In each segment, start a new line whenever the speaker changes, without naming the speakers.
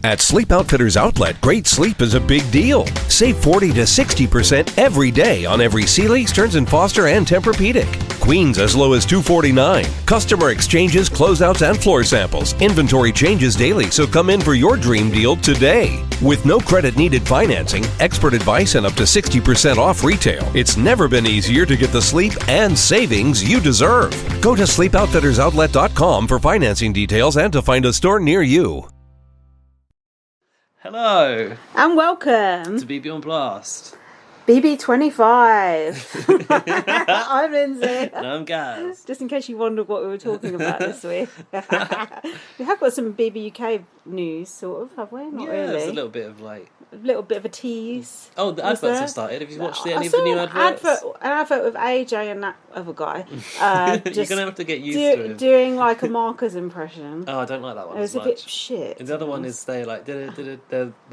At Sleep Outfitters Outlet, great sleep is a big deal. Save 40 to 60% every day on every Sealy, Stearns & Foster, and Tempur-Pedic. Queens as low as $249. Customer exchanges, closeouts, and floor samples. Inventory changes daily, so come in for your dream deal today. With no credit needed financing, expert advice, and up to 60% off retail, it's never been easier to get the sleep and savings you deserve. Go to sleepoutfittersoutlet.com for financing details and to find a store near you.
Hello.
And welcome
to BB on Blast.
BB25. I'm Lindsay.
And I'm Gaz.
Just in case you wondered what we were talking about this week. We have got some BB UK news, sort of, have we? Not really.
There's a little bit of like...
A little bit of a tease.
Oh, the adverts have started. Have you watched any of the new adverts?
An advert with AJ and that other guy.
You're going to have to get used to it.
Doing like a Marcus impression.
Oh, I don't like that one.
It was a bit shit.
And the other one is they like... They're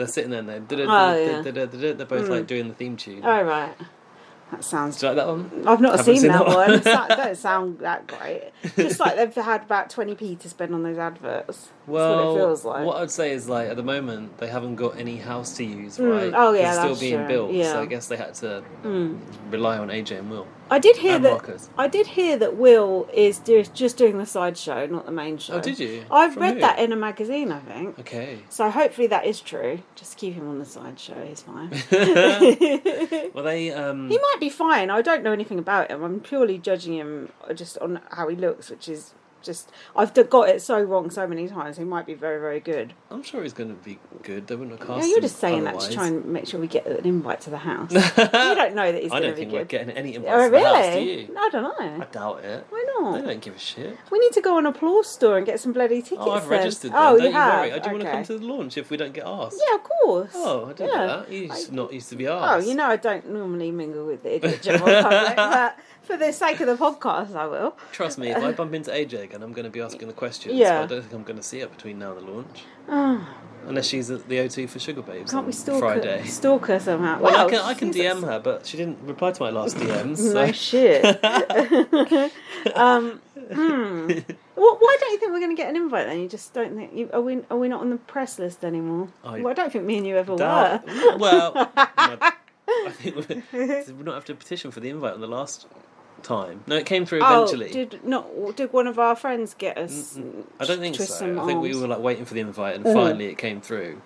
sitting there and they're both like doing the theme tune.
Oh, right. That sounds...
Do you like that one?
I've not seen that one. It don't sound that great. Just like they've had about 20p to spend on those adverts.
Well,
that's what it feels like.
What I'd say is like at the moment they haven't got any house to use, right?
Oh yeah,
it's
that's
still being
true.
built,
Yeah.
so I guess they had to rely on AJ and Will.
I did hear
Marcus.
that Will is just doing the sideshow, not the main show.
Oh, did you?
I've
From
read
who?
that in a magazine, I think.
Okay.
So hopefully that is true. Just keep him on the sideshow. He's fine.
Well, they
He might be fine. I don't know anything about him. I'm purely judging him just on how he looks, which is just... I've got it so wrong so many times. He might be very, very good.
I'm sure he's going to be good. They wouldn't have cast
Yeah, you're
him
just saying
otherwise.
that to try and make sure we get an invite to the house. You don't know that he's going to be good.
I don't think we're getting any invites
Oh,
to the
really?
house, do you?
I don't know.
I doubt it.
Why not?
They don't give a shit.
We need to go on Applause Store and get some bloody tickets.
Oh, I've
then.
registered them.
Oh,
Don't
you
you
have?
worry. Do you want to
Okay.
come to the launch if we don't get asked?
Yeah, of course.
Oh, I didn't know that. You're just not used to be asked.
Oh, you know I don't normally mingle with the idiot general public, but for the sake of the podcast, I will.
Trust me, if I bump into AJ again, I'm going to be asking the questions.
Yeah.
But I don't think I'm going to see her between now and the launch.
Oh,
Unless she's at the O2 for Sugar Babes
can't
on
we stalk
Friday.
her somehow?
Well, I can DM her, but she didn't reply to my last DM. So.
No shit. Why don't you think we're going to get an invite then? You just don't think... Are we not on the press list anymore? Well, I don't think me and you ever were.
Well, I think we're not have to petition for the invite on the last time. No, it came through eventually.
Did one of our friends get us?
I don't think
twist
so.
some
I think we
arms?
were like waiting for the invite, and finally it came through.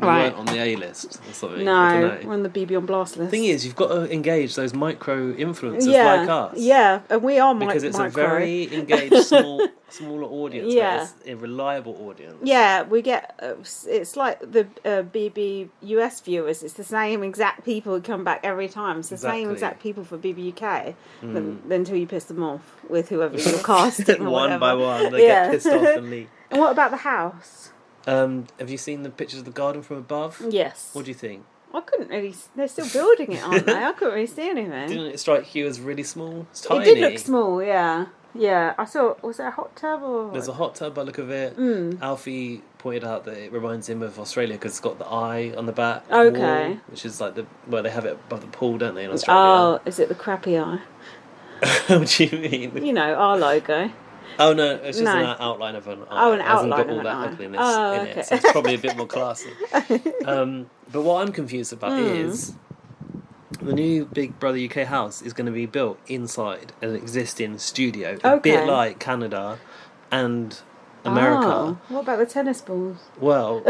We
Right.
weren't on the A list or something. I
No,
don't know.
we're on the BB on Blast list.
The thing is, you've got to engage those micro influencers
yeah,
like us.
Yeah, and we are
Because it's
micro.
a very engaged, smaller audience.
Yeah.
But it's a reliable audience.
Yeah, we get... it's like the BB US viewers. It's the same exact people who come back every time. It's the same exact people for BB UK until you piss them off with whoever you're casting or
One
whatever.
by one, they get pissed off and leave.
And what about the house?
Have you seen the pictures of the garden from above?
Yes.
What do you think?
I couldn't really... They're still building it, aren't they? I couldn't really see anything.
Didn't it strike you as really small? It's tiny.
It did look small, yeah. Yeah, I saw... Was it a hot tub or...
There's a hot tub by the look of it. Alfie pointed out that it reminds him of Australia because it's got the eye on the back
Okay.
wall, which is like they have it above the pool, don't they, in Australia?
Oh, is it the crappy eye?
What do you mean?
You know, our logo.
Oh no, it's just
No.
an outline of an eye.
Oh, an
It hasn't
outline
got all
of
that
an eye.
ugliness
Oh,
in
okay.
it, so it's probably a bit more classy. But what I'm confused about is the new Big Brother UK house is going to be built inside an existing studio, a bit
Okay.
like Canada and America.
Oh, what about the tennis balls?
Well,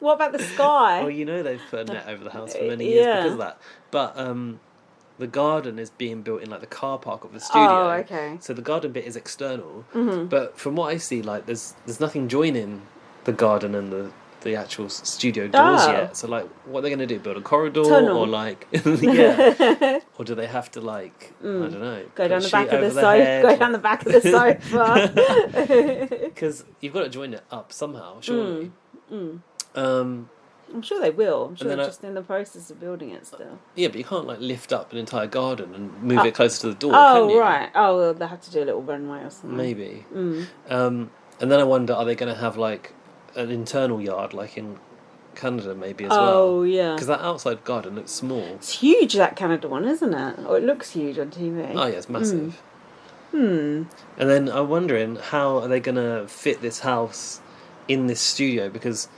What about the sky?
well, you know they've put a net over the house for many years
Yeah.
because of that. But the garden is being built in like the car park of the studio.
Oh, okay.
So the garden bit is external. But from what I see, like there's nothing joining the garden and the actual studio doors
Oh.
yet. So like, what are they going to do? Build a corridor
Tunnel.
or like, yeah, or do they have to like, I don't know,
Go down
put
the back
sheet
of the
over
sofa.
head,
Go
like-
down the back of the sofa.
Because you've got to join it up somehow, surely.
I'm sure they will. I'm sure
then
they're
I-
just in the process of building it still.
Yeah, but you can't like lift up an entire garden and move it closer to the door,
Oh,
can you?
right. Oh, well, they have to do a little runway or something.
Maybe. And then I wonder, are they going to have like an internal yard like in Canada maybe as well?
Oh, yeah.
Because that outside garden looks small.
It's huge, that Canada one, isn't it? Or it looks huge on TV.
Oh yeah, it's massive. And then I'm wondering, how are they going to fit this house in this studio, because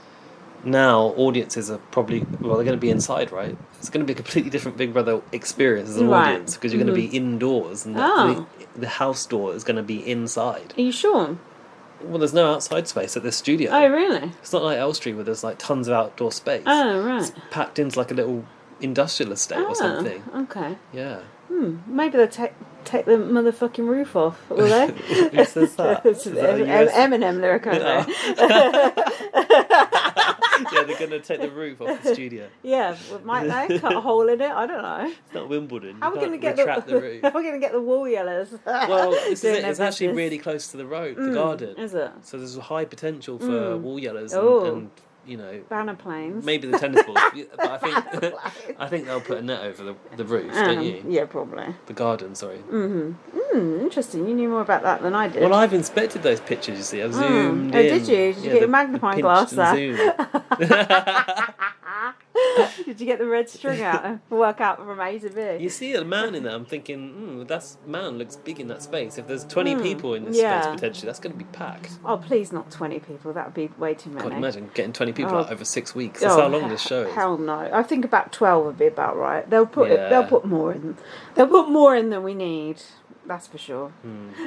now audiences are probably, well, they're going to be inside, right? It's going to be a completely different Big Brother experience as an audience, because you're going to be indoors, and the house door is going to be inside.
Are you sure?
Well, there's no outside space at this studio.
Oh, really?
It's not like Elstree where there's like tons of outdoor space.
Oh, right.
It's packed into like a little industrial estate or something.
Okay.
Yeah.
Maybe they'll take the motherfucking roof off, will they?
Who says that?
It's an Eminem lyric over there.
Yeah, they're going to take the roof off the studio.
Yeah, might they? Cut a hole in it? I don't know.
It's not Wimbledon.
How are we going to get
the roof?
How are we going to get the wall yellers?
Well, this is it. It's actually really close to the road, the garden.
Is it?
So there's a high potential for wall yellers and you know,
banner planes.
Maybe the tennis balls, but I think they'll put a net over the roof, don't you?
Yeah, probably.
The garden, sorry.
Interesting. You knew more about that than I did.
Well, I've inspected those pictures. You see, I've zoomed in.
Oh, did you? Did you get your magnifying glass there? Did you get the red string out and work out from A to B?
You see a man in there, I'm thinking, that man looks big in that space. If there's 20 people in this space, potentially, that's going to be packed.
Oh, please, not 20 people. That would be way too many.
God, imagine getting 20 people out over 6 weeks. That's how long this show is.
Hell no. I think about 12 would be about right. They'll put more in. They'll put more in than we need. That's for sure.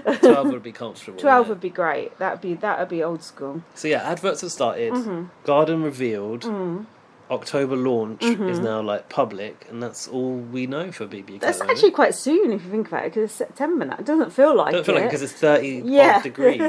12 would be comfortable.
12 would be great. That would be old school.
So yeah, adverts have started. Garden revealed. October launch is now like public, and that's all we know for BB.
That's actually quite soon if you think about it, because it's September now. It doesn't feel like it.
Don't feel like it because it's 35 degrees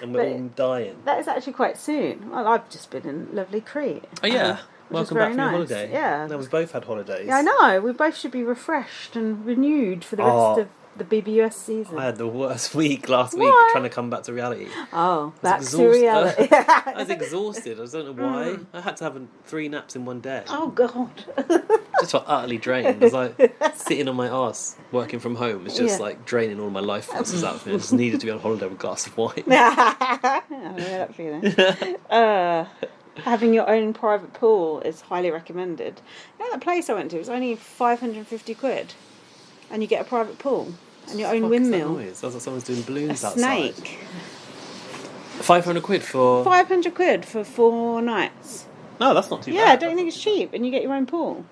and we're all dying.
That is actually quite soon. Well, I've just been in lovely Crete.
Oh yeah. Welcome back from your holiday.
Yeah.
No, we've both had holidays.
Yeah, I know. We both should be refreshed and renewed for the rest of the BBUS season.
I had the worst week last week trying to come back to reality.
Oh, back to reality.
I was exhausted. I don't know why. I had to have 3 naps in one day.
Oh, God.
Just felt utterly drained. It was like sitting on my arse working from home. It's just like draining all my life forces out of me. I just needed to be on holiday with a glass of wine.
I know that feeling. Having your own private pool is highly recommended. You know that place I went to? It was only 550 quid. And you get a private pool and your own windmill.
That noise? Sounds like someone's doing balloons outside.
Snake.
500 quid for...
500 quid for 4 nights.
No, that's not too bad.
Yeah, don't you think it's cheap? And you get your own pool.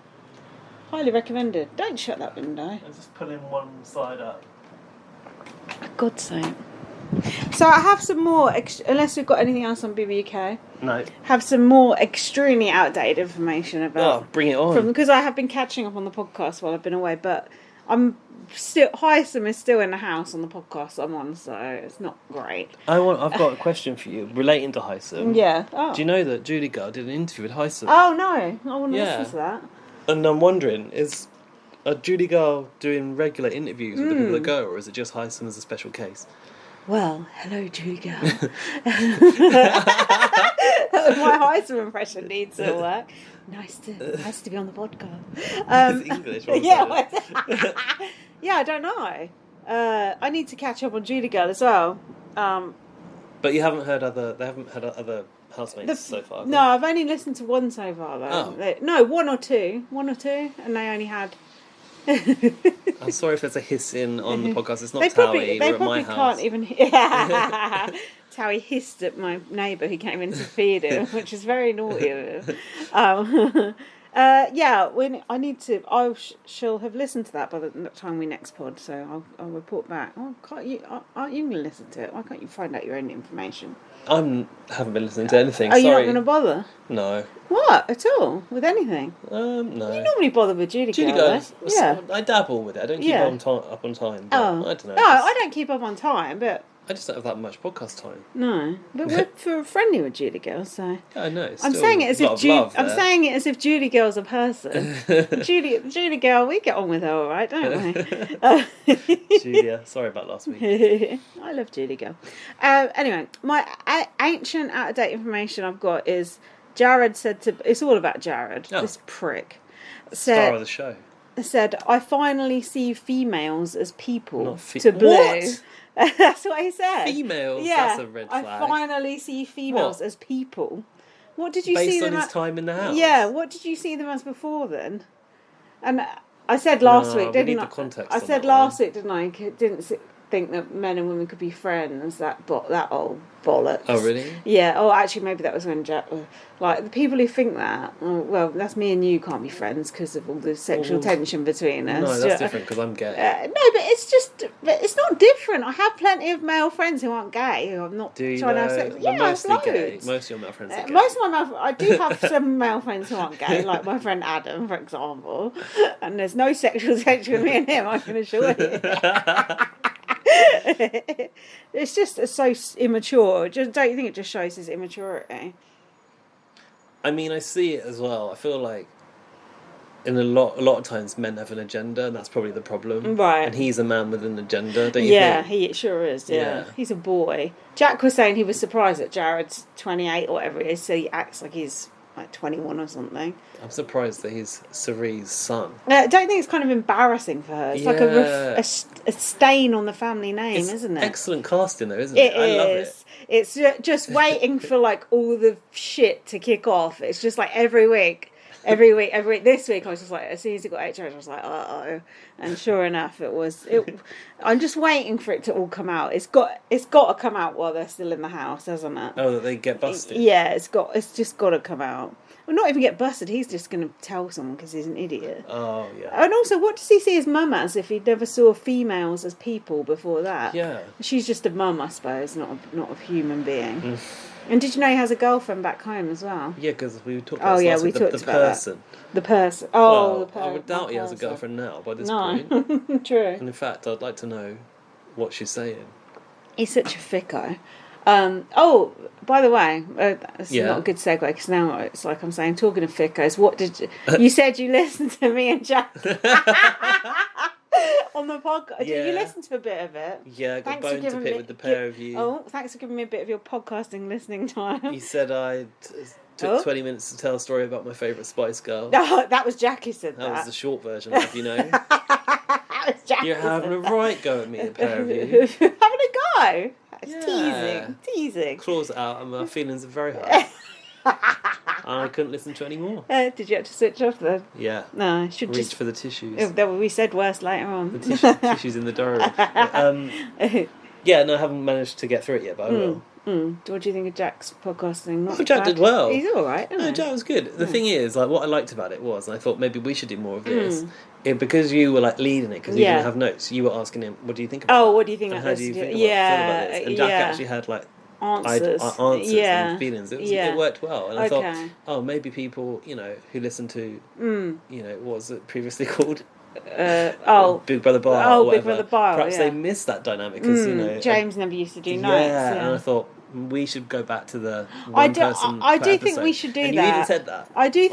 Highly recommended. Don't shut that window.
I'm just pulling one side up.
For God's sake. So I have some more, unless we've got anything else on BBUK.
No.
Have some more extremely outdated information about...
Oh, bring it on.
Because I have been catching up on the podcast while I've been away, but I'm still... Hyacinth is still in the house on the podcast I'm on, so it's not great.
I've got a question for you relating to Hyacinth.
Yeah. Oh.
Do you know that Julie Girl did an interview with Hyacinth?
Oh, no. I want to listen to that.
And I'm wondering, is Julie Girl doing regular interviews with the people that go, or is it just Hyacinth as a special case?
Well, hello, Julie Girl. My Hyacinth impression needs to work. Nice to be on the podcast.
It's English.
Yeah, I don't know. I need to catch up on Julie Girl as well.
But you haven't heard they haven't had other housemates so far?
No, I've only listened to one so far though.
Oh.
No, one or two, and they only had.
I'm sorry if there's a hissing on the podcast. It's not
They
Towie. We're at my house.
Can't even. Towie hissed at my neighbour who came in to feed him, which is very naughty of him. When I need to, I shall have listened to that by the time we next pod. So I'll report back. Oh, aren't you going to listen to it? Why can't you find out your own information?
I haven't been listening to anything.
Are you not
Sorry.
going to bother?
No.
What at all with anything?
No.
You normally bother with Julie Girl.
Yeah. I dabble with it. I don't keep up on time. But I don't know.
No, I don't keep up on time, but
I just don't have that much podcast time.
no. But we're friendly with Julie Girl, so
Yeah, I know.
I'm saying it as if Julie Girl's a person. Julie Girl, we get on with her, all right, don't we?
Julia, sorry about last week.
I love Julie Girl. Anyway, my ancient, out-of-date information I've got is Jared said to... It's all about Jared, this prick.
Star of the show.
Said, I finally see females as people
Not
to blue.
What?
That's what he said.
Females?
Yeah,
That's a red flag.
I finally see females as people. What did you see
Based
them
on his time in the house?
Yeah, what did you see them as before then? And I said last week, didn't I?
The context
I said last week, didn't I? think that men and women could be friends. That old bollocks.
Oh, really?
Yeah. Oh, actually, maybe that was when Jack. Like the people who think that. Oh, well, that's me and you can't be friends because of all the sexual tension between us.
No, that's different because I'm gay.
No, but it's not different. I have plenty of male friends who aren't gay. Who I'm not
Do you
trying to have sex with. Yeah,
mostly
loads.
gay. Most of your male friends are gay.
Most of my I do have some male friends who aren't gay, like my friend Adam, for example. And there's no sexual tension with me and him, I can assure you. It's just so immature. Don't you think it just shows his immaturity?
I mean, I see it as well. I feel like in a lot of times men have an agenda, and that's probably the problem.
Right.
And he's a man with an agenda, don't you think?
Yeah, he sure is, yeah. He's a boy. Jack was saying he was surprised that Jared's 28 or whatever it is, so he acts like he's like 21 or something.
I'm surprised that he's Cerie's son.
I don't think it's kind of embarrassing for her. It's like a stain on the family name, isn't it?
Excellent casting though, isn't it? I love it.
It's just waiting for like all the shit to kick off. It's just like every week. This week I was just like, as soon as it got HR, I was like, uh-oh. And sure enough, I'm just waiting for it to all come out. It's got to come out while they're still in the house, hasn't it?
Oh, that they get busted?
Yeah, it's just got to come out. Well, not even get busted. He's just going to tell someone because he's an idiot.
Oh, yeah.
And also, what does he see his mum as if he never saw females as people before that?
Yeah.
She's just a mum, I suppose, not a human being. And did you know he has a girlfriend back home as well?
Yeah, because we talked about this last week, the person.
The person. Oh,
well,
the person.
I would doubt he has a girlfriend now by this point.
True.
And in fact, I'd like to know what she's saying.
He's such a thicko. By the way, that's not a good segue because now it's like I'm saying, talking of thickos, what did you said you listened to me and Jack on the podcast?
Yeah.
Did you listen to a bit of it?
Yeah, I got bone to pick with the pair of you.
Oh, thanks for giving me a bit of your podcasting listening time.
You said I took 20 minutes to tell a story about my favourite Spice Girl.
No, that was Jack who said that.
That was the short version, if you know.
That was Jack.
You're having a right go at me, the pair of you.
Having a go. It's teasing.
Claws out and my feelings are very hurt. And I couldn't listen to any more.
Did you have to switch off then?
Yeah.
No, I should
reach for the tissues.
We said worse later on.
The tissues in the diary. Yeah, no, I haven't managed to get through it yet, but I will.
What do you think of Jack's podcasting?
Jack did well.
He's all right.
No, Jack was good. The thing is, like, what I liked about it was, and I thought maybe we should do more of this. Because you were like leading it, because you didn't have notes. You were asking him, "What do you think about?"
Oh, what do you think?
And how do you think about this? And Jack actually had like
answers
and feelings. It worked well, and I thought, maybe people, who listen to, what was it previously called? Big Brother Bar.
Oh,
or
Big Brother Bar.
Perhaps they missed that dynamic because
James never used to do notes.
Yeah, and I thought we should go back to the one person.
I do think
episode.
we should do
and
that.
You even said that.
I do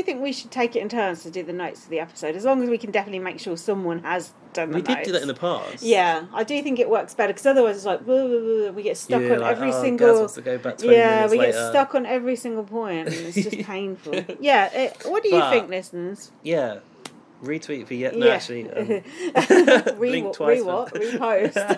think we should take it in turns to do the notes of the episode, as long as we can definitely make sure someone has done the notes.
We did do that in the past.
Yeah, I do think it works better because otherwise it's like blah, blah, blah, we get stuck on every single.
Gaz wants to go back 20 minutes
we
later.
get stuck on every single point, and it's just painful. What do you think, listeners?
Yeah. Retweet for yet. No, actually. Blink twice.
Repost.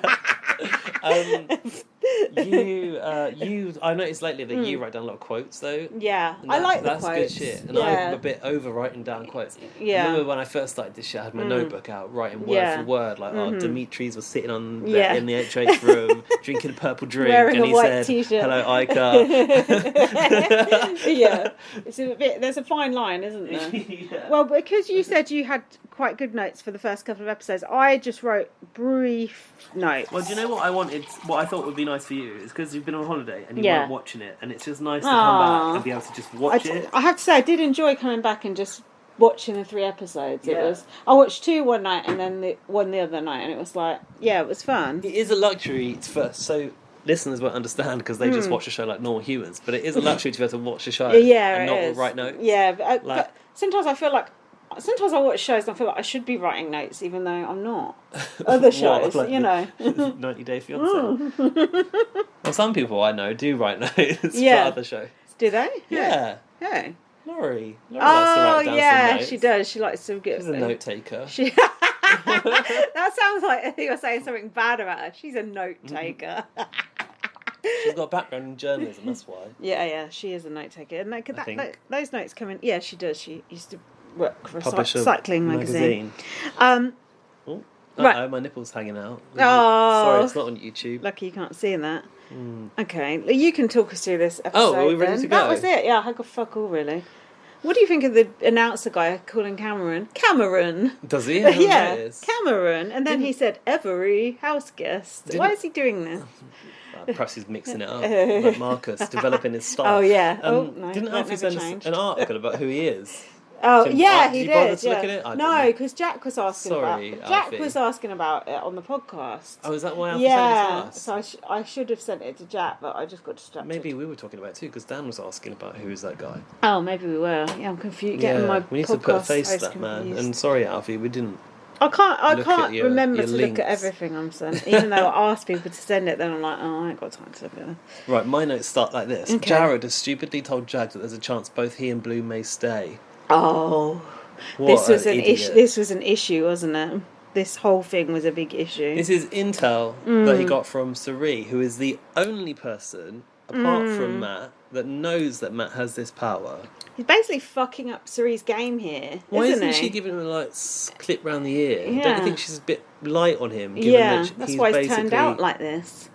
I noticed lately that you write down a lot of quotes though.
Yeah, I like the
quotes. That's good shit. And I'm a bit over writing down quotes.
Yeah.
I remember when I first started this shit, I had my notebook out, writing word for word, like, Dimitri's was sitting in the HH room, drinking a purple drink,
wearing
and he said,
t-shirt.
"Hello, Ica."
Yeah, it's a bit. There's a fine line, isn't there? Yeah. Well, because you said you had quite good notes for the first couple of episodes, I just wrote brief notes.
Well, do you know what I wanted? What I thought would be nice for you is because you've been on holiday and you weren't watching it, and it's just nice to come back and be able to just watch it.
I have to say, I did enjoy coming back and just watching the 3 episodes. I watched 2 one night and then one the other night, and it was like, it was fun.
It is a luxury so listeners won't understand because they just watch a show like normal humans, but it is a luxury to be able to watch a show and not write notes.
Yeah, but sometimes I feel like. Sometimes I watch shows and I feel like I should be writing notes, even though I'm not. Other shows,
90 Day Fiancé. Well, some people I know do write notes for other shows.
Do they?
Yeah.
Hey.
Laurie likes to write down some notes.
She does. She likes to get.
She's a note taker.
That sounds like you're saying something bad about her. She's a note taker.
She's got a background in journalism, that's why.
Yeah, she is a note taker. And those notes come in. Yeah, she does. She used to work for a cycling magazine. Right.
My nipple's hanging out.
Oh.
Sorry, it's not on YouTube.
Lucky you can't see that. Okay, you can talk us through this episode.
Are we ready to go?
That was it. Yeah, I got fuck all really. What do you think of the announcer guy calling Cameron?
Does he?
Yeah, Cameron. And then he said, every house guest. Why is he doing this?
Perhaps he's mixing it up. Like Marcus, developing his style.
Oh, yeah.
Didn't Alfie send us an article about who he is?
Oh,
Did
yeah,
you
he
bother
did.
to look at it?
No, because Jack was asking
Sorry,
about Jack
Alfie.
was asking about it on the podcast.
Oh, is that why Alfie sent it to us?
So I should have sent it to Jack, but I just got distracted.
Maybe we were talking about it too, because Dan was asking about who is that guy.
Oh, maybe we were. Yeah, I'm confused. Getting my
we need
podcast
to put a face to that
confused.
man. And sorry, Alfie, we didn't.
I can't
your
remember to
links.
look at everything I'm sent. Even though I ask people to send it, then I'm like, oh, I ain't got time to look at it.
Right, my notes start like this.
Okay.
Jared has stupidly told Jag that there's a chance both he and Blue may stay.
Oh,
What
this was
an
an
idiot.
issue. This was an issue, wasn't it? This whole thing was a big issue.
This is intel that he got from Sari, who is the only person, apart from Matt, that knows that Matt has this power.
He's basically fucking up Suri's game here,
Why
isn't
isn't
he?
she giving him a clip round the ear? Don't
Yeah.
you think she's a bit light on him? Given
Yeah,
that
that's
he's
why he's
basically...
turned out like this.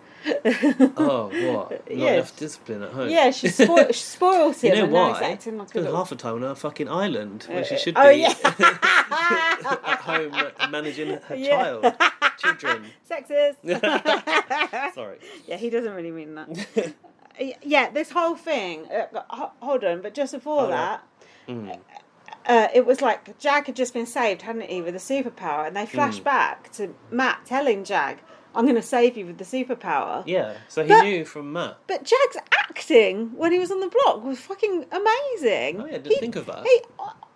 Oh, what? Not
Yes.
enough discipline at home.
Yeah, she spoiled him.
You know
and now
why?
he's acting like a
Spent
little...
half the time on her fucking island, where she should be
Oh, yeah.
at home managing her children.
Sexist.
Sorry.
Yeah, he doesn't really mean that. Yeah, this whole thing. Hold on, but just before that, it was like Jag had just been saved, hadn't he, with a superpower, and they flashed back to Matt telling Jag, "I'm going to save you with the superpower."
Yeah, so he
But-
knew from Matt.
But Jag's acting when he was on the block was fucking amazing.
Oh yeah, didn't think of that.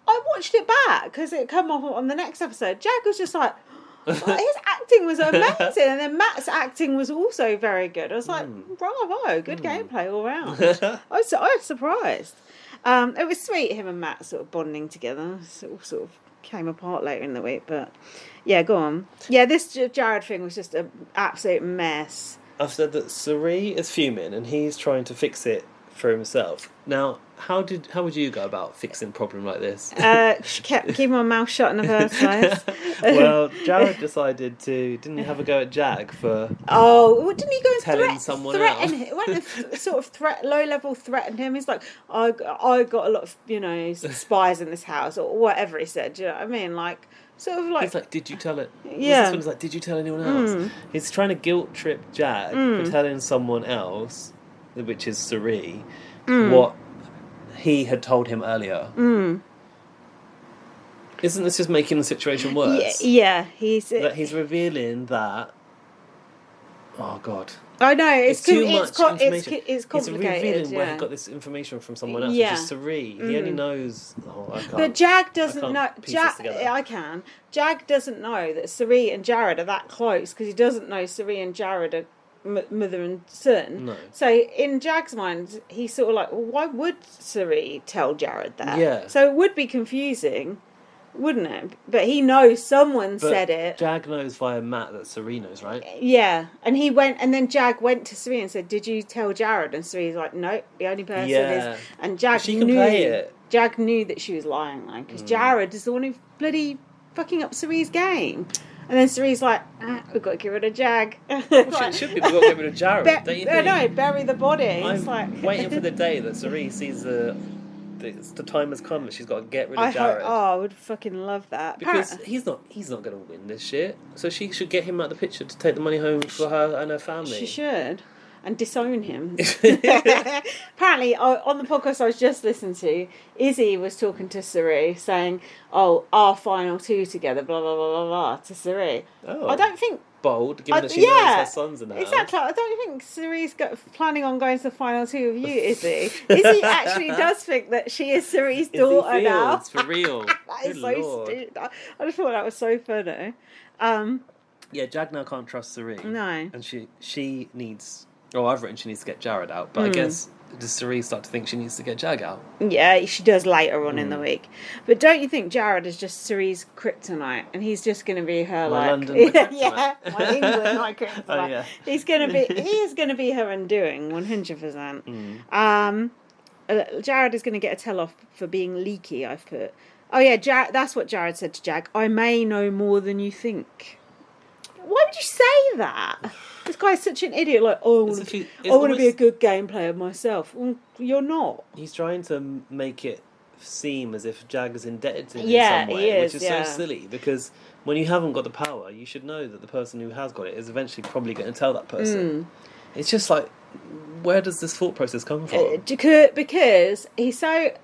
I watched it back because it come up on the next episode. Jag was just like, his acting was amazing, and then Matt's acting was also very good. I was like, bravo, good gameplay all round. I was surprised. It was sweet, him and Matt sort of bonding together. It all sort of came apart later in the week, but yeah, go on. Yeah, this Jared thing was just an absolute mess.
I've said that Sari is fuming and he's trying to fix it for himself. Now, how would you go about fixing a problem like this?
She kept keeping my mouth shut in the first place.
Well, Jared decided to didn't he have a go at Jag for
Oh, didn't he go and
telling someone
threaten
else?
him? Went and sort of low level threatened him. He's like, I got a lot of spies in this house or whatever he said. Do you know what I mean? Like sort of like.
He's like, did you tell it?
Yeah.
This one's like, did you tell anyone else? He's trying to guilt trip Jag for telling someone else, which is Sari, what he had told him earlier. Isn't this just making the situation worse?
Yeah, he's
revealing that. Oh God!
I know
It's too much information.
It's
He's
complicated.
revealing where
Yeah.
he got this information from someone else,
Yeah.
which is Sari. He only knows. Oh, I can't.
But Jag doesn't
I
know.
can't piece this together.
I can. Jag doesn't know that Sari and Jared are that close because he doesn't know Sari and Jared are mother and son.
No.
So in Jag's mind, he's sort of like, well, why would Sari tell Jared that?
Yeah.
So it would be confusing, wouldn't it? But he knows someone
But
said it.
Jag knows via Matt that Sari knows, right?
Yeah, and he went, and then Jag went to Sari and said, "Did you tell Jared?" And Sari's like, "No, the only person
Yeah.
is." And Jag
She
knew.
can play it.
Jag knew that she was lying, like, because Jared is the one who bloody fucking up Sari's game. And then Sari's like, "We've got to get rid of Jag."
It should be. We've got to get rid of Jared. Don't you think?
No, bury the body.
I'm
It's like
waiting for the day that Sari sees the time has come that she's got to get rid of Jared.
I would fucking love that.
Because he's not going to win this shit. So she should get him out of the picture to take the money home for her and her family.
She should. And disown him. Apparently, on the podcast I was just listening to, Izzy was talking to Sari, saying, "Oh, our final two together, blah blah blah blah blah," to Sari.
Oh.
I don't think.
Bold, given that she knows her son's in the house.
Exactly. I don't think Sari's planning on going to the final two of you, Izzy. Izzy actually does think that she is Sari's daughter now.
It's for real.
That is
Good
so
Lord.
stupid. I just thought that was so funny.
Yeah, Jag now can't trust Sari.
No.
And she needs... Oh, I've written she needs to get Jared out. But I guess, does Sari start to think she needs to get Jag out?
Yeah, she does later on in the week. But don't you think Jared is just Sari's kryptonite, and he's just going to be her
My
like
London, my kryptonite.
yeah, my England, my kryptonite.
Oh, yeah.
He is going to be her undoing, 100%. Jared is going to get a tell off for being leaky. I've put. Oh yeah, that's what Jared said to Jag. I may know more than you think. Why would you say that? This guy's such an idiot. Like, I want to be a good game player myself. Well, you're not.
He's trying to make it seem as if Jag is indebted to him
Yeah,
in some way,
he is,
which is
yeah.
so silly, because when you haven't got the power, you should know that the person who has got it is eventually probably going to tell that person. It's just like, where does this thought process come from?
Because he's so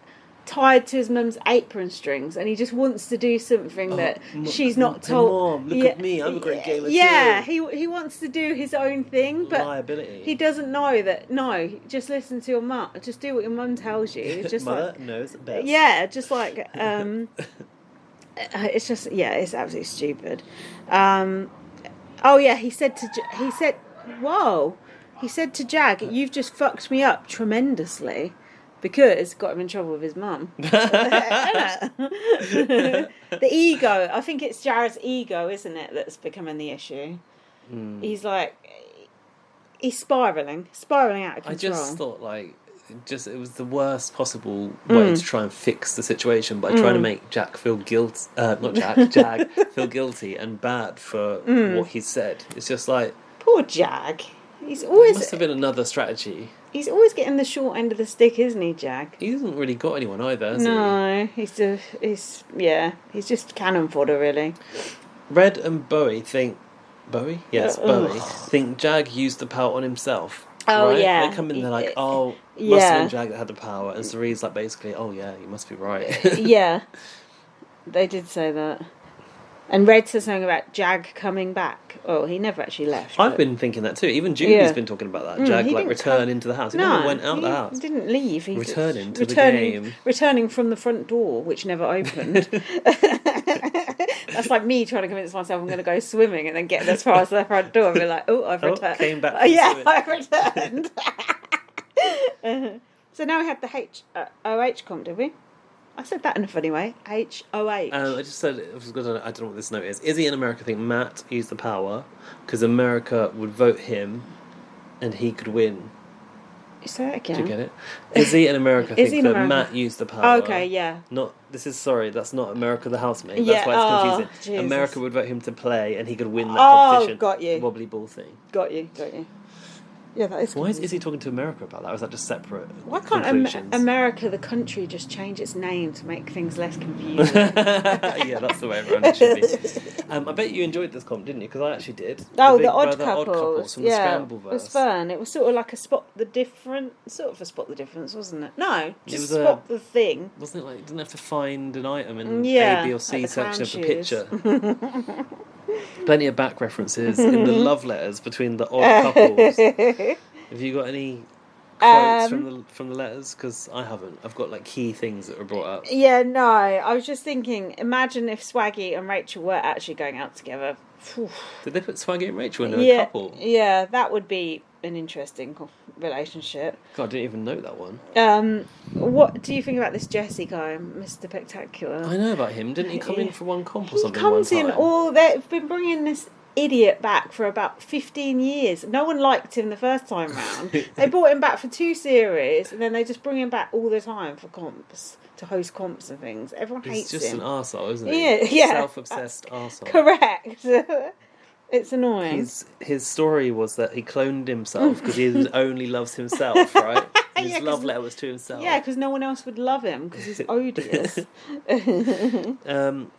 tied to his mum's apron strings, and he just wants to do something that she's not told.
Mom, look at me, I'm a great gamer too.
Yeah, he wants to do his own thing, but
liability.
he doesn't know that. No, just listen to your mum. Just do what your mum tells you. It's just
Mother
like,
knows best.
yeah, just like it's just it's absolutely stupid. He said to Jag, "You've just fucked me up tremendously." Because got him in trouble with his mum. The ego. I think it's Jared's ego, isn't it, that's becoming the issue. He's like, he's spiralling out of control.
I just thought, like, it was the worst possible way to try and fix the situation by trying to make Jag feel Jag feel guilty and bad for what he said. It's just like,
poor Jag. He's always
must have been another strategy.
He's always getting the short end of the stick, isn't he, Jag?
He hasn't really got anyone either, has he?
No, he's just cannon fodder, really.
Red and Bowie think... Bowie? Yes, Bowie. Think Jag used the power on himself.
Oh,
right?
yeah.
They come in, they're like, must have been Jag that had the power. And Cerie's like, basically, oh, yeah, you must be right.
Yeah. They did say that. And Red says something about Jag coming back. Oh, he never actually left.
I've been thinking that too. Even Julie's been talking about that. Jag, return into the house. He never went out the house.
He didn't leave. He
returning to the game.
Returning from the front door, which never opened. That's like me trying to convince myself I'm going to go swimming and then get as far as the front door and be like, oh, I've returned.
Came back.
I've returned. So now we have the HOH comp, did we? I said that in a funny way. HOH.
I just said, I don't know what this note is. Izzy in America think Matt used the power because America would vote him and he could win.
Say that again.
Do you get it? Izzy in America think that Matt used the power.
Oh, okay, yeah.
That's not America the housemate. That's why it's confusing.
Jesus.
America would vote him to play and he could win that competition.
Oh, got you.
Wobbly ball thing.
Got you. Yeah, that is.
Why is Izzy talking to America about that? Or is that just separate?
Why can't America, the country, just change its name to make things less confusing?
Yeah, that's the way around it should be. I bet you enjoyed this comp, didn't you? Because I actually did.
Oh, the
Odd
Odd Couples
from the Scrambleverse.
It was fun. It was sort of like a spot the difference, wasn't it? No, just spot the thing.
Wasn't it like you didn't have to find an item in A, B, or C
like
section of the picture? Plenty of back references in the love letters between the odd couples. Have you got any quotes from the letters? Because I haven't. I've got like key things that were brought up.
Yeah, no. I was just thinking. Imagine if Swaggy and Rachel were actually going out together.
Did they put Swaggy and Rachel in a couple?
Yeah, that would be an interesting relationship.
God, I didn't even know that one.
What do you think about this Jesse guy, Mr. Spectacular?
I know about him. Didn't he come in for one comp or something?
He comes in they've been bringing this idiot back for about 15 years. No one liked him the first time round. They brought him back for 2 series and then they just bring him back all the time for comps, to host comps and things. Everyone hates him.
He's just an arsehole, isn't he?
Yeah.
Self-obsessed arsehole.
Correct. It's annoying.
His story was that he cloned himself because he only loves himself, right? His love letter was to himself.
Yeah, because no one else would love him because he's odious.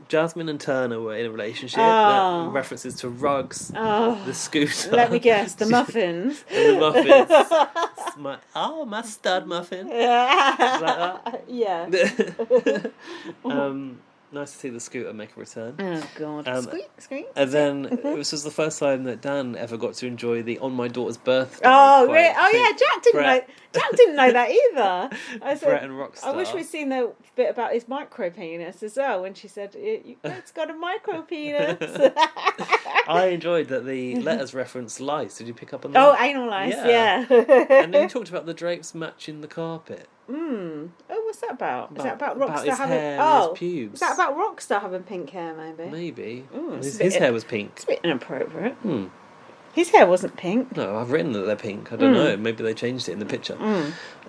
Jasmine and Turner were in a relationship. References to rugs, the scooter.
Let me guess, the muffins.
And the muffins. My stud muffin. Like
Yeah.
that. Nice to see the scooter make a return.
Oh, God. Squeak.
And then this was the first time that Dan ever got to enjoy the On My Daughter's Birthday.
Oh, really? Oh, yeah, Jack didn't know that either. I said,
Brett and Rockstar.
I wish we'd seen the bit about his micro penis as well when she said, it's got a micro penis.
I enjoyed that the letters reference lice. Did you pick up on that?
Oh, anal lice, yeah.
And then you talked about the drapes matching the carpet.
Oh, what's that about? Is that about Rockstar
his
having
hair and his pubes?
Is that about Rockstar having pink hair?
Maybe.
Ooh,
his hair was pink.
It's a bit inappropriate. His hair wasn't pink.
No, I've written that they're pink. I don't know. Maybe they changed it in the picture.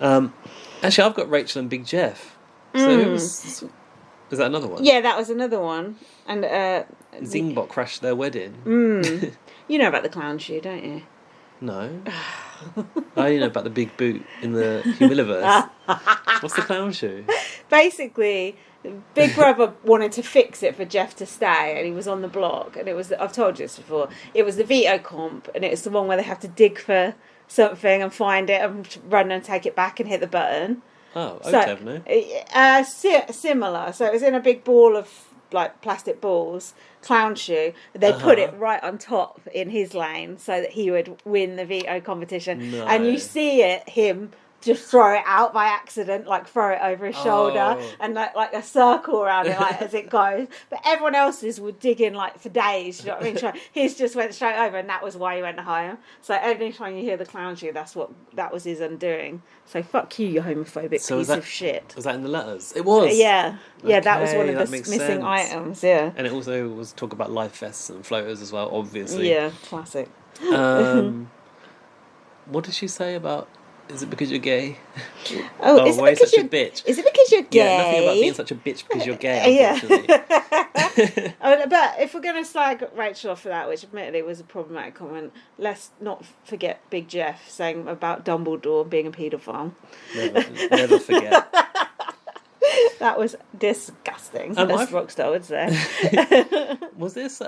Actually, I've got Rachel and Big Jeff. So Is that another one?
Yeah, that was another one. And
Zingbot crashed their wedding.
You know about the clown shoe, don't you?
No. I only know about the big boot in the Humiliverse. What's the clown shoe?
Basically, Big Brother wanted to fix it for Jeff to stay, and he was on the block. And it was, I've told you this before, it was the veto comp, and it's the one where they have to dig for something and find it and run and take it back and hit the button.
Oh,
So,
okay,
similar. So it was in a big ball of like plastic balls, clown shoe. They put it right on top in his lane so that he would win the veto competition.
No.
And you see him just throw it out by accident, like throw it over his shoulder and like a circle around it, like as it goes. But everyone else's would dig in like for days. You know what I mean? His just went straight over, and that was why he went home. So every time you hear the clown shoe, that was his undoing. So fuck you, you homophobic piece of shit.
Was that in the letters? It was.
Yeah, that was one of the missing
sense.
items. Yeah,
and it also was talk about life vests and floaters as well. Obviously.
Yeah, classic.
What did she say about? Is it because you're gay?
Oh, is it
why are you
because
such a bitch?
Is it because you're gay?
Yeah, nothing about being such a bitch because you're gay, unfortunately.
But if we're going to slag Rachel off for that, which admittedly was a problematic comment, let's not forget Big Jeff saying about Dumbledore being a paedophile.
Never forget.
That was disgusting, as Rockstar would say.
Was this...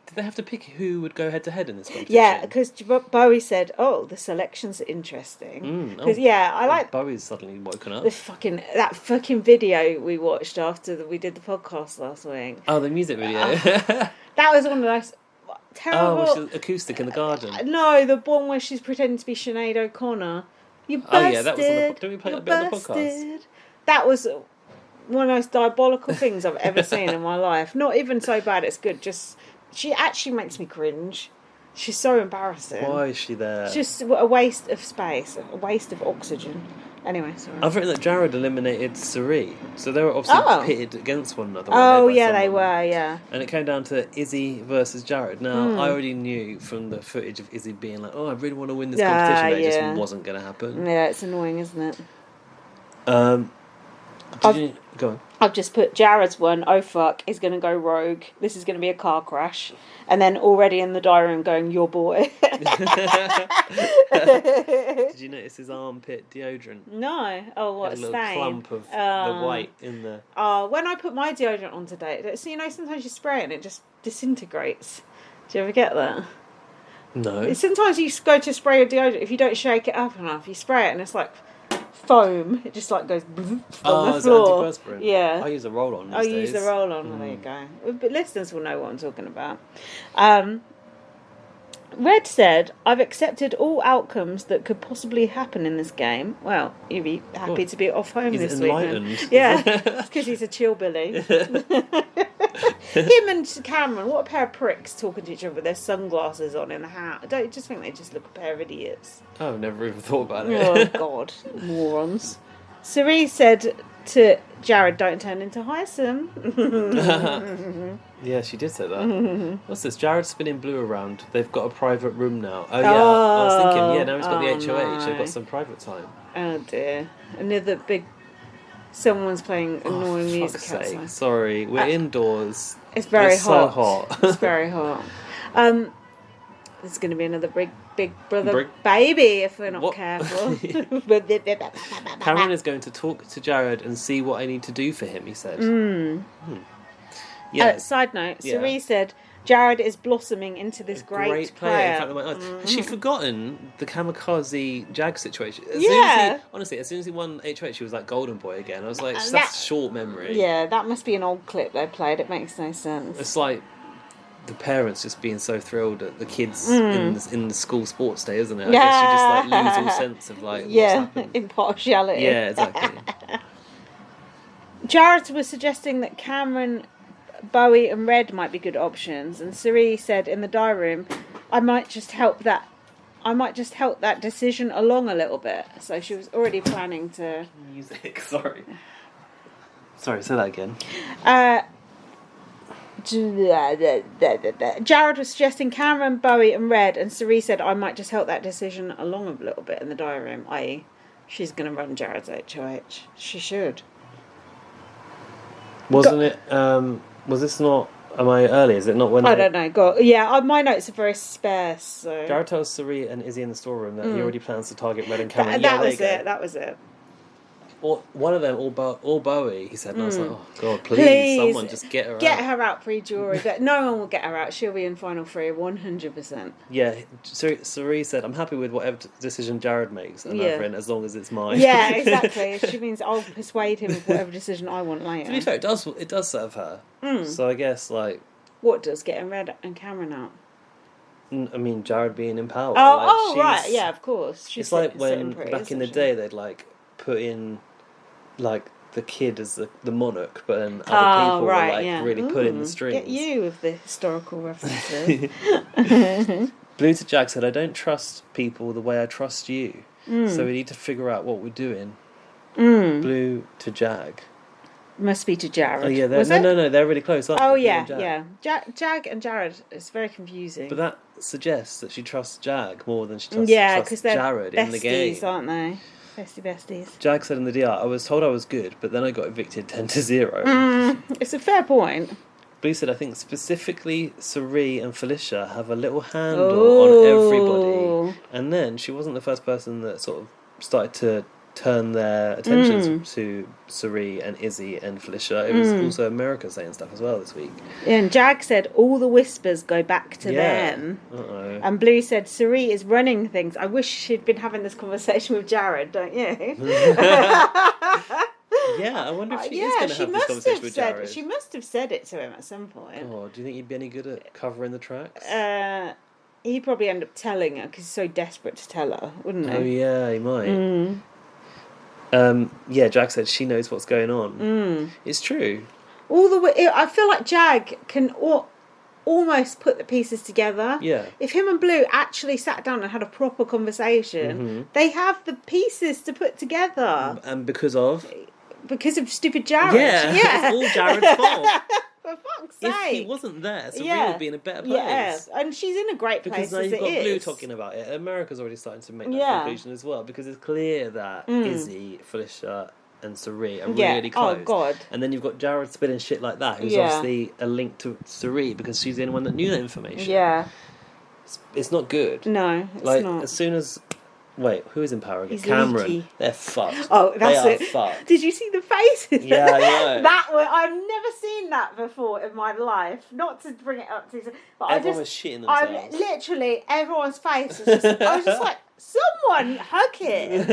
Did they have to pick who would go head to head in this competition?
Yeah, because Bowie said, "Oh, the selections are interesting." Because I like
Bowie's suddenly woken up.
that fucking video we watched after we did the podcast last week.
Oh, the music video.
That was one of those terrible.
Oh, which is acoustic in the garden.
No, the one where she's pretending to be Sinead O'Connor. You busted.
Oh yeah, that was on the. Didn't we play that bit on the podcast?
That was one of the most diabolical things I've ever seen in my life. Not even so bad it's good. Just. She actually makes me cringe. She's so embarrassing.
Why is she there?
It's just a waste of space, a waste of oxygen. Anyway, sorry.
I've written that Jared eliminated Suri, so they were obviously pitted against one another.
Oh, yeah, they were, yeah.
And it came down to Izzy versus Jared. Now, I already knew from the footage of Izzy being like, I really want to win this competition, but it just wasn't going to happen.
Yeah, it's annoying, isn't it?
Go on.
I've just put Jared's one, oh fuck, is going to go rogue. This is going to be a car crash. And then already in the diary room going, your boy.
Did you notice his armpit deodorant?
No. Oh, what a
little
stain.
clump of the white in the...
Oh, when I put my deodorant on today, so sometimes you spray it and it just disintegrates. Do you ever get that?
No.
Sometimes you go to spray your deodorant, if you don't shake it up enough, you spray it and it's like... foam, it just like goes on the floor.
Antiperspirant?
Yeah,
I use a roll-on.
I use the roll-on. There you go. But listeners will know what I'm talking about. Red said, "I've accepted all outcomes that could possibly happen in this game." Well, you'd be happy to be off home this
enlightened.
weekend. Yeah, it's because he's a chill Billy. Him and Cameron, what a pair of pricks talking to each other with their sunglasses on in the house. Don't you just think they just look a pair of idiots?
Oh, I've never even thought about it.
Oh, God. Morons. Cerise said to Jared, don't turn into Hyacinth.
Yeah, she did say that. What's this? Jared's spinning blue around. They've got a private room now. Oh, yeah. I was thinking, now he's got the HOH.
No.
They've got some private time.
Oh, dear. Another big... Someone's playing annoying music
Fuck's sake.
outside.
Sorry, we're indoors.
It's very
hot. So hot.
It's very hot. There's going to be another big brother baby if we're not careful.
Cameron is going to talk to Jared and see what I need to do for him, he said. Yeah.
Side note, Cerise said, Jared is blossoming into this great player.
In front of my eyes. Has she forgotten the kamikaze Jag situation? As soon as he won HOH, she was like golden boy again. I was like, that's short memory.
Yeah, that must be an old clip they played. It makes no sense.
It's like the parents just being so thrilled at the kids in the school sports day, isn't it? I guess you just like lose all sense of like what's happened.
Impartiality.
Yeah, exactly.
Jared was suggesting that Cameron, Bowie and Red might be good options, and Siri said in the diary room, I might just help that decision along a little bit. So she was already planning to...
Music, sorry, say that again.
Jared was suggesting Cameron, Bowie and Red, and Cerise said I might just help that decision along a little bit in the diary room, i.e. she's going to run Jared's HOH. She should.
Wasn't it? Was this not? Am I early? Is it not when?
I don't know. Yeah, my notes are very sparse. So.
Jared tells Sari and Izzy in the storeroom that he already plans to target Red and Cameron.
That was it. That was it.
Or one of them, all Bowie, he said, and I was like, oh, God, please, someone just get her out.
Get her out pre-jury, but no one will get her out. She'll be in final three, 100%.
Yeah, Sari said, I'm happy with whatever decision Jared makes, and as long as it's mine.
Yeah, exactly. She means I'll persuade him of whatever decision I want later.
To be fair, it does serve her. So I guess, like...
What does getting Red and Cameron out?
I mean, Jared being in power.
Right, yeah, of course.
It's like when, back in the day, they'd, like, put in... like the kid as the monarch, but then other people were like really pulling the strings.
Get you with the historical references.
Blue to Jag said, I don't trust people the way I trust you, so we need to figure out what we're doing. Blue to Jag.
Must be to Jared.
Oh yeah, no, they're really close, aren't they?
Oh yeah. Jag and Jared, it's very confusing.
But that suggests that she trusts Jag more than she trusts Jared in the game.
Besties, aren't they? Besties.
Jag said in the DR, I was told I was good, but then I got evicted 10-0.
It's a fair point.
Blue said, I think specifically Sari and Felicia have a little handle on everybody. And then she wasn't the first person that sort of started to turn their attentions to Sari and Izzy and Felicia. It was also America saying stuff as well this week.
And Jag said all the whispers go back to them. And Blue said Sari is running things. I wish she'd been having this conversation with Jared, don't you?
Yeah, I wonder if she is going to have this conversation with Jared.
She must have said it to him at some point.
Oh, do you think he'd be any good at covering the tracks?
He'd probably end up telling her because he's so desperate to tell her, wouldn't he?
Oh yeah, he might. Jag said she knows what's going on. It's true.
All the way, I feel like Jag can almost put the pieces together.
Yeah.
If him and Blue actually sat down and had a proper conversation, they have the pieces to put together.
And because of
stupid Jared.
Yeah. It's all Jared's fault.
For fuck's sake.
If he wasn't there, Sari would be in a better place.
Yeah, and she's in a great place
because now you've got Blue talking about it. America's already starting to make that conclusion as well, because it's clear that Izzy, Felicia and Sari are really close.
Oh, God.
And then you've got Jared spilling shit like that, who's obviously a link to Sari because she's the only one that knew that information.
Yeah.
It's not good.
No, it's not.
As soon as... Wait, who is in power again?
He's
Cameron.
leaky.
They're fucked.
Oh, that's it.
They are fucked.
Did you see the faces?
Yeah, I know.
I've never seen that before in my life. Not to bring it up to... But
everyone was shitting themselves.
Literally, everyone's face was just... I was just like, someone hug him.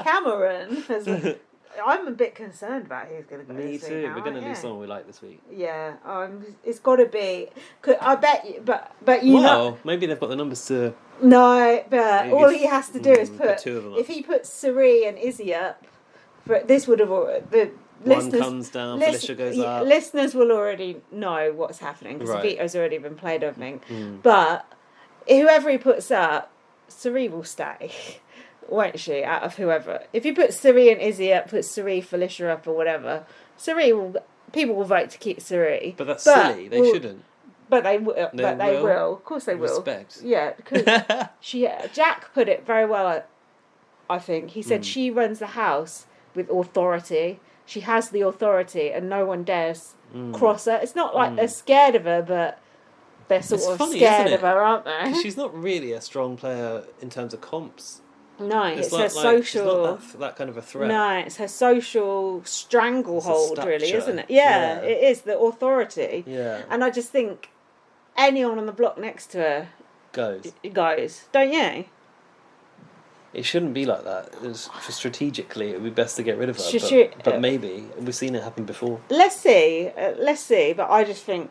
Cameron. I'm a bit concerned about who's going to go
Me
this
too.
week now,
We're going to lose someone we like this week.
Yeah, it's got to be... I bet you... But you know...
Well, maybe they've got the numbers to...
No, but
maybe
all he has to do is
put two of them up.
If he puts Sari and Izzy up, this would have... The
one comes down, Felicia goes up.
Listeners will already know what's happening, because the veto's already been played, I think. But whoever he puts up, Sari will stay. Won't she, out of whoever. If you put Sari and Izzy up, put Sari, Felicia up or whatever, people will vote to keep Sari.
But that's silly, they shouldn't.
But they will. Of course they will.
Respect.
Yeah, because Jack put it very well, I think. He said she runs the house with authority. She has the authority and no one dares cross her. It's not like they're scared of her, but they're sort of funny, scared of her, aren't they?
She's not really a strong player in terms of comps.
No, it's her social...
She's not that kind of a threat.
No, it's her social stranglehold, really, isn't it? Yeah, it is, the authority.
Yeah.
And I just think anyone on the block next to her...
Goes.
Don't you?
It shouldn't be like that. Strategically, it would be best to get rid of her. But maybe. We've seen it happen before.
Let's see. But I just think...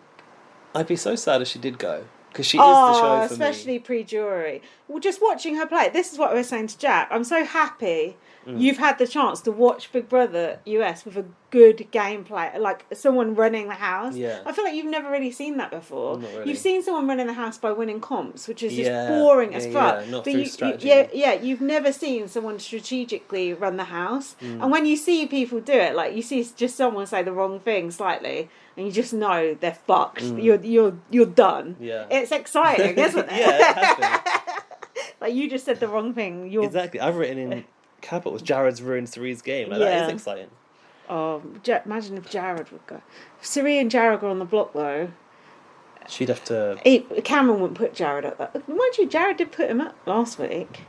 I'd be so sad if she did go. Because she is the show for
especially pre-jury. Well, just watching her play. This is what I was saying to Jack. I'm so happy you've had the chance to watch Big Brother US with a good gameplay, like someone running the house.
Yeah.
I feel like you've never really seen that before.
Not really.
You've seen someone running the house by winning comps, which is just boring as fuck.
Yeah, not through strategy.
You've never seen someone strategically run the house. And when you see people do it, like you see just someone say the wrong thing slightly, and you just know they're fucked. You're done.
Yeah.
It's exciting, isn't it?
Yeah, it has been.
Like you just said the wrong thing.
Exactly. I've written in capitals, Jared's ruined Sari's game. Like, that is exciting.
Oh, imagine if Jared would go. If Siri and Jared were on the block, though...
She'd have to...
Cameron wouldn't put Jared up there. Mind you, Jared did put him up last week.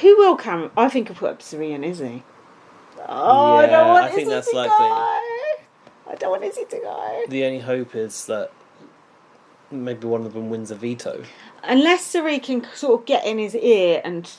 Who will Cameron... I think he'll put up Siri and Izzy. Oh,
yeah,
I don't want
I think
Izzy
that's
to
likely.
go. I don't want Izzy to go.
The only hope is that maybe one of them wins a veto.
Unless Siri can sort of get in his ear and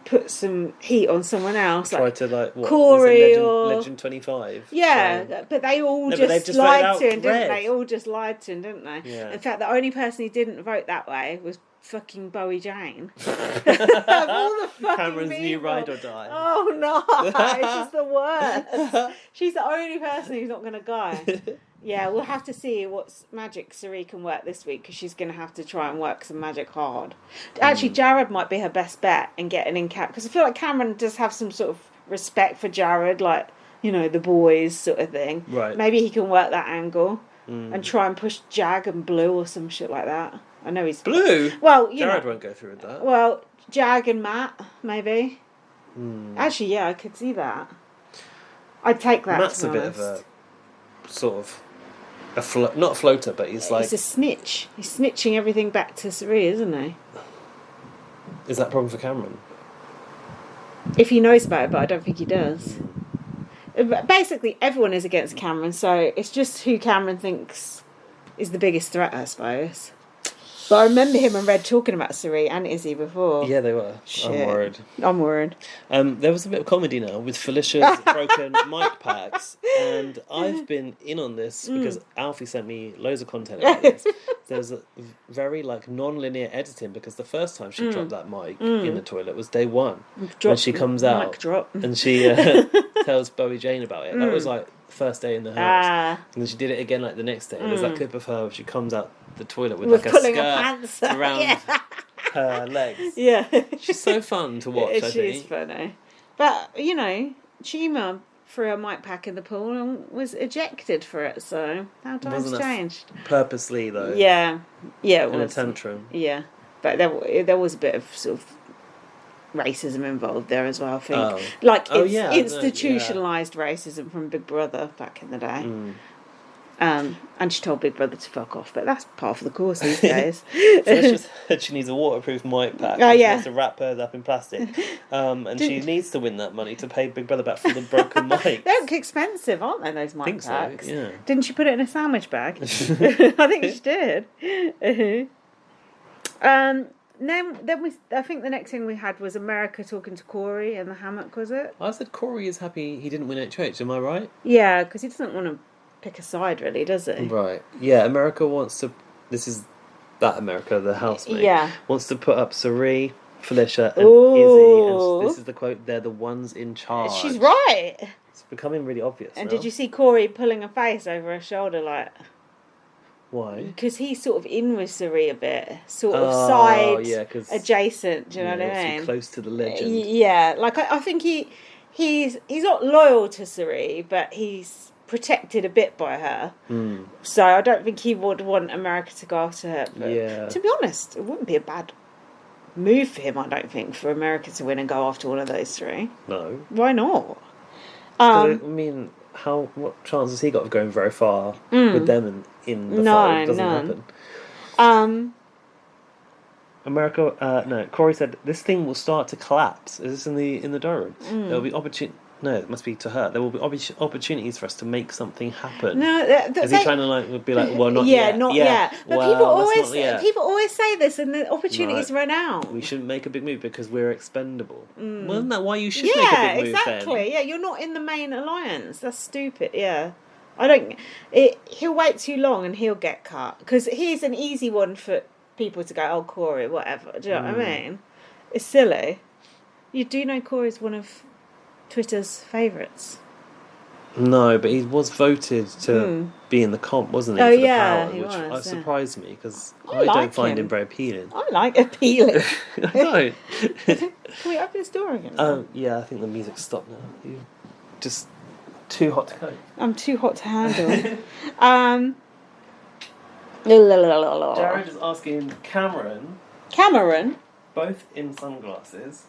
put some heat on someone else.
Try to, like, what?
Corey
Legend 25?
Yeah,
so...
but they all
just
lied to him,
red.
didn't they? All just lied to him, didn't they?
Yeah.
In fact, the only person who didn't vote that way was fucking Bowie Jane. All the fucking
Cameron's
people.
new ride or die.
Oh no, it's just the worst. She's the only person who's not going to go. Yeah, we'll have to see what magic Siri can work this week, because she's going to have to try and work some magic hard. Actually, Jared might be her best bet in getting in Cam, because I feel like Cameron does have some sort of respect for Jared, like, you know, the boys sort of thing.
Right.
Maybe he can work that angle and try and push Jag and Blue or some shit like that. I know he's...
Blue?
Well,
Jared won't go through with that.
Well, Jag and Matt, maybe. Actually, yeah, I could see that. I'd take that.
Matt's a bit of a sort of not a floater, but he's like...
He's a snitch. He's snitching everything back to Siri, isn't he?
Is that a problem for Cameron?
If he knows about it, but I don't think he does. Basically, everyone is against Cameron, so it's just who Cameron thinks is the biggest threat, I suppose. But I remember him and Red talking about Siri and Izzy before.
Yeah, they were.
Shit.
I'm
worried.
There was a bit of comedy now with Felicia's broken mic packs, and I've been in on this because Alfie sent me loads of content about this. There's a very non-linear editing, because the first time she dropped that mic in the toilet was day one, when she comes out and she tells Bowie Jane about it. That was the first day in the house, and then she did it again the next day. And there's that clip of her where she comes out the toilet with a skirt around her legs. Yeah, she's so fun to watch.
She is funny, but you know, Chima threw a mic pack in the pool and was ejected for it. So how times changed.
Purposely though.
Yeah, it
in
was
a tantrum.
Yeah, but there was a bit of sort of racism involved there as well, I think. Institutionalised racism from Big Brother back in the day. And she told Big Brother to fuck off, but that's part of the course these days.
Felicia's said she needs a waterproof mic pack.
Oh,
she
yeah.
wants to wrap hers up in plastic. And she needs to win that money to pay Big Brother back for the broken mics.
They're expensive, aren't they, those mic packs?
So, yeah.
Didn't she put it in a sandwich bag? I think she did. Then I think the next thing we had was America talking to Corey in the hammock, was it?
I said Corey is happy he didn't win HOH, am I right?
Yeah, because he doesn't want to pick a side, really, does he?
Right. Yeah, America wants to... This is that America, the housemate.
Yeah.
Wants to put up Sari, Felicia and Izzy. And this is the quote, they're the ones in charge.
She's right.
It's becoming really obvious
And
now.
did you see Corey pulling a face over her shoulder, like...
Why?
Because he's sort of in with Sari a bit. Sort of side, adjacent, do you know what I mean?
Close to the legend.
Yeah, I think he's not loyal to Sari, but he's protected a bit by her. So I don't think he would want America to go after her. But to be honest, it wouldn't be a bad move for him, I don't think, for America to win and go after one of those three.
No.
Why not?
I mean, what chance has he got of going very far with them in the fight? It doesn't happen. America, Corey said this thing will start to collapse. Is this in the diary room? There will be opportunity. No, it must be to her. There will be opportunities for us to make something happen.
No,
is he trying to be like, well, not yet?
Not yet. But
well,
people always say this, and the opportunities run out.
We shouldn't make a big move because we're expendable. Well, isn't that why you should make a big move?
Exactly.
Then?
Yeah, you're not in the main alliance. That's stupid. Yeah, he'll wait too long and he'll get cut, because he's an easy one for people to go, oh, Corey, whatever. Do you know what I mean? It's silly. You do know Corey's one of Twitter's favourites.
No, but he was voted to be in the comp, wasn't he?
Oh,
for the
yeah,
power,
he
which
was,
surprised me, because
I like
don't find
him.
him very appealing.
I like appealing.
I don't.
Can we open this door again?
Yeah, I think the music's stopped now. You're just too hot to cope.
I'm too hot to handle.
Jared is asking Cameron, both in sunglasses.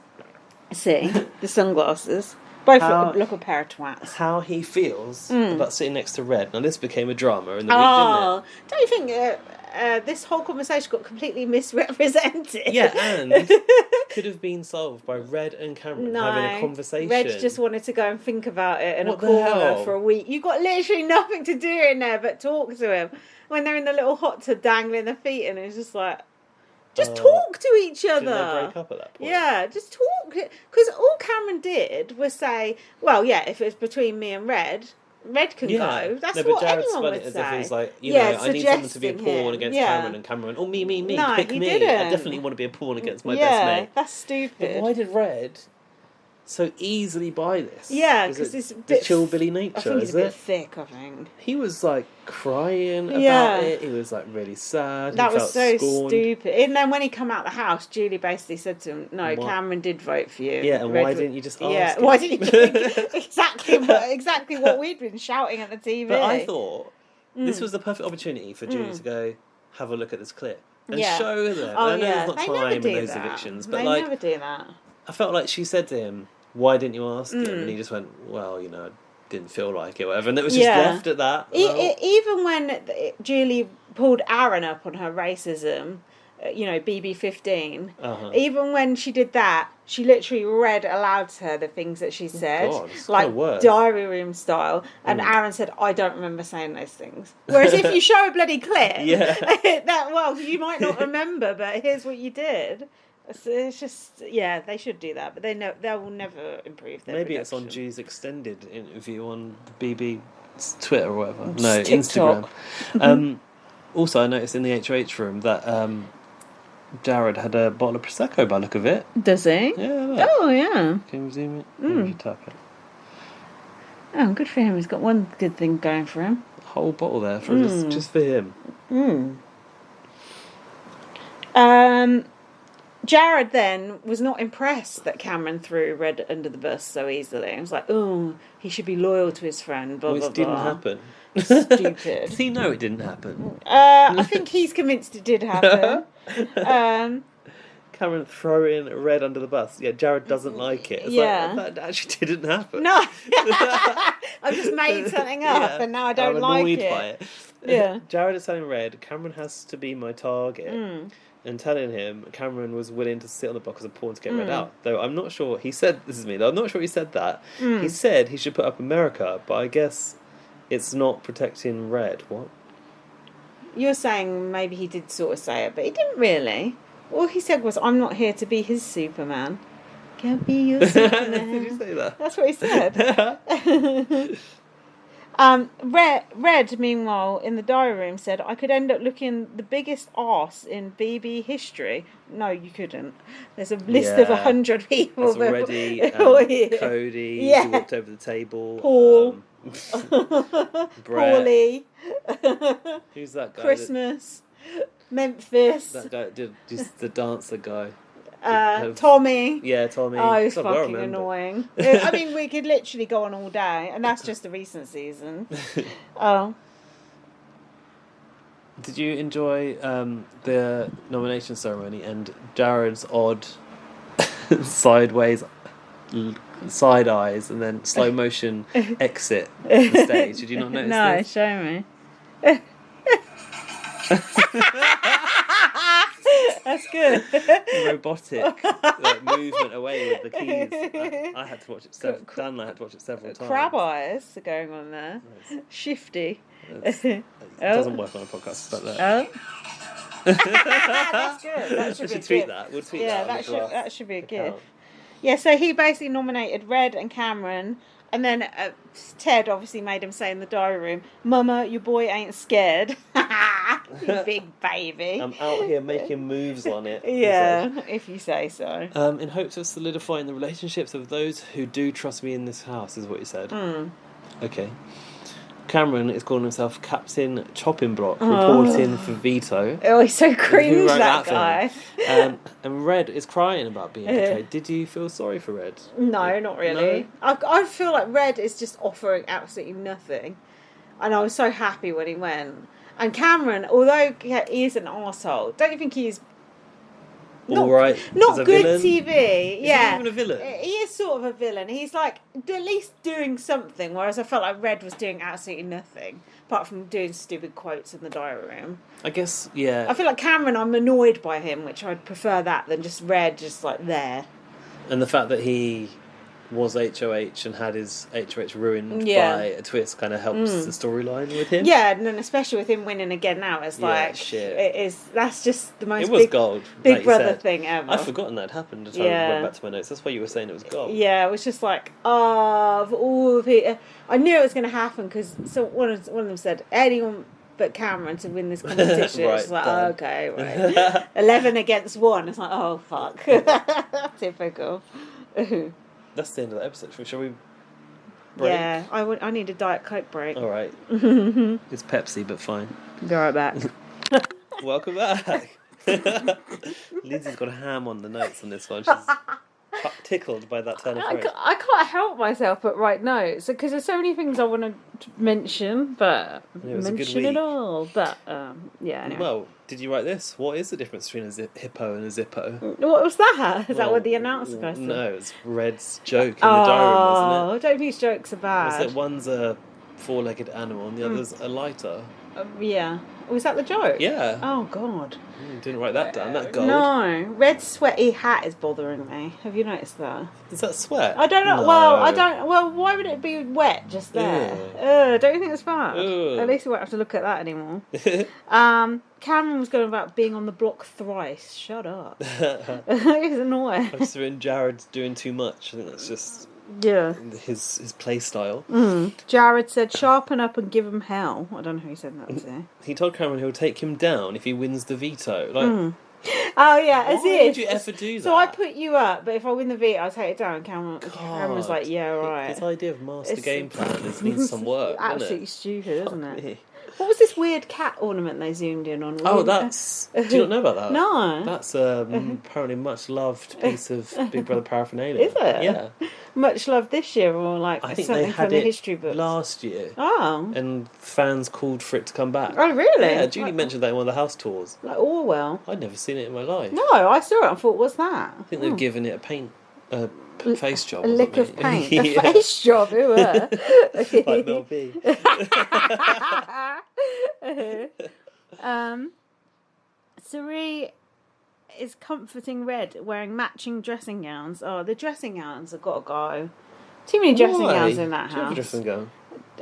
See, the sunglasses. Both look a pair of twats.
How he feels about sitting next to Red. Now, this became a drama in the week, didn't it?
Don't you think this whole conversation got completely misrepresented?
Yeah, and could have been solved by Red and Cameron having a conversation.
Red just wanted to go and think about it in a corner for a week. You've got literally nothing to do in there but talk to him. When they're in the little hot tub dangling their feet, and it's just like, just talk to each other.
Didn't they break up at that point?
Yeah, just talk. Because all Cameron did was say, well, yeah, if it's between me and Red can go. That's what
Jared
anyone would
it as
say.
if he's like, I need someone to be a pawn against Cameron, and Cameron went, me,
no,
pick me.
Didn't.
I definitely want to be a pawn against my best mate.
That's stupid.
But why did Red so easily buy this?
Yeah, because it's a bit...
Chillbilly nature,
I think it's a bit thick, I think.
He was, like, crying about it. He was, like, really sad.
That was so
scorned.
stupid. And then when he come out the house, Julie basically said to him, no, Cameron did vote for you.
Yeah, and why didn't you just ask him?
Why didn't you... exactly what we'd been shouting at the TV.
But I thought this was the perfect opportunity for Julie to go, have a look at this clip. And show them.
Oh,
I know there's not
they
time in those
that.
evictions. But,
they never do that.
I felt like she said to him, why didn't you ask him? And he just went, well, I didn't feel like it, whatever. And it was just left at that.
Even when Julie pulled Aaron up on her racism, BB15, even when she did that, she literally read aloud to her the things that she said, like diary room style. And Aaron said, I don't remember saying those things. Whereas if you show a bloody clip, you might not remember, but here's what you did. So it's just, they should do that, but they will never improve their
Maybe
production.
it's on Ju's extended interview on BB's Twitter or whatever.
No,
TikTok. Instagram. Also, I noticed in the HOH room that Jared had a bottle of Prosecco by the look of it.
Does he?
Yeah, look.
Oh, yeah.
Can you zoom it? Can you tap it?
Oh, good for him. He's got one good thing going for him.
A whole bottle there for just for him.
Jared then was not impressed that Cameron threw Red under the bus so easily. He was like, oh, he should be loyal to his friend, blah, blah, blah.
Which didn't happen.
Stupid.
Does he know it didn't happen?
I think he's convinced it did happen.
Cameron throwing Red under the bus. Yeah, Jared doesn't like it. It's like, that actually didn't happen.
No. I've just made something up and now I don't like it.
I'm annoyed by it.
Yeah.
Jared is telling Red, Cameron has to be my target. And telling him Cameron was willing to sit on the block as a pawn to get Red out. Though I'm not sure, he said, this is me, though, I'm not sure he said that. He said he should put up America, but I guess it's not protecting Red. What?
You're saying maybe he did sort of say it, but he didn't really. All he said was, I'm not here to be his Superman. Can't be your Superman.
Did you say that?
That's what he said. Red, meanwhile, in the diary room said, I could end up looking the biggest arse in BB history. No, you couldn't. There's a list of 100 people.
That's already Cody, who walked over the table.
Paul.
Brett.
Paulie.
Who's that guy?
Christmas. Memphis.
That guy did just the dancer guy.
Tommy.
Yeah, Tommy.
Oh, he was fucking annoying. I mean, we could literally go on all day, and that's just the recent season. Oh.
Did you enjoy the nomination ceremony and Jared's odd sideways side eyes and then slow motion exit the stage? Did you not notice this?
No, show me. That's good.
Robotic movement away with the keys. I had to watch it. Dan and I had to watch it several times.
Crab eyes are going on there. Shifty.
It doesn't work on a podcast, but
that's good. That should
we
be
should tweet
good.
that. We'll tweet that.
That should be a gift. Yeah, so he basically nominated Red and Cameron. And then Ted obviously made him say in the diary room, Mama, your boy ain't scared. You big baby.
I'm out here making moves on it.
Yeah, if you say so.
In hopes of solidifying the relationships of those who do trust me in this house, is what he said. Okay. Cameron is calling himself Captain Chopping Block, reporting for veto.
Oh, he's so cringe, that guy.
And Red is crying about being betrayed. Did you feel sorry for Red?
No, not really. No? I feel like Red is just offering absolutely nothing. And I was so happy when he went. And Cameron, although he is an arsehole, don't you think he's
all right.
Not
as a
good
villain.
TV.
Is
Yeah,
he even a villain?
He is sort of a villain. He's like at least doing something, whereas I felt like Red was doing absolutely nothing apart from doing stupid quotes in the diary room.
I guess, yeah.
I feel like Cameron, I'm annoyed by him, which I'd prefer that than just Red, just like there.
And the fact that he was HOH and had his HOH ruined by a twist kind of helps the storyline with him.
Yeah, and then especially with him winning again now, it's like
shit.
it is. That's just the most
It was gold,
Big
like
Brother thing ever.
I'd forgotten that happened until I went back to my notes. That's why you were saying it was gold.
Yeah, it was just like, of all of it, I knew it was going to happen because one of them said anyone but Cameron to win this competition.
Right,
it's like,
done.
okay, right. 11 against 1. It's like, oh fuck, typical.
That's the end of the episode. Shall we break?
Yeah, I need a Diet Coke break.
All right. It's Pepsi, but fine.
Be right back.
Welcome back. Lindsay's got a ham on the notes on this one. She's tickled by that turn of phrase.
I can't help myself but write notes because there's so many things I want to mention, but mention it all. But yeah. Anyway.
Well, did you write this? What is the difference between a hippo and a zippo?
What was that? Is that what the announcer guy said?
No, it's Red's joke in the diary room, wasn't it?
Oh, don't think jokes are bad.
Was it one's a four-legged animal and the other's a lighter?
Yeah. Was that the joke?
Yeah.
Oh God.
Didn't write that down. That gold.
No, Red's sweaty hat is bothering me. Have you noticed that?
Is that sweat?
I don't know.
No.
Well, I don't. Well, why would it be wet just there? Don't you think it's bad? At least we won't have to look at that anymore. Cameron was going about being on the block thrice. Shut up. It's annoying.
I've just written Jared's doing too much. I think that's just his play style.
Jared said, "Sharpen up and give him hell." I don't know who he said that to.
He told Cameron he'll take him down if he wins the veto. Like,
Oh yeah, as
why
if.
would you ever do that?
So I put you up, but if I win the veto, I'll take it down. Cameron was like, "Yeah, right."
His idea of master game plan needs some work.
Absolutely stupid, isn't it? What was this weird cat ornament they zoomed in on?
Oh, that's... Do you not know about that?
No.
That's apparently much loved piece of Big Brother paraphernalia.
Is it?
Yeah.
Much loved this year, or like
I think
something
they had
from the
it
history books?
last year.
Oh.
And fans called for it to come back.
Oh, really?
Yeah, Julie mentioned that in one of the house tours.
Like Orwell.
I'd never seen it in my life.
No, I saw it and thought, what's that?
I think they've given it a face job.
A
or
lick of
something.
paint. A face job, who were?
Like Mel B.
Sari is comforting Red wearing matching dressing gowns. Oh, the dressing gowns have got to go. Too many dressing gowns in that
Do you have a
house.
dressing gown?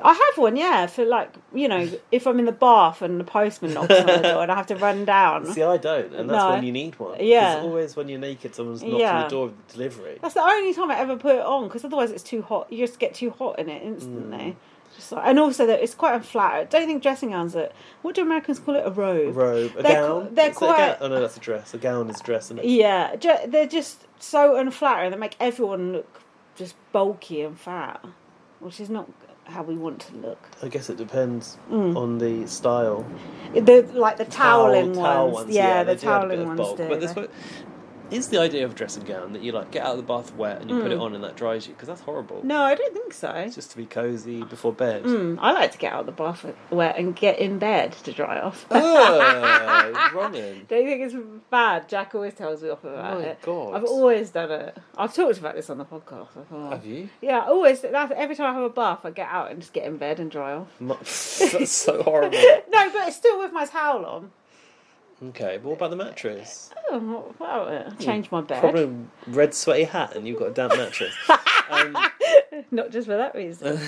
I have one, yeah, for like, if I'm in the bath and the postman knocks on the door and I have to run down.
See, I don't, and that's when you need one.
Yeah.
It's always when you're naked, someone's knocking on the door of the delivery.
That's the only time I ever put it on, because otherwise it's too hot. You just get too hot in it instantly. Just like, and also that it's quite unflattering. Don't you think dressing gowns are... What do Americans call it? A robe?
A robe. A
They're
gown?
They're
Is it a
quite...
Oh no, that's a dress. A gown is a dress, isn't it?
Yeah. They're just so unflattering. They make everyone look just bulky and fat, which is not how we want to look.
I guess it depends on the style.
The toweling
towel
ones.
ones.
Yeah, the
they do add a bit
toweling
of
ones
bulk.
do.
But this is the idea of a dressing gown that you like get out of the bath wet and you put it on and that dries you, because that's horrible.
No, I don't think so.
It's just to be cosy before bed.
I like to get out of the bath wet and get in bed to dry off.
Oh, running.
Don't you think it's bad? Jack always tells me off about it.
God.
I've always done it. I've talked about this on the podcast.
Have you?
Yeah, always. Every time I have a bath, I get out and just get in bed and dry off.
That's so horrible.
No, but it's still with my towel on.
Okay, but what about the mattress?
Oh, what about it? I changed my bed.
Probably a red sweaty hat and you've got a damp mattress.
Not just for that reason.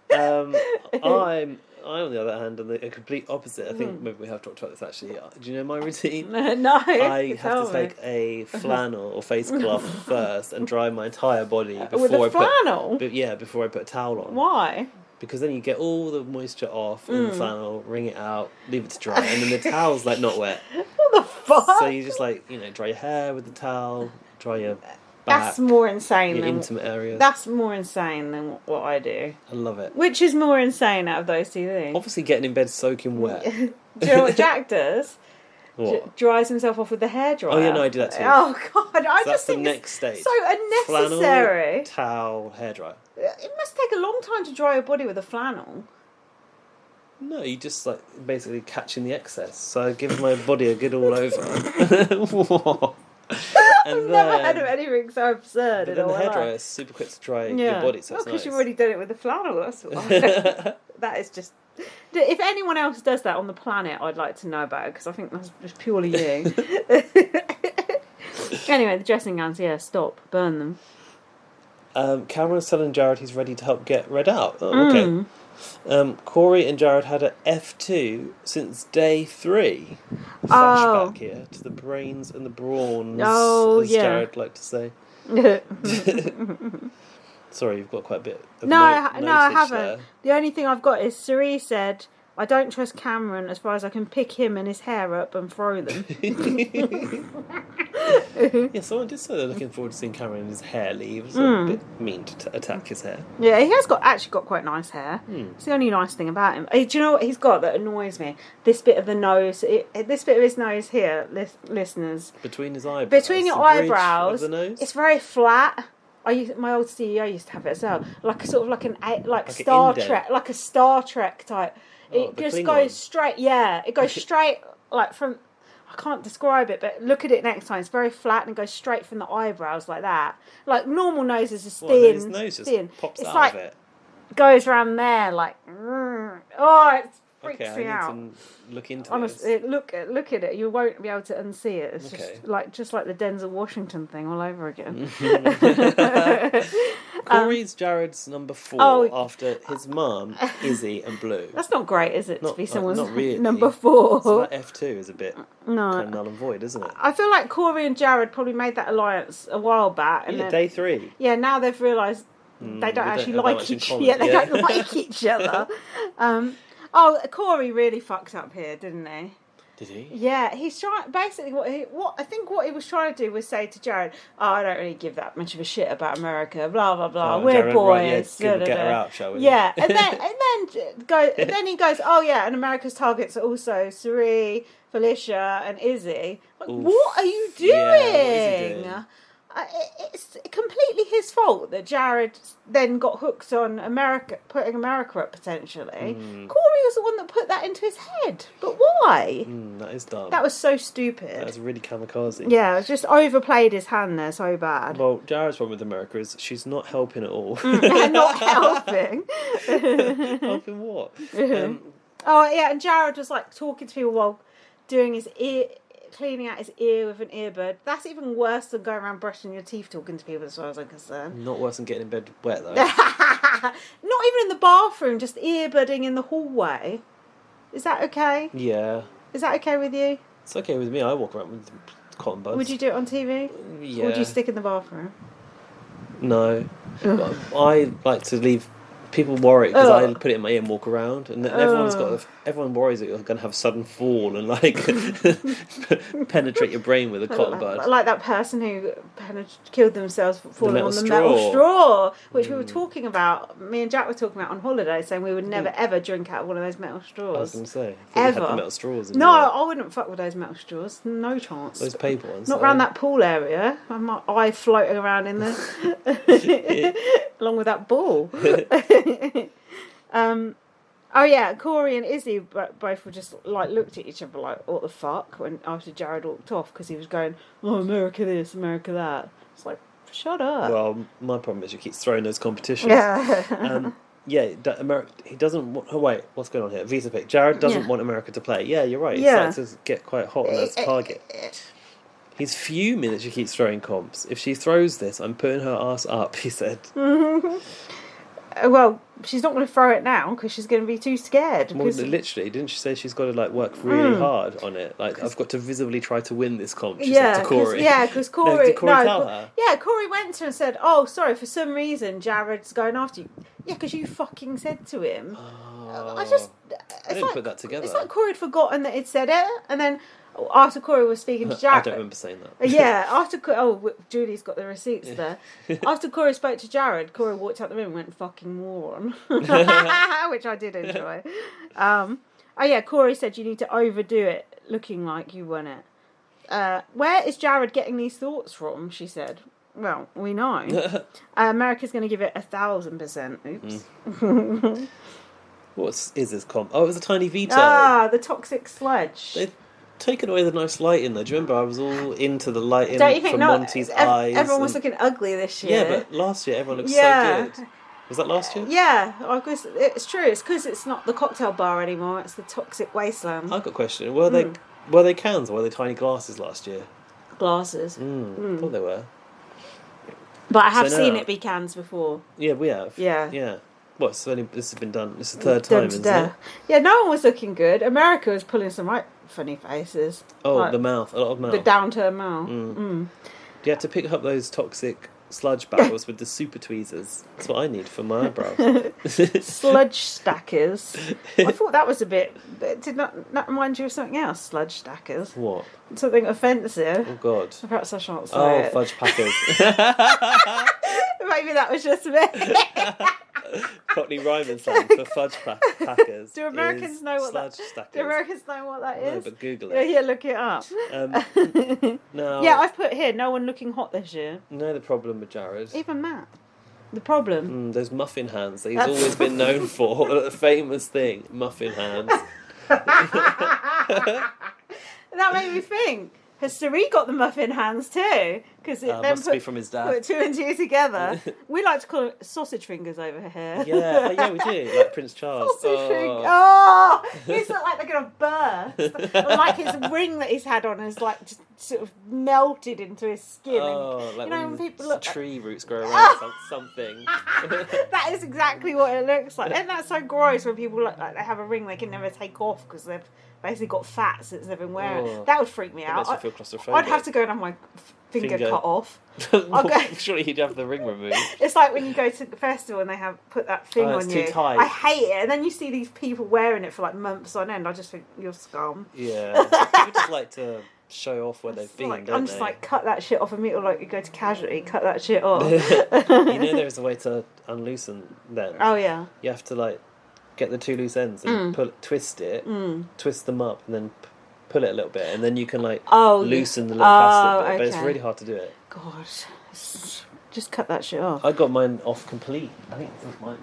I'm on the other hand, on the complete opposite. I think maybe we have talked about this actually. Do you know my routine?
No,
I have to take a flannel or face cloth first and dry my entire body before
With a
I
flannel?
before I put a towel on.
Why?
Because then you get all the moisture off in the flannel, wring it out, leave it to dry, and then the towel's like not wet.
What the fuck?
So you just dry your hair with the towel, dry your back,
That's more insane
your
than
intimate areas.
That's more insane than what I do.
I love it.
Which is more insane out of those two things?
Obviously, getting in bed soaking wet.
Do you know what Jack does?
What?
Dries himself off with the hairdryer.
Oh yeah, no, I do that too.
Oh god, I
So
just think
that's the next stage.
so unnecessary.
Flannel, towel, hairdryer.
It must take a long time to dry your body with a flannel.
No, you just like basically catching the excess. So I give my body a good all over.
I've never heard of anything so absurd.
But then the hairdryer is super quick to dry your body, so it's
because
nice.
you've already done it with the flannel. That's why. That is just. If anyone else does that on the planet, I'd like to know about it because I think that's just purely you. Anyway, the dressing gowns, stop, burn them.
Cameron's telling Jared he's ready to help get Red out. Oh, okay. Corey and Jared had a F2 since day 3. Flashback here to the brains and the brawns, as Jared liked to say. Sorry, you've got quite a bit of
No, I haven't.
There.
The only thing I've got is Cerie said, I don't trust Cameron as far as I can pick him and his hair up and throw them.
Yeah, someone did say they're looking forward to seeing Cameron and his hair leave. It's a bit mean to attack his hair.
Yeah, he has actually got quite nice hair. It's the only nice thing about him. Do you know what he's got that annoys me? This bit of the nose, this bit of his nose here, listeners.
Between his eyebrows.
Between your eyebrows,
of the nose?
It's very flat. My old CEO used to have it as well, like a sort of like Star Trek, like a Star Trek type. It just goes straight. Yeah, it goes straight like from. I can't describe it, but look at it next time. It's very flat and it goes straight from the eyebrows like that. Like normal noses is thin.
His nose just
thin.
pops
it's
out
like,
of it.
Goes around there like. It freaks me out.
I need to look into
Honestly, look at it. You won't be able to unsee it. It's
okay.
just like the Denzel Washington thing all over again.
Corey's Jared's number 4 after his mum, Izzy, and Blue.
That's not great, is it? To be someone's
not really.
number 4.
So that F2 is a bit kind of null and void, isn't it?
I feel like Corey and Jared probably made that alliance a while back. And
day 3.
Yeah, now they've realised they don't actually like each other. Yeah, they don't like each other. Corey really fucked up here, didn't he?
Did he?
Yeah, he's trying. Basically, what he was trying to do was say to Jared, I don't really give that much of a shit about America. Blah blah blah. We're
Jared,
boys.
Right, get her out, shall we?
Yeah, and then he goes, oh yeah, and America's targets are also Cerie, Felicia, and Izzy. Like, what are you doing?
Yeah, what is he doing?
It's completely his fault that Jared then got hooked on putting America up potentially. Corey was the one that put that into his head. But why?
That is dumb.
That was so stupid.
That was really kamikaze.
Yeah, it just overplayed his hand there so bad.
Well, Jared's problem with America is she's not helping at all.
Not helping.
Helping what?
And Jared was like talking to people while doing his cleaning out his ear with an earbud. That's even worse than going around brushing your teeth talking to people, as far as I'm concerned.
Not worse than getting in bed wet, though.
Not even in the bathroom, just earbudding in the hallway. Is that okay?
Yeah.
Is that okay with you?
It's okay with me. I walk around with cotton buds.
Would you do it on TV?
Yeah.
Or would you stick in the bathroom?
No. I like to leave... People worry because I put it in my ear and walk around, and everyone worries that you're going to have a sudden fall and like penetrate your brain with a cotton bud.
Like that person who killed themselves falling on the metal straw, which we were talking about. Me and Jack were talking about on holiday, saying we would never ever drink out of one of those metal straws.
I was going to say,
ever.
Had the metal straws.
No, I wouldn't fuck with those metal straws. No chance.
Those paper ones.
Not around that pool area. My eye floating around in the along with that ball. Corey and Izzy both were just like looked at each other like, what the fuck, when after Jared walked off, because he was going, America this, America that. It's like, shut up.
Well, my problem is he keeps throwing those competitions.
Yeah.
America. He doesn't want. Oh wait, what's going on here? Visa pick. Jared doesn't want America to play. Yeah, you're right.
Yeah.
He starts to get quite hot on that target. He's fuming that she keeps throwing comps. If she throws this, I'm putting her ass up, he said.
Well, she's not going to throw it now because she's going to be too scared.
Well, literally, didn't she say she's got to like work really hard on it? Like, I've got to visibly try to win this comp. She said to Corey.
Because Corey.
Did Corey tell her?
Yeah, Corey went to her and said, "Oh, sorry, for some reason Jared's going after you." Yeah, because you fucking said to him.
I didn't put that together.
It's like Corey had forgotten that he'd said it, and then after Corey was speaking to Jared...
I don't remember saying that.
Yeah, after... Julie's got the receipts there. After Corey spoke to Jared, Corey walked out the room and went, fucking moron. Which I did enjoy. Corey said you need to overdo it, looking like you won it. Where is Jared getting these thoughts from, she said. Well, we know. America's going to give it 1,000%. Oops.
What is this comp? Oh, it was a tiny veto.
Ah, the toxic sludge.
They've taken away the nice lighting though. Do you remember I was all into the lighting
Don't you think
for Monty's eyes?
Everyone was looking ugly this year.
Yeah, but last year everyone looked so good. Was that last year?
Yeah, it's true. It's because it's not the cocktail bar anymore. It's the toxic wasteland.
I've got a question. Were they cans or were they tiny glasses last year?
Glasses.
I thought they were.
But I have seen it be cans before.
Yeah, we have.
Yeah.
Yeah. What? So this has been done. This is the third time, isn't it?
Yeah, no one was looking good. America was pulling some right funny faces.
Oh,
like
the mouth. A lot of mouth.
The downturn mouth.
You have to pick up those toxic sludge barrels with the super tweezers. That's what I need for my eyebrows.
Sludge stackers. I thought that was a bit... Did not remind you of something else, sludge stackers?
What?
Something offensive.
Oh, God.
Perhaps I shan't say it.
Fudge packers.
Maybe that was just me.
Cockney rhyming slang for fudge packers.
Do Americans know what
sludge
that?
stackers.
Do Americans know what that is?
No, but Google it.
Yeah, look it up.
No.
Yeah, I've put here. No one looking hot this year.
No, the problem with Jared.
Even Matt. The problem.
Those muffin hands that he's always been known for. The famous thing, muffin hands.
That made me think. Has Sari got the muffin hands too? Because it then
must be from his dad.
Put two and two together. We like to call it sausage fingers over here.
Yeah, we do. Like Prince Charles.
Sausage fingers. Oh, these look like they're going to burst. Like his ring that he's had on is like just sort of melted into his skin.
Oh,
and,
like
when people look
tree roots grow around something.
That is exactly what it looks like. And that's so gross when people look like they have a ring they can never take off because they've basically got fat since they've been wearing it. That would freak me out.
Makes me feel claustrophobic.
I'd have to go and have my finger cut off.
Surely he'd have the ring removed.
It's like when you go to the festival and they have put that thing on you.
Too tight.
I hate it. And then you see these people wearing it for like months on end. I just think you're scum.
Yeah. People just like to show off where they've been, don't
I'm just like, cut that shit off immediately. Like you go to Casualty, cut that shit off.
You know there's a way to unloosen them.
Oh yeah.
You have to like get the two loose ends and twist them up and then pull it a little bit and then you can like loosen the little plastic bit. But it's really hard to do it.
God. Just cut that shit off.
I got mine off complete. I think this is mine.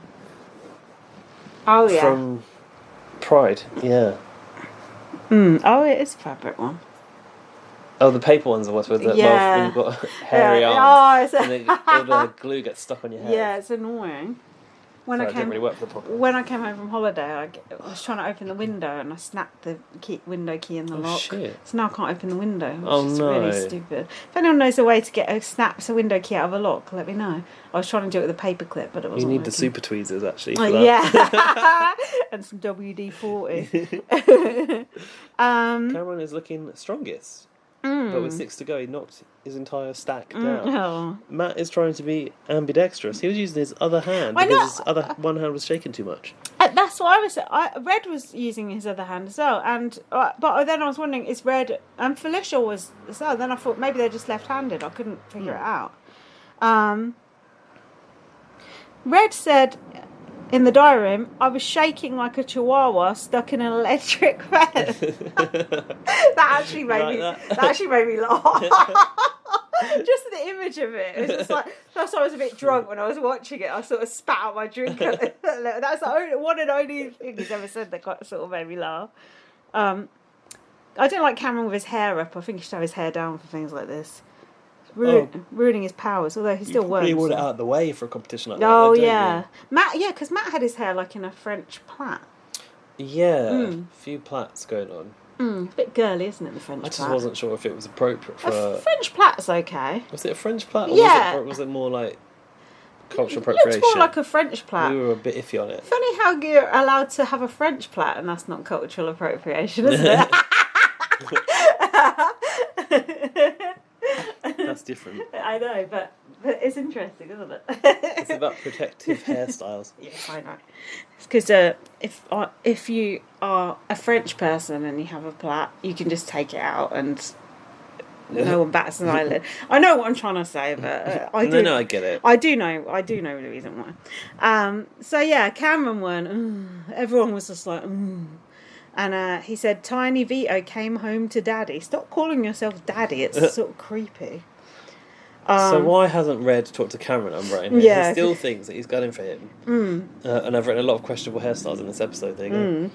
Oh yeah.
From Pride, yeah.
Oh, it is a fabric one.
Oh, the paper ones are what's with it.
Yeah.
When you've got hairy arms.
Oh,
and all the glue gets stuck on your head.
Yeah, it's annoying. When I
didn't really work for the problem.
When I came home from holiday, I was trying to open the window and I snapped the window key in the lock.
Shit.
So now I can't open the window, which is
no.
really stupid. If anyone knows a way to get a window key out of a lock, let me know. I was trying to do it with a paper clip, but it wasn't
You need
working.
the super tweezers actually for that.
Yeah. And some WD-40.
Cameron is looking strongest. But with 6 to go, he knocked his entire stack down.
Oh.
Matt is trying to be ambidextrous. He was using his other hand because his one hand was shaking too much.
That's what I was saying. Red was using his other hand as well. But then I was wondering, is Red... And Felicia was as well. Then I thought maybe they're just left-handed. I couldn't figure it out. Red said... In the diary room, I was shaking like a chihuahua stuck in an electric fence. that actually made me laugh. Just the image of it. It was just like, that's why I was a bit drunk when I was watching it. I sort of spat out my drink. That's the one and only thing he's ever said that sort of made me laugh. I don't like Cameron with his hair up. I think he should have his hair down for things like this. Ruining his powers, although he still works.
You want it out of the way for a competition like that.
Oh yeah, Matt. Yeah, because Matt had his hair like in a French plait.
Yeah, a few plaits going on.
A bit girly, isn't it? The French.
I just wasn't sure if it was appropriate for
a French plait's okay.
Was it a French plait? Or
yeah.
Was it more like cultural
It
appropriation?
looks more like a French plait.
We were a bit iffy on it.
Funny how you're allowed to have a French plait and that's not cultural appropriation, isn't it?
That's different.
I know, but it's interesting, isn't it?
It's about protective hairstyles.
Yes, I know. It's because if you are a French person and you have a plait, you can just take it out and no one bats an eyelid. I know what I'm trying to say, but I do.
No, I get it.
I do know the reason why. So yeah, Cameron won. Everyone was just like. And he said, Tiny Vito came home to Daddy. Stop calling yourself Daddy. It's sort of creepy.
So why hasn't Red talked to Cameron? I'm writing here.
Yeah.
He still thinks that he's gunning for him. And I've written a lot of questionable hairstyles in this episode. There you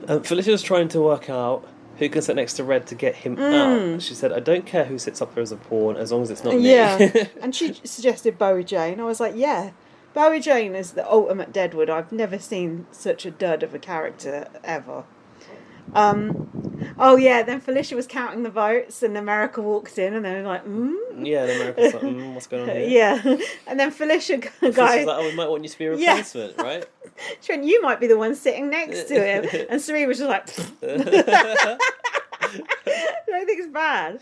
go. Felicia's trying to work out who can sit next to Red to get him out. She said, I don't care who sits up there as a pawn as long as it's not me.
Yeah. And she suggested Bowie Jane. I was like, yeah. Bowie Jane is the ultimate Deadwood. I've never seen such a dud of a character ever. Oh yeah, then Felicia was counting the votes and America walked in and they were like,
Yeah, and America's like, what's going on here?
Yeah. And then Felicia
Felicia's like, oh, we might want you to be a replacement, right?
She went, you might be the one sitting next to him. And Sari was just like, I don't think it's bad.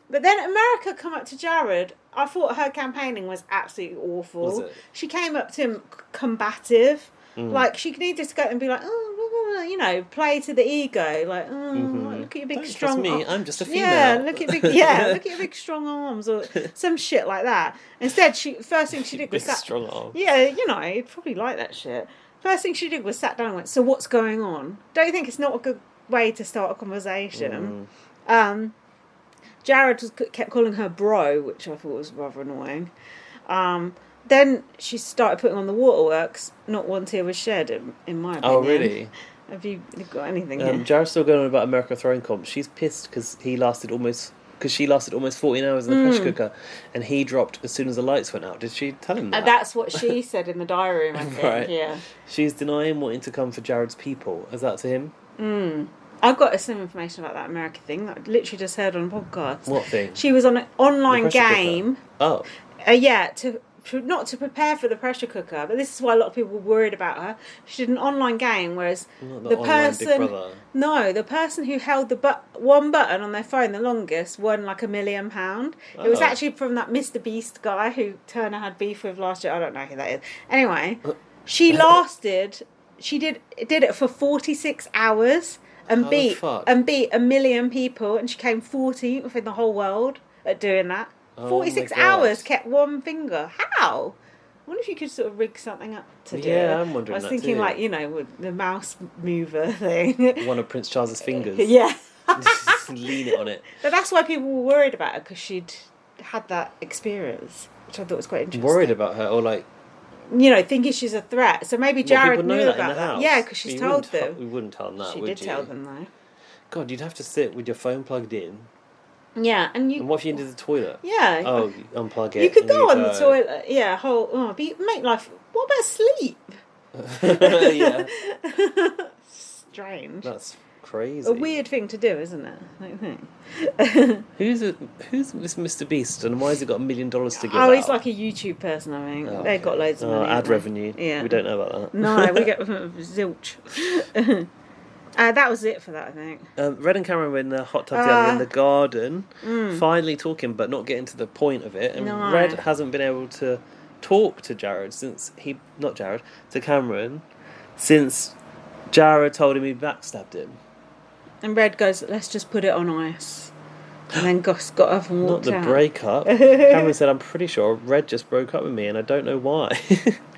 But then America come up to Jared. I thought her campaigning was absolutely awful.
Was it?
She came up to him combative. Like, she needed to go and be like, you know, play to the ego. Like, look at your big, strong
Trust me, I'm just a female.
Yeah, look at your big, strong arms. Or some shit like that. Instead, first thing she did was
Big, strong arms.
Yeah, you know, you'd probably like that shit. First thing she did was sat down and went, so what's going on? Don't you think it's not a good way to start a conversation? Jared kept calling her bro, which I thought was rather annoying. Then she started putting on the waterworks. Not one tear was shed, in my opinion.
Oh, really?
Have you got anything here?
Jared's still going on about America throwing comp. She's pissed because she lasted almost 14 hours in the pressure cooker, and he dropped as soon as the lights went out. Did she tell him that?
That's what she said in the diary room, I think.
Right.
Yeah.
She's denying wanting to come for Jared's people. Is that to him?
I've got some information about that America thing that I literally just heard on a podcast.
What thing?
She was on an online
The pressure
game.
cooker. Oh.
Yeah, not to prepare for the pressure cooker, but this is why a lot of people were worried about her. She did an online game, whereas
Not
the
the online Big
person,
Brother.
the person who held the one button on their phone the longest won like £1 million. It was actually from that Mr. Beast guy who Turner had beef with last year. I don't know who that is. Anyway, she lasted. She did it for 46 hours and beat 1 million people, and she came 14th in the whole world at doing that. 46 hours, kept one finger. How? I wonder if you could sort of rig something up to do it.
Yeah, I'm wondering that
I was thinking
too.
like, you know, with the mouse mover thing.
One of Prince Charles's fingers.
Yeah.
Just lean it on it.
But that's why people were worried about her, because she'd had that experience, which I thought was quite interesting.
Worried about her, or like...
You know, thinking she's a threat. So maybe Jared knew about that.
House.
Yeah, because she's told them.
We wouldn't tell them that,
She
would
did
you?
tell them, though.
God, you'd have to sit with your phone plugged in.
Yeah, and
what if you into the toilet?
Yeah.
Oh, you unplug it.
You could go on the toilet. Yeah, make life... What about sleep?
Yeah.
Strange.
That's crazy.
A weird thing to do, isn't it? I don't think.
Who's this Mr. Beast, and why has he got $1 million to give
Oh,
out?
he's like a YouTube person, I think.
Oh,
They've got loads of money.
ad revenue.
Yeah.
We don't know about that.
No, we get zilch. That was it for that, I think.
Red and Cameron were in the hot tub together in the garden, finally talking, but not getting to the point of it. And
No.
Red hasn't been able to talk to Jared to Cameron, since Jared told him he backstabbed him.
And Red goes, let's just put it on ice. And then Gus got up and
Not
walked
the
out.
breakup. Cameron said, I'm pretty sure Red just broke up with me and I don't know why.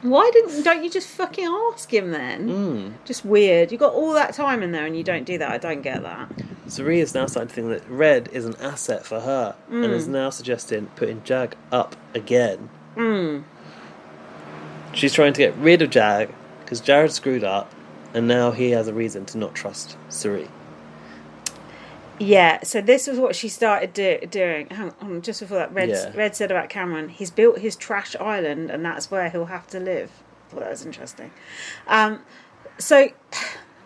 Why don't you just fucking ask him then? Just weird. You got all that time in there and you don't do that. I don't get that.
Zuri is now starting to think that Red is an asset for her and is now suggesting putting Jag up again. She's trying to get rid of Jag because Jared screwed up and now he has a reason to not trust Zuri.
Yeah, so this was what she started doing. Hang on, just before that, Red said about Cameron, he's built his trash island and that's where he'll have to live. I thought that was interesting. So,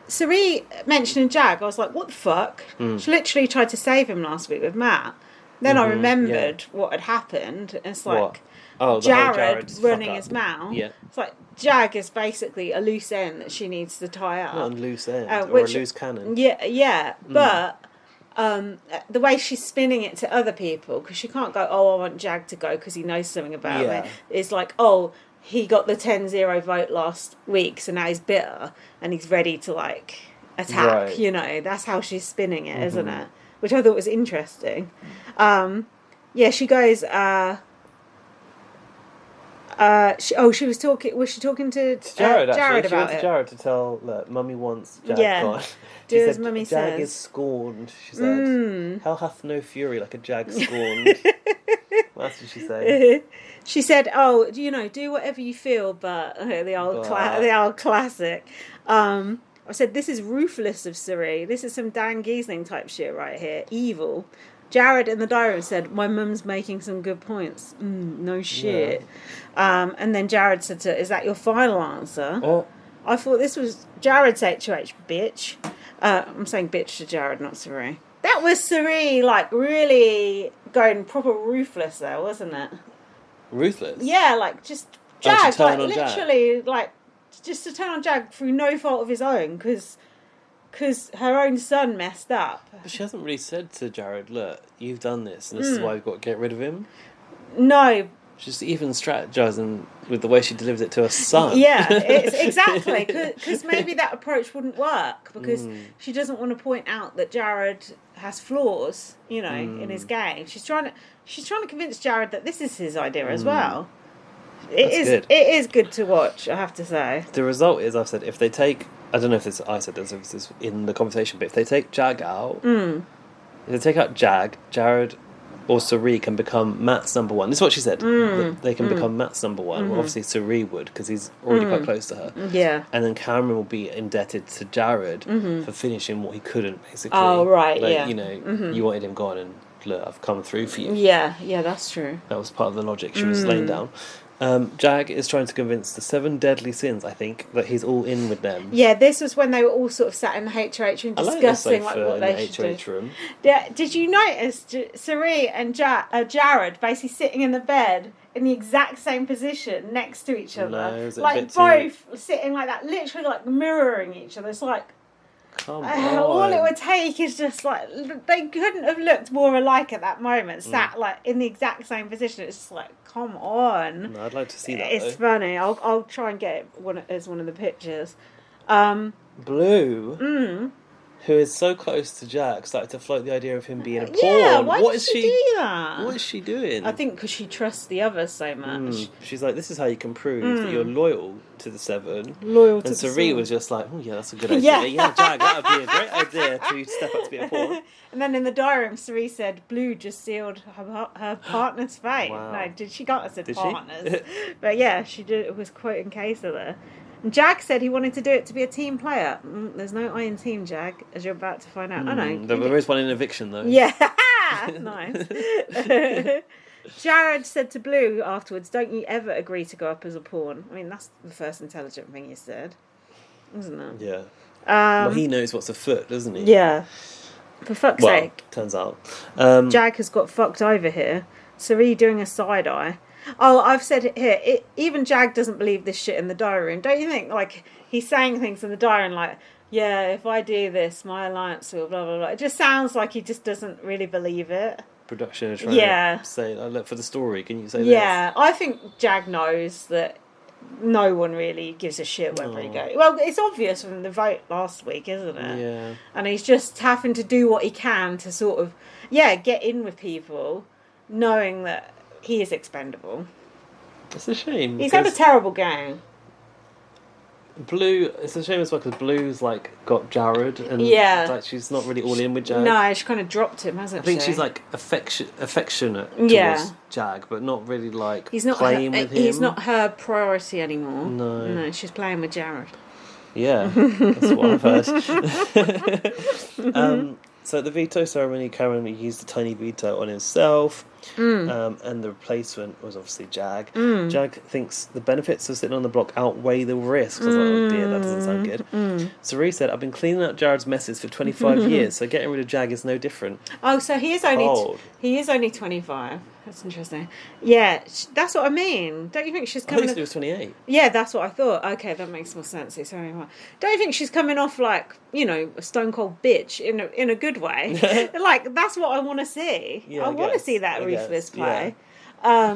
Sari mentioning Jag, I was like, what the fuck? She literally tried to save him last week with Matt. Then I remembered what had happened. It's like Jared running his mouth.
Yeah.
It's like Jag is basically a loose end that she needs to tie up.
Not a loose end, or a loose cannon.
Yeah, but... the way she's spinning it to other people, because she can't go, I want Jag to go because he knows something about me. It's like, he got the 10-0 vote last week, so now he's bitter and he's ready to like attack.
Right.
You know, that's how she's spinning it, isn't it? Which I thought was interesting. She goes. She was talking. Was she talking to
Jared?
Jared
She
about
went to
it?
Jared to tell that Mummy wants Jag gone.
Do
She
as
said,
Mummy
Jag
says.
is scorned. She said, "Hell hath no fury like a Jag scorned." That's what she said.
She said, "Oh, do whatever you feel," but the old classic. I said, "This is ruthless of Suri. This is some Dan Giesling type shit right here. Evil." Jared in the diary said, "My mum's making some good points." No shit. Yeah. And then Jared said to her, "Is that your final answer?"
Oh.
I thought this was Jared's HOH, bitch. I'm saying bitch to Jared, not Suri. That was Suri, like, really going proper ruthless there, wasn't it?
Ruthless?
Yeah, like, just Jag,
to turn
like,
on
literally,
Jag.
like, just to turn on Jag through no fault of his own, because her own son messed up.
But she hasn't really said to Jared, look, you've done this, and this is why we've got to get rid of him.
No.
She's even strategizing with the way she delivers it to her son.
Yeah, it's exactly, because maybe that approach wouldn't work, because she doesn't want to point out that Jared has flaws, in his game. She's trying to convince Jared that this is his idea as well. It is good to watch, I have to say.
The result is, I've said, if they take, I don't know if I said this, if this is in the conversation, but if they take Jag out, if they take out Jag, Jared or Suri can become Matt's number one. This is what she said. They can become Matt's number one. Well, obviously Suri would, because he's already quite close to her.
Yeah.
And then Cameron will be indebted to Jared for finishing what he couldn't, basically.
Oh, right,
like,
yeah.
You wanted him gone, and look, I've come through for you.
Yeah, that's true.
That was part of the logic she was laying down. Jag is trying to convince the 7 deadly sins, I think, that he's all in with them.
Yeah, this was when they were all sort of sat in the HOH room discussing
what
they should do.
Room.
Yeah, did you notice Suri and Jared basically sitting in the bed in the exact same position next to each other?
No, was it
like both sitting like that, literally like mirroring each other. It's like,
come on.
All it would take is just like, they couldn't have looked more alike at that moment, sat like in the exact same position. It's just like, come on.
No, I'd like to see that.
It's funny. I'll try and get it as one of the pictures.
Blue, who is so close to Jack, started to float the idea of him being a pawn.
Yeah, why did she do that?
What is she doing?
I think because she trusts the others so much.
She's like, this is how you can prove that you're loyal to the 7.
Loyal to
and
the
Suri
7.
was just like, oh yeah, that's a good idea. Yeah, Jack, that would be a great idea to step up to be a pawn.
And then in the diary room, Suri said, Blue just sealed her partner's fate.
Wow.
No, she can't have said
Did
partners.
she?
But yeah, she did. Was quoting Kesa there. And Jag said he wanted to do it to be a team player. There's no I in team, Jag, as you're about to find out. I know.
There is one in eviction, though.
Yeah, nice. Jared said to Blue afterwards, "Don't you ever agree to go up as a pawn?" I mean, that's the first intelligent thing he said, isn't it?
Yeah. Well, he knows what's afoot, doesn't he?
Yeah. For fuck's sake.
Turns out.
Jag has got fucked over here. Suri doing a side eye. Oh, I've said it here. Even Jag doesn't believe this shit in the diary room. Don't you think? Like, he's saying things in the diary and like, yeah, if I do this, my alliance will blah, blah, blah. It just sounds like he just doesn't really believe it.
Production is trying to say, look, for the story, can you say this?
Yeah, I think Jag knows that no one really gives a shit whether he goes. Well, it's obvious from the vote last week, isn't it?
Yeah.
And he's just having to do what he can to sort of, get in with people, knowing that he is expendable.
It's a shame.
He's had a terrible game.
Blue, it's a shame as well because Blue's like got Jared and like she's not really all in with Jag.
No, she kind of dropped him, hasn't she?
I think she's like affectionate towards Jag, but not really like playing with him.
He's not her priority anymore.
No,
she's playing with Jared.
Yeah, that's what I've heard. So at the veto ceremony, Cameron used a tiny veto on himself, and the replacement was obviously Jag. Jag thinks the benefits of sitting on the block outweigh the risks. I was like, oh dear, that doesn't sound good. Suri said, I've been cleaning out Jared's messes for 25 years, so getting rid of Jag is no different.
Oh, so he is only 25. That's interesting. Yeah, that's what I mean. Don't you think she's coming?
I thought he was 28.
Yeah, that's what I thought. Okay, that makes more sense. It's very well. Don't you think she's coming off like, a stone cold bitch in a good way? Like, that's what I want to see.
Yeah,
I want to see that ruthless play.
Yeah.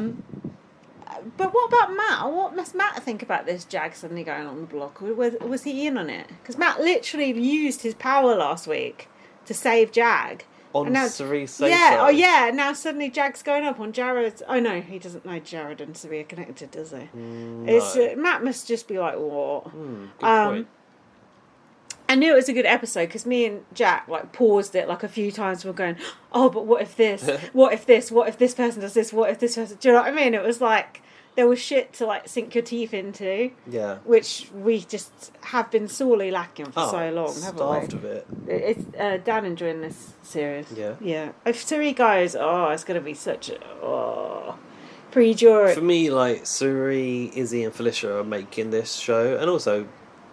But what about Matt? What must Matt think about this Jag suddenly going on the block? Was he in on it? Because Matt literally used his power last week to save Jag.
On Suri's say
Now suddenly Jag's going up on Jared's. Oh no, he doesn't know Jared and Suri are connected, does he?
No.
It's Matt must just be like, what?
Good point.
I knew it was a good episode because me and Jack like paused it like a few times. We're going, oh, but what if this? What if this? What if this person does this? What if this person? Do you know what I mean? It was like there was shit to like sink your teeth into.
Yeah.
Which we just have been sorely lacking for so long, haven't we?
Starved of it.
It's Dan enjoying this series.
Yeah.
Yeah. If Suri goes, it's going to be such a pre-jury.
For me, like Suri, Izzy, and Felicia are making this show, and also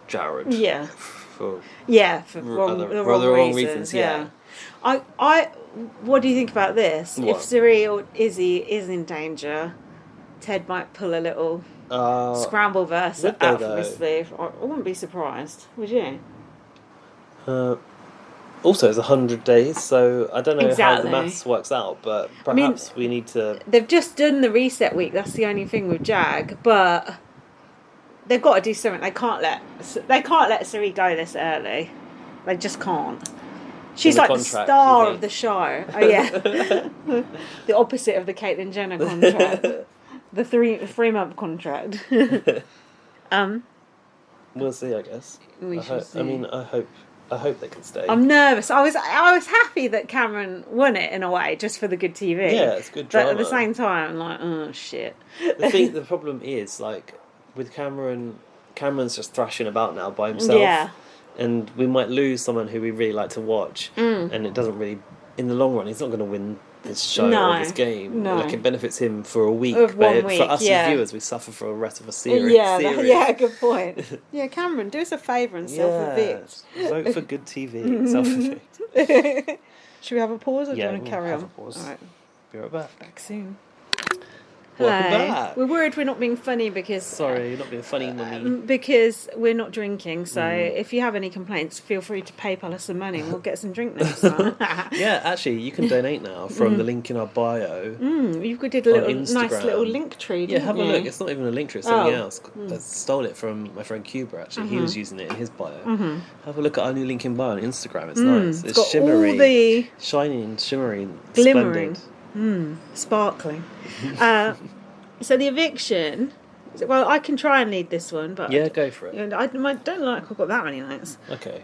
Jared.
Yeah.
For
the wrong reasons. Yeah. What do you think about this?
What?
If Suri or Izzy is in danger, Ted might pull a little scramble verse out from his sleeve. I wouldn't be surprised, would you?
Also, it's 100 days, so I don't know how the maths works out, but perhaps we need to...
They've just done the reset week, that's the only thing with Jag, but they've got to do something. They can't let Suri go this early. They just can't. She's like the star of the show. Oh, yeah. The opposite of the Caitlyn Jenner contract. The 3-month contract.
We'll see, I guess.
We shall see.
I mean, I hope they can stay.
I'm nervous. I was happy that Cameron won it in a way, just for the good TV.
Yeah, it's good drama.
But at the same time, I'm like, oh shit.
The problem is, like, with Cameron's just thrashing about now by himself.
Yeah.
And we might lose someone who we really like to watch. And it doesn't really, in the long run, he's not going to win this show or this game.
No.
Like, it benefits him for a week.
Of 1 week,
for us as viewers, we suffer for the rest of a series.
Yeah, good point. Yeah, Cameron, do us a favour and self-evict.
Vote for good TV. Self-evict.
Should we have a pause or do you want to carry on?
A pause.
All right.
Be right back.
Back soon.
Welcome
Hello.
back.
We're worried we're not being funny because...
Sorry, you're not being funny, mummy.
Because we're not drinking, so if you have any complaints, feel free to PayPal us some money and we'll get some drink next time.
Yeah, actually, you can donate now from the link in our bio.
You did a nice little link tree, didn't
you? Yeah, have a look. It's not even a link tree, it's something else. I stole it from my friend Cuba, actually. He was using it in his bio. Have a look at our new link in bio on Instagram. It's nice. It's
got
shimmery.
all the...
Shining, shimmery,
glimmering.
splendid.
Sparkling. So the eviction... Well, I can try and lead this one, but...
Yeah, go for it.
I don't like I've got that many notes.
Okay.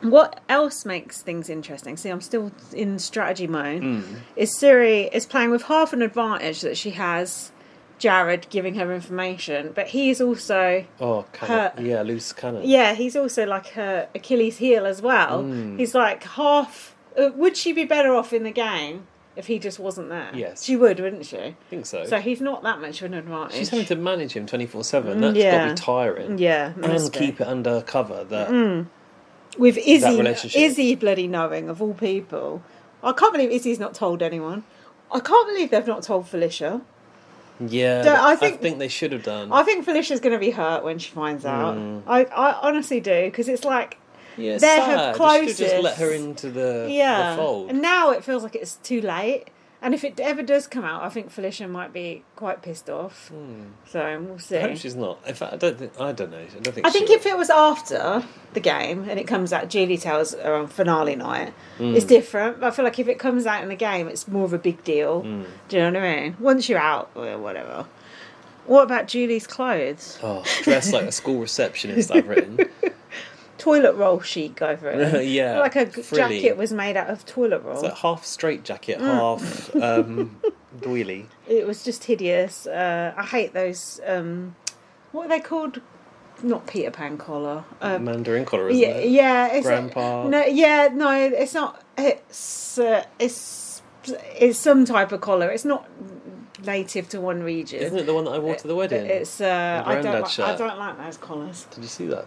What else makes things interesting? See, I'm still in strategy mode. Is Suri is playing with half an advantage that she has Jared giving her information, but he's also
loose cannon.
Yeah, he's also like her Achilles heel as well. He's like half. Would she be better off in the game if he just wasn't there?
Yes,
she would, wouldn't she? I
think so.
So he's not that much of an advantage.
She's having to manage him 24/7. That's got to be tiring.
Yeah,
and keep it under cover. That.
With Izzy bloody knowing, of all people. I can't believe Izzy's not told anyone. I can't believe they've not told Felicia.
Yeah, I think they should have done.
I think Felicia's going to be hurt when she finds out. I honestly do, because it's like
they're
sad.
Her closest. You should just let her into the fold.
And now it feels like it's too late. And if it ever does come out, I think Felicia might be quite pissed off. So we'll see.
I hope she's not. In fact, I don't know.
I think if it was after the game and it comes out, Julie tells her on finale night, it's different. But I feel like if it comes out in the game, it's more of a big deal. Do you know what I mean? Once you're out or whatever. What about Julie's clothes?
Oh, dressed like a school receptionist, I've written.
Toilet roll chic over it.
Yeah.
Like a
frilly.
jacket was made out of toilet roll.
It's like half straight jacket, half doily.
It was just hideous. I hate those, what are they called? Not Peter Pan collar.
Mandarin collar, isn't it?
Yeah. It's
Grandpa.
No, it's not. It's some type of collar. It's not native to one region.
Isn't it the one that I wore to the wedding?
It's I don't like those collars.
Did you see that?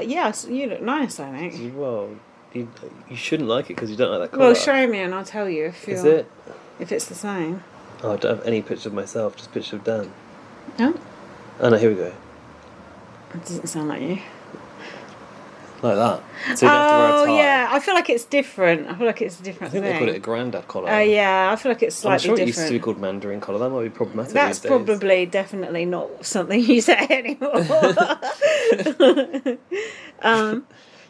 Yes, you look nice, I think.
Well, you shouldn't like it because you don't like that collar.
Well, show me and I'll tell you if it's the same.
Oh, I don't have any picture of myself, just a picture of Dan.
No?
Oh no, here we go.
It doesn't sound like you.
Like that. So you have to wear a tie.
Yeah, I feel like it's different. I feel like it's a different thing.
I think they call it a grandad collar.
Yeah, I feel like it's slightly different.
I'm sure it used to be called Mandarin collar. That might be problematic
That's
these days.
probably definitely not something you say anymore.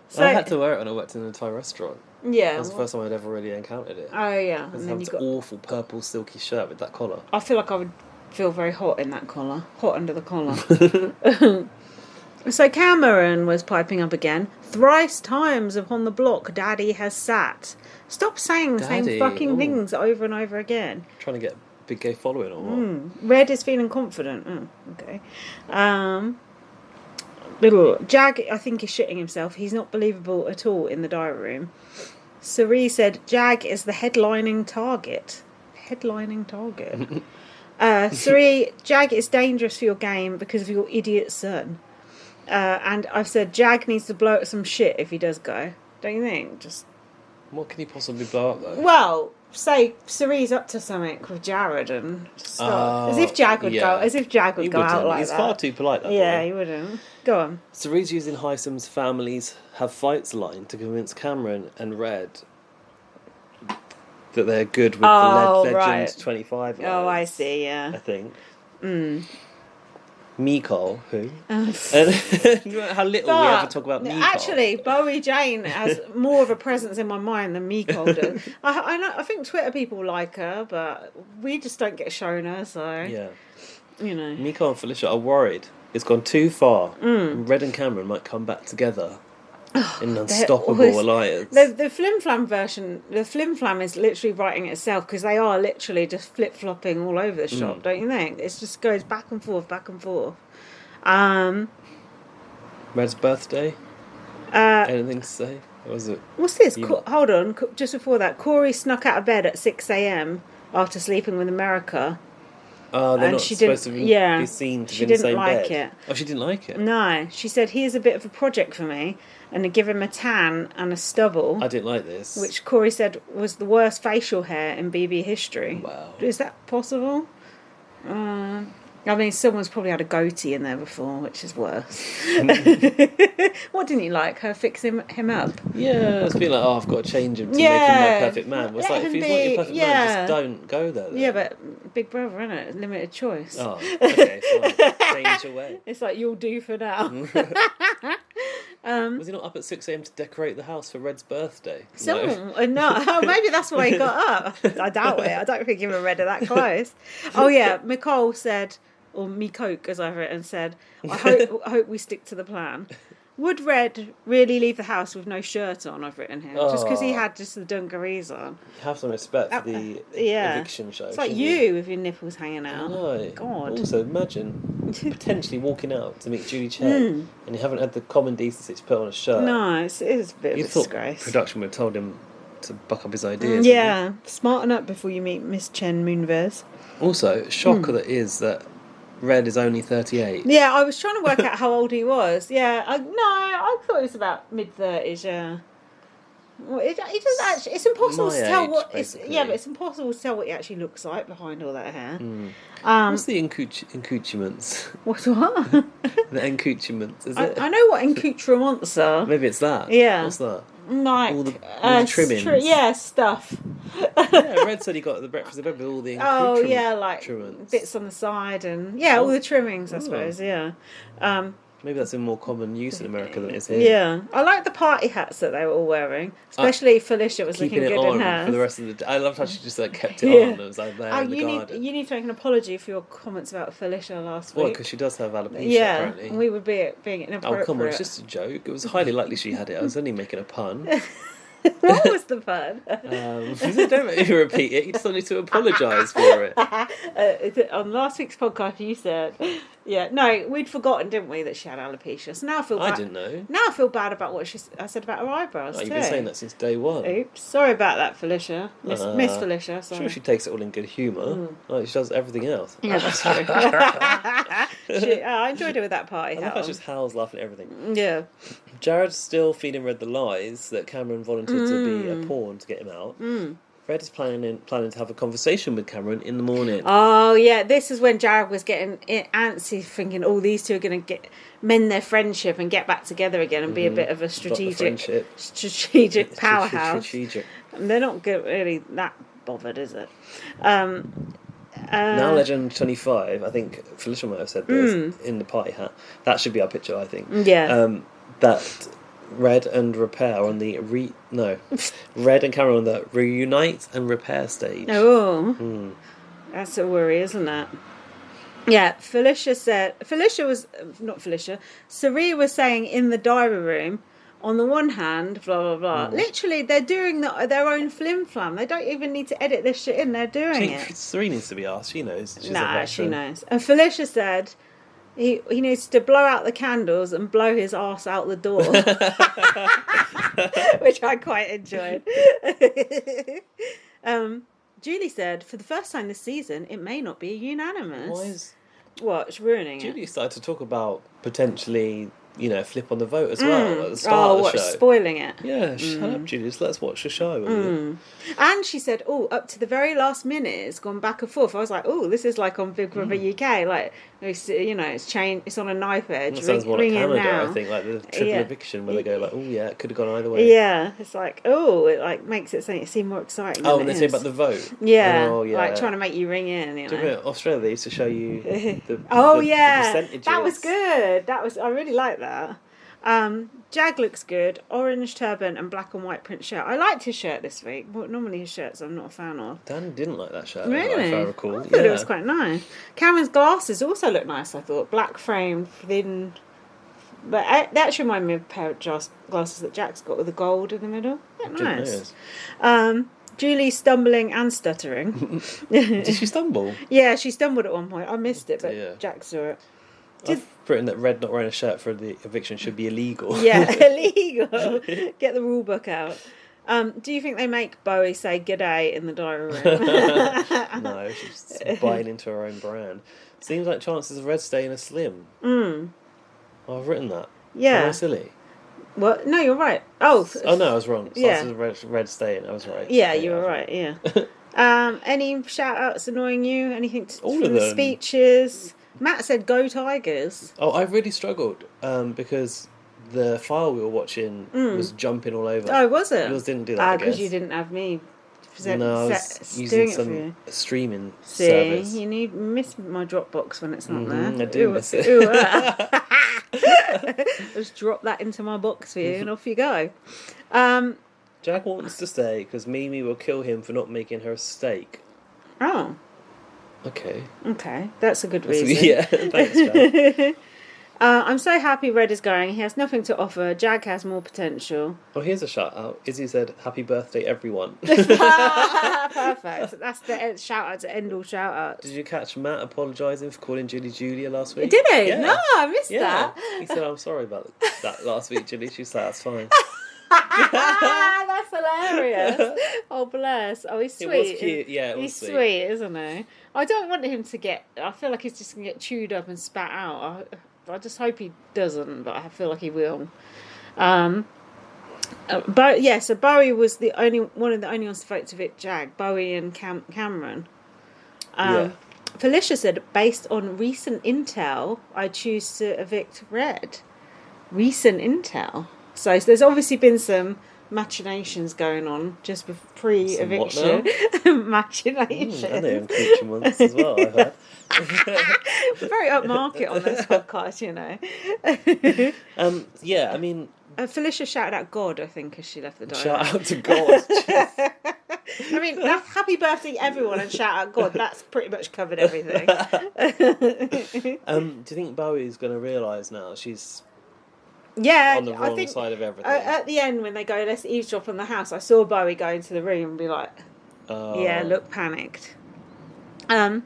So
I had to wear it when I worked in a Thai restaurant.
Yeah.
That was the first time I'd ever really encountered it.
Oh, yeah.
And then this awful purple silky shirt with that collar.
I feel like I would feel very hot in that collar. Hot under the collar. So Cameron was piping up again. Thrice times upon the block Daddy has sat. Stop saying the same fucking things over and over again.
Trying to get a big gay following or what?
Red is feeling confident. Okay. Little Jag, I think, is shitting himself. He's not believable at all in the diary room. Cerie said Jag is the headlining target. Cerie, Jag is dangerous for your game because of your idiot son. And I've said Jag needs to blow up some shit if he does go. Don't you think? Just
what can he possibly blow up though?
Well, say Cerie's up to something with Jared and start, as if Jag would go. As if Jag would go out like
He's
that.
far too polite. That
yeah,
boy.
he wouldn't. Go on.
Cerie's using Hisam's families have fights line to convince Cameron and Red that they're good with the Legend 25 lines.
Oh, I see, yeah.
I think. Mikol, who? And how little we ever talk about Mikol.
Actually, Bowie Jane has more of a presence in my mind than Mikol does. I think Twitter people like her, but we just don't get shown her, so...
Yeah.
You know.
Mikol and Felicia are worried it's gone too far. Red and Cameron might come back together. An unstoppable alliance.
The Flim Flam version, the Flim Flam is literally writing itself because they are literally just flip flopping all over the shop, don't you think? It just goes back and forth, back and forth.
Red's birthday? Anything to say? Or was it?
What's this? Hold on, just before that, Corey snuck out of bed at 6 a.m. after sleeping with America.
Oh, they're not supposed to be seen to be in the same bed. She didn't like it. Oh, she didn't like it?
No. She said, he is a bit of a project for me, and to give him a tan and a stubble.
I didn't like this.
Which Corey said was the worst facial hair in BB history.
Wow.
Is that possible? I mean, someone's probably had a goatee in there before, which is worse. What didn't you like? Her fixing him up?
Yeah, it's been like, I've got to change him to make him my perfect man. It's like, if he's not your perfect man, just don't go there. Then.
Yeah, but Big Brother, innit? Limited choice.
Oh, okay, fine. Change your way.
It's like, you'll do for now.
Was he not up at 6 a.m. to decorate the house for Red's birthday?
No. Oh, maybe that's why he got up. I doubt it. I don't think even Red are that close. Oh, yeah. Nicole said... or me coke, as I've written, said, I hope we stick to the plan. Would Red really leave the house with no shirt on, I've written here? Just because he had just the dungarees on.
You have some respect for the eviction show.
It's like you with your nipples hanging out.
No.
God.
Also, imagine potentially walking out to meet Julie Chen and you haven't had the common decency to put on a shirt.
No, it is a bit of a disgrace.
Production would have told him to buck up his ideas.
Yeah, smarten up before you meet Miss Chen Moonves.
Also, shock that is that Red is only 38.
Yeah, I was trying to work out how old he was. Yeah, I thought he was about mid-30s, yeah. Well, it doesn't actually... It's impossible to tell what... but it's impossible to tell what he actually looks like behind all that hair.
What's the accoutrements?
What's what?
The accoutrements, is it?
I know what accoutrements are.
Maybe it's that.
Yeah.
What's that?
Like...
all the trimmings.
Stuff.
Yeah, Red said he got the breakfast in bed with all the accoutrements.
Oh, yeah, like bits on the side and... Yeah, all the trimmings, I suppose, yeah.
Maybe that's in more common use in America than it is here.
Yeah. I like the party hats that they were all wearing. Especially Felicia was looking good in hers.
For the rest of the day. I loved how she just kept it on. It was like there in the garden.
You need to make an apology for your comments about Felicia last week.
Well, because she does have alopecia, apparently.
Yeah, we would be being inappropriate.
Oh, come on, it's just a joke. It was highly likely she had it. I was only making a pun.
What was the fun?
Don't make me repeat it. You just need to apologise for it.
On last week's podcast, you said, we'd forgotten, didn't we, that she had alopecia. So now I feel bad.
I didn't know.
Now I feel bad about what I said about her eyebrows.
You've been saying that since day one.
Oops, sorry about that, Felicia. Miss Felicia. Sorry.
I'm sure she takes it all in good humour. Like she does everything else.
Yeah, that's true. I enjoyed it with that party.
I love how just Hal's laughing at everything.
Yeah.
Jared's still feeding Red the lies that Cameron volunteered to be a pawn to get him out. Red is planning to have a conversation with Cameron in the morning.
Oh, yeah. This is when Jared was getting antsy, thinking, these two are going to mend their friendship and get back together again and be a bit of a strategic powerhouse. And they're not really that bothered, is it?
Now Legend 25, I think Felicia might have said this, in the party hat. That should be our picture, I think.
Yeah.
That Red and Repair on the Red and Cameron on the reunite and repair stage.
Oh, that's a worry, isn't it? Yeah, Sari was saying in the diary room, on the one hand, blah, blah, blah. Literally, they're doing their own flim-flam. They don't even need to edit this shit in. They're doing it.
Sari needs to be asked. She knows.
She knows. And Felicia said he needs to blow out the candles and blow his arse out the door. Which I quite enjoyed. Julie said, for the first time this season, it may not be unanimous. What? It's ruining
Julie started to talk about potentially, flip on the vote as well at the start of the show.
Spoiling it?
Yeah, shut up, Julie. Just let's watch the show.
And she said, up to the very last minute, it's gone back and forth. I was like, this is like on Big Brother UK. Like, it's changed. It's on a knife edge.
It sounds more like Canada, I think, like the triple eviction, where they go like, it could have gone either way.
Yeah, it's like, it like makes it seem more exciting.
When they say about the vote.
Yeah, like trying to make you ring in.
Do you remember Australia? They used to show you the percentages.
That was good. I really like that. Jag looks good. Orange turban and black and white print shirt. I liked his shirt this week. Normally his shirts I'm not a fan of.
Dan didn't like that shirt.
Really?
If I recall.
I thought it was quite nice. Cameron's glasses also look nice, I thought. Black frame, thin. But they actually remind me of a pair of glasses that Jack's got with the gold in the middle. Look nice. Julie stumbling and stuttering.
Did she stumble?
Yeah, she stumbled at one point. I missed it, but Jack saw it.
I've written that Red not wearing a shirt for the eviction should be illegal.
Yeah, illegal. Get the rule book out. Do you think they make Bowie say g'day in the diary room?
No, she's buying into her own brand. Seems like chances of Red staying are slim. Oh, I've written that.
Yeah.
Am I silly?
What? No, you're right. Oh
no, I was wrong. Chances of Red staying, I was right.
Yeah, you were right, yeah. Any shout-outs annoying you? Anything
All
from
of
the
them.
speeches? Matt said, "Go Tigers."
Oh, I really struggled because the file we were watching was jumping all over.
Oh, was it?
Yours didn't do that,
because you didn't have me.
No, I was using some streaming service.
You miss my Dropbox when it's not there.
I do miss it.
Just drop that into my box for you and off you go.
Jack wants to stay because Mimi will kill him for not making her a steak.
Oh.
Okay,
that's a good reason.
Yeah, thanks, Jack.
I'm so happy Red is going. He has nothing to offer. Jag has more potential.
Oh, here's a shout out. Izzy said, "Happy birthday, everyone."
Perfect. That's the shout out to end all shout outs.
Did you catch Matt apologising for calling Julie Julia last week?
Did he?
Yeah.
No, I missed that.
He said, "I'm sorry about that last week, Julie." She said, "That's fine."
That's hilarious. Oh, bless. Oh, he's sweet.
It was cute. Yeah,
he's sweet, isn't he? I don't want him to get... I feel like he's just going to get chewed up and spat out. I just hope he doesn't, but I feel like he will. But yeah, so Bowie was one of the only ones to vote to evict Jag. Bowie and Cameron. Felicia said, based on recent intel, I choose to evict Red. Recent intel. So there's obviously been some machinations going on just pre-eviction. Machinations.
And they're accoutrements as well, I've heard.
We're very upmarket on this podcast,
Yeah, I mean...
Felicia shouted out God, I think, as she left the diary.
Shout out to God.
I mean, that's happy birthday everyone and shout out God. That's pretty much covered everything.
Do you think Bowie's going to realise now she's...
Yeah,
on the wrong side of everything?
At the end, when they go, let's eavesdrop on the house, I saw Bowie go into the room and be like, look panicked.
And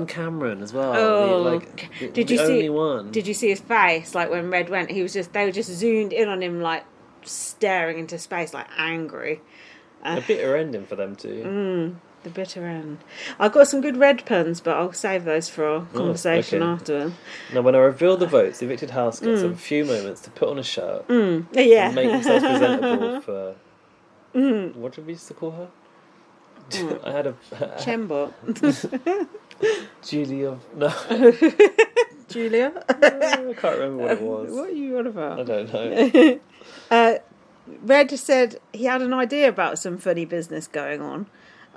Cameron as well.
Did you see his face? Like when Red went, they were just zoomed in on him, like staring into space, like angry.
A bitter ending for them too.
The bitter end. I've got some good Red puns, but I'll save those for our conversation after.
Now, when I reveal the votes, the evicted house gets a few moments to put on a shirt and
Yeah.
make themselves presentable for... What did we used to call her? I had a...
Chembot.
Julia... No.
Julia?
I can't remember what it was.
What are you on about?
I don't know.
Red said he had an idea about some funny business going on.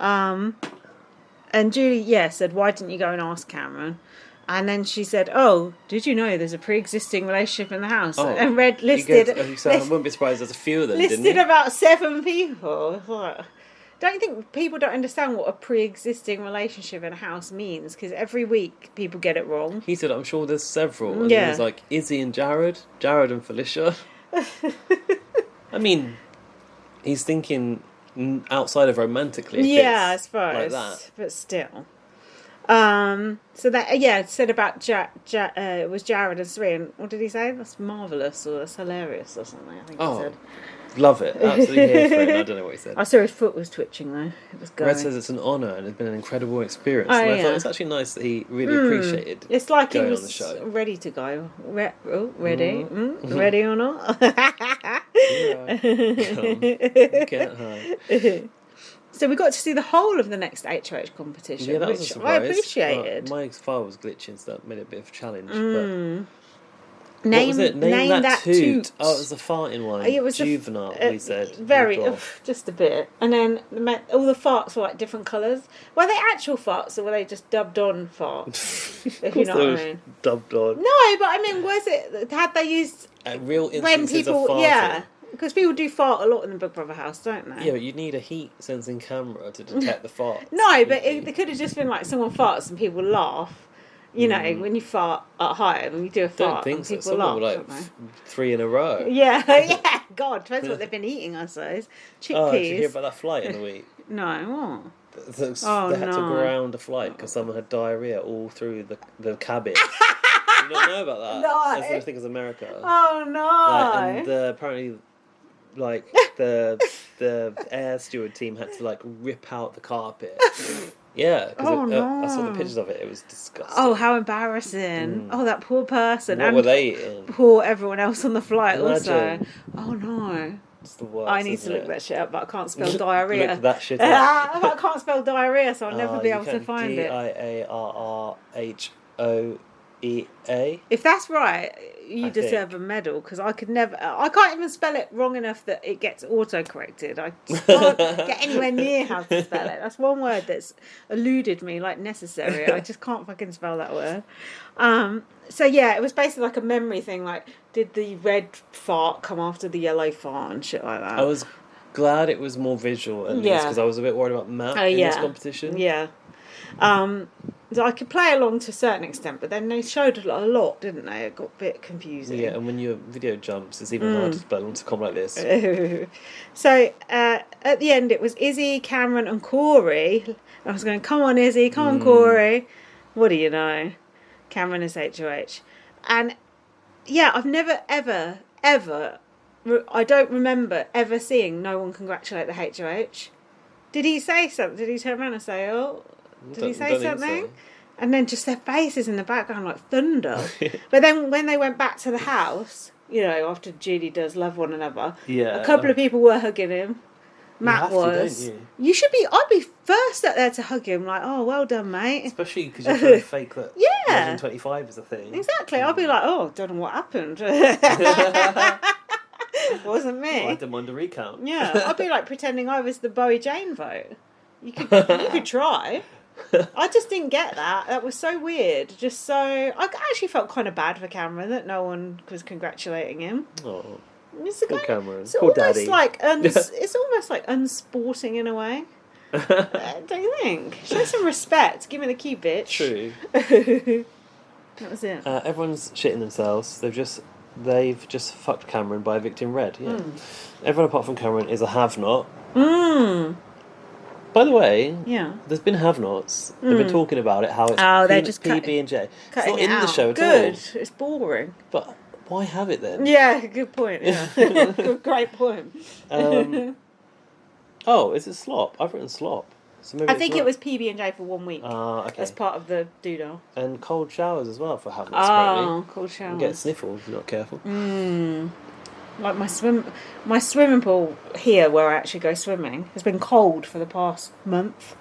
And Julie, said, why didn't you go and ask Cameron? And then she said, oh, did you know there's a pre-existing relationship in the house?
Oh,
and Red listed...
I wouldn't be surprised there's a few of them,
listed
didn't he?
about 7 people. Don't you think people don't understand what a pre-existing relationship in a house means? Because every week people get it wrong.
He said, I'm sure there's several. And he was like, Izzy and Jared and Felicia. I mean, he's thinking outside of romantically.
Yeah, I suppose.
Like that.
But still. So that, it said about it was Jared and Sri, and what did he say? That's marvellous, or that's hilarious, or something, I think he said.
Love it. Absolutely here for it. I don't know what he said.
I saw his foot was twitching, though. It was going.
Red says it's an honour and it's been an incredible experience. And I thought it's actually nice that he really appreciated
it's like
going
he was
on the show.
Ready to go. Ready? Ready or not?
Get high.
So we got to see the whole of the next HOH competition,
Yeah, that was a
which
surprise.
I appreciated.
My file was glitching, so that made it a bit of a challenge. But
Name,
what was it? Name that toot. Oh, it was the farting one.
It was
juvenile, we said.
Very, just a bit. And then all the farts were like different colours. Were they actual farts or were they just dubbed on farts? If you know what I mean.
Dubbed on.
No, but I mean, was it? Had they used
real instances of farting?
Yeah, because people do fart a lot in the Big Brother house, don't they?
Yeah, but you need a heat sensing camera to detect the farts.
No, but it could have just been like someone farts and people laugh. You know, when you fart at home and you do a fart,
don't think
and
so.
people
Some
laugh,
were like
don't they?
3 in a row.
Yeah, yeah. God, depends what they've been eating, I suppose. Chickpeas.
Oh, did you hear about that flight in the week?
No, what?
They had to ground a flight because someone had diarrhea all through the cabin. You don't know about that?
No.
That's the thing as America.
Oh no!
And apparently, like the air steward team had to like rip out the carpet. Yeah, because I saw the pictures of it. It was disgusting.
Oh, how embarrassing! Oh, that poor person.
What were they eating?
Poor everyone else on the flight
Imagine.
also. Oh no!
It's the worst.
I need to look that shit up, but I can't spell diarrhea.
Look that shit up.
I can't spell diarrhea, so I'll never be able to find it.
Diarrhea.
If that's right, you deserve a medal, because I could never. I can't even spell it wrong enough that it gets auto-corrected. I just can't get anywhere near how to spell it. That's one word that's eluded me like necessary. I just can't fucking spell that word. So yeah, it was basically like a memory thing. Like, did the red fart come after the yellow fart and shit like that?
I was glad it was more visual at least, because I was a bit worried about Matt in this competition.
Yeah. So I could play along to a certain extent, but then they showed a lot, didn't they? It got a bit confusing.
Yeah, and when your video jumps, it's even harder to spell onto come like this.
So at the end, it was Izzy, Cameron, and Corey. I was going, come on, Izzy, come on, Corey. What do you know? Cameron is HOH. And yeah, I've never, ever, I don't remember ever seeing no one congratulate the HOH. Did he say something? Did he turn around and say, oh... Did he say something? So. And then just their faces in the background like thunder. But then when they went back to the house, you know, after Judy does love one another, a couple of people were hugging him. Matt was.
To, don't
you should be. I'd be first up there to hug him. Like, oh, well done, mate.
Especially because you're trying to fake that.
Yeah.
25 is a thing.
Exactly. I'd be like, oh, don't know what happened. Wasn't me.
I didn't mind a recount.
Yeah, I'd be like pretending I was the Bowie Jane vote. You could try. I just didn't get that. That was so weird. Just so... I actually felt kind of bad for Cameron that no one was congratulating him.
Oh,
it's
poor Cameron.
It's
poor
almost
daddy.
like it's almost like unsporting in a way. Don't you think? Show some respect. Give me the key, bitch.
True.
That was it.
Everyone's shitting themselves. They've just fucked Cameron by evicting Red. Yeah. Everyone apart from Cameron is a have-not. By the way, there's been have-nots. They've been talking about it, how it's
they're just
PB and J. It's not in
the
show at all.
Good. It's boring.
But why have it then?
Yeah, good point. Yeah, great point.
Is it slop? I've written slop. So maybe
I think it was PB and J for 1 week.
Okay.
As part of the doodle.
And cold showers as well for have-nots. Apparently.
Cold showers.
You get sniffles if you're not careful.
Like my swimming pool here, where I actually go swimming, has been cold for the past month.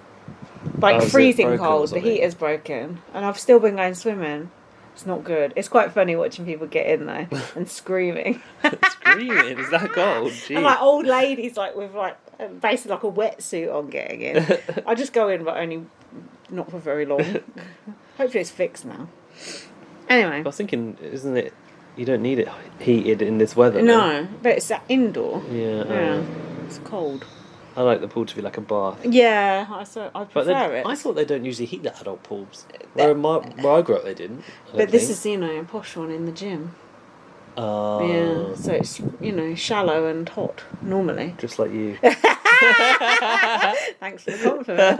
Like freezing cold. The heater's broken, and I've still been going swimming. It's not good. It's quite funny watching people get in though and screaming.
Screaming? Is that cold? Jeez.
And like old ladies, like with like basically like a wetsuit on, getting in. I just go in, but only not for very long. Hopefully it's fixed now. Anyway,
I was thinking, isn't it? You don't need it heated in this weather.
No, but it's indoor.
Yeah.
It's cold.
I like the pool to be like a bath.
Yeah, I prefer it.
I thought they don't usually heat the adult pools. Where I grew up, they didn't.
But this is, a posh one in the gym. Yeah, so it's, shallow and hot, normally.
Just like you.
Thanks for the compliment.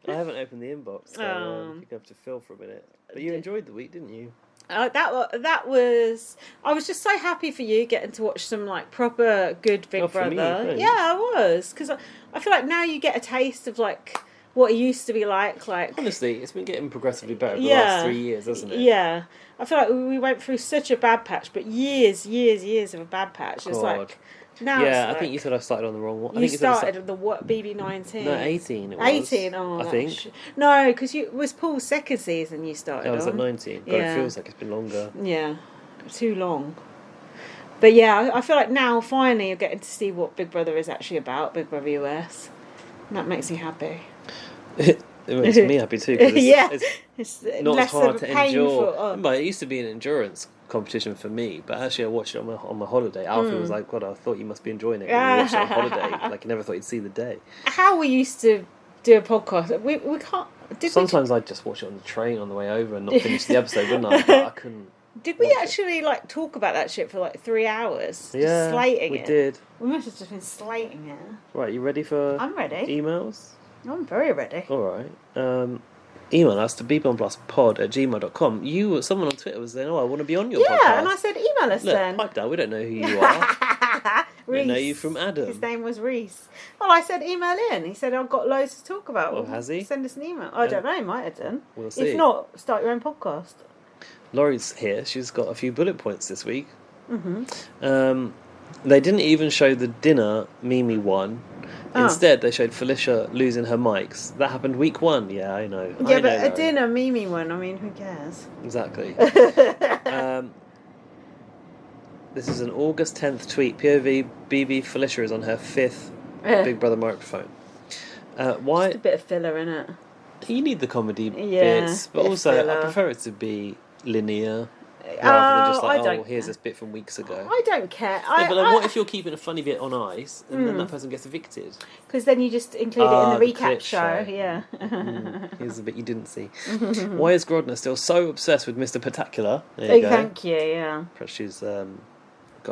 I haven't opened the inbox, so you have to fill for a minute. But you enjoyed the week, didn't you?
That was. I was just so happy for you getting to watch some like proper good Big Brother.
Me,
yeah, I was, because I feel like now you get a taste of like what it used to be like.
Honestly, it's been getting progressively better the last 3 years, hasn't it?
Yeah, I feel like we went through such a bad patch, but years of a bad patch. It's like. Now
yeah, I think you said I started on the wrong one.
You started on the BB19.
No, 18 it was.
18, oh.
I think.
No, because it was Paul's second season you started on.
I was at 19. God, it feels like it's been longer.
Yeah, too long. But yeah, I feel like now finally you're getting to see what Big Brother is actually about, Big Brother US. And that makes me happy.
It makes me happy too, because
it's
not
less
hard
of a
to
painful,
endure. But it used to be an endurance competition for me, but actually I watched it on my holiday. Alfie was like, God, I thought you must be enjoying it when you watched it on holiday. Like, you never thought you'd see the day.
How we used to do a podcast, we can't...
Sometimes I'd just watch it on the train on the way over and not finish the episode, wouldn't I? But I couldn't.
Did we actually like talk about that shit for like 3 hours?
Yeah,
just slating
we
it.
did.
We must have just been slating it.
Right, you ready for
I'm ready.
emails?
I'm very ready.
Alright. Email us to bbonpluspod@gmail.com. Someone on Twitter was saying, I want to be on your podcast.
Yeah, and I said email us then.
Pipe down, we don't know who you are. We know you from Adam.
His name was Reese. Well, I said email in. He said, I've got loads to talk about.
Well, has he?
Send us an email. I don't know, he might have done.
We'll see.
If not, start your own podcast.
Laurie's here. She's got a few bullet points this week. Mm-hmm. They didn't even show the dinner Mimi won. Instead, they showed Felicia losing her mics. That happened week 1. Yeah, I know.
Yeah, but a dinner Mimi one, I mean, who cares?
Exactly. This is an August 10th tweet. POV BB Felicia is on her 5th Big Brother microphone. Why?
Just a bit of filler in it.
You need the comedy bits, but also I prefer it to be linear. Rather than just like, here's this bit from weeks ago.
I don't care.
But what if you're keeping a funny bit on ice and then that person gets evicted?
Because then you just include it in the recap show. Yeah.
Here's the bit you didn't see. Why is Grodner still so obsessed with Mr. Particular? There you go.
Thank you, yeah.
Perhaps she's got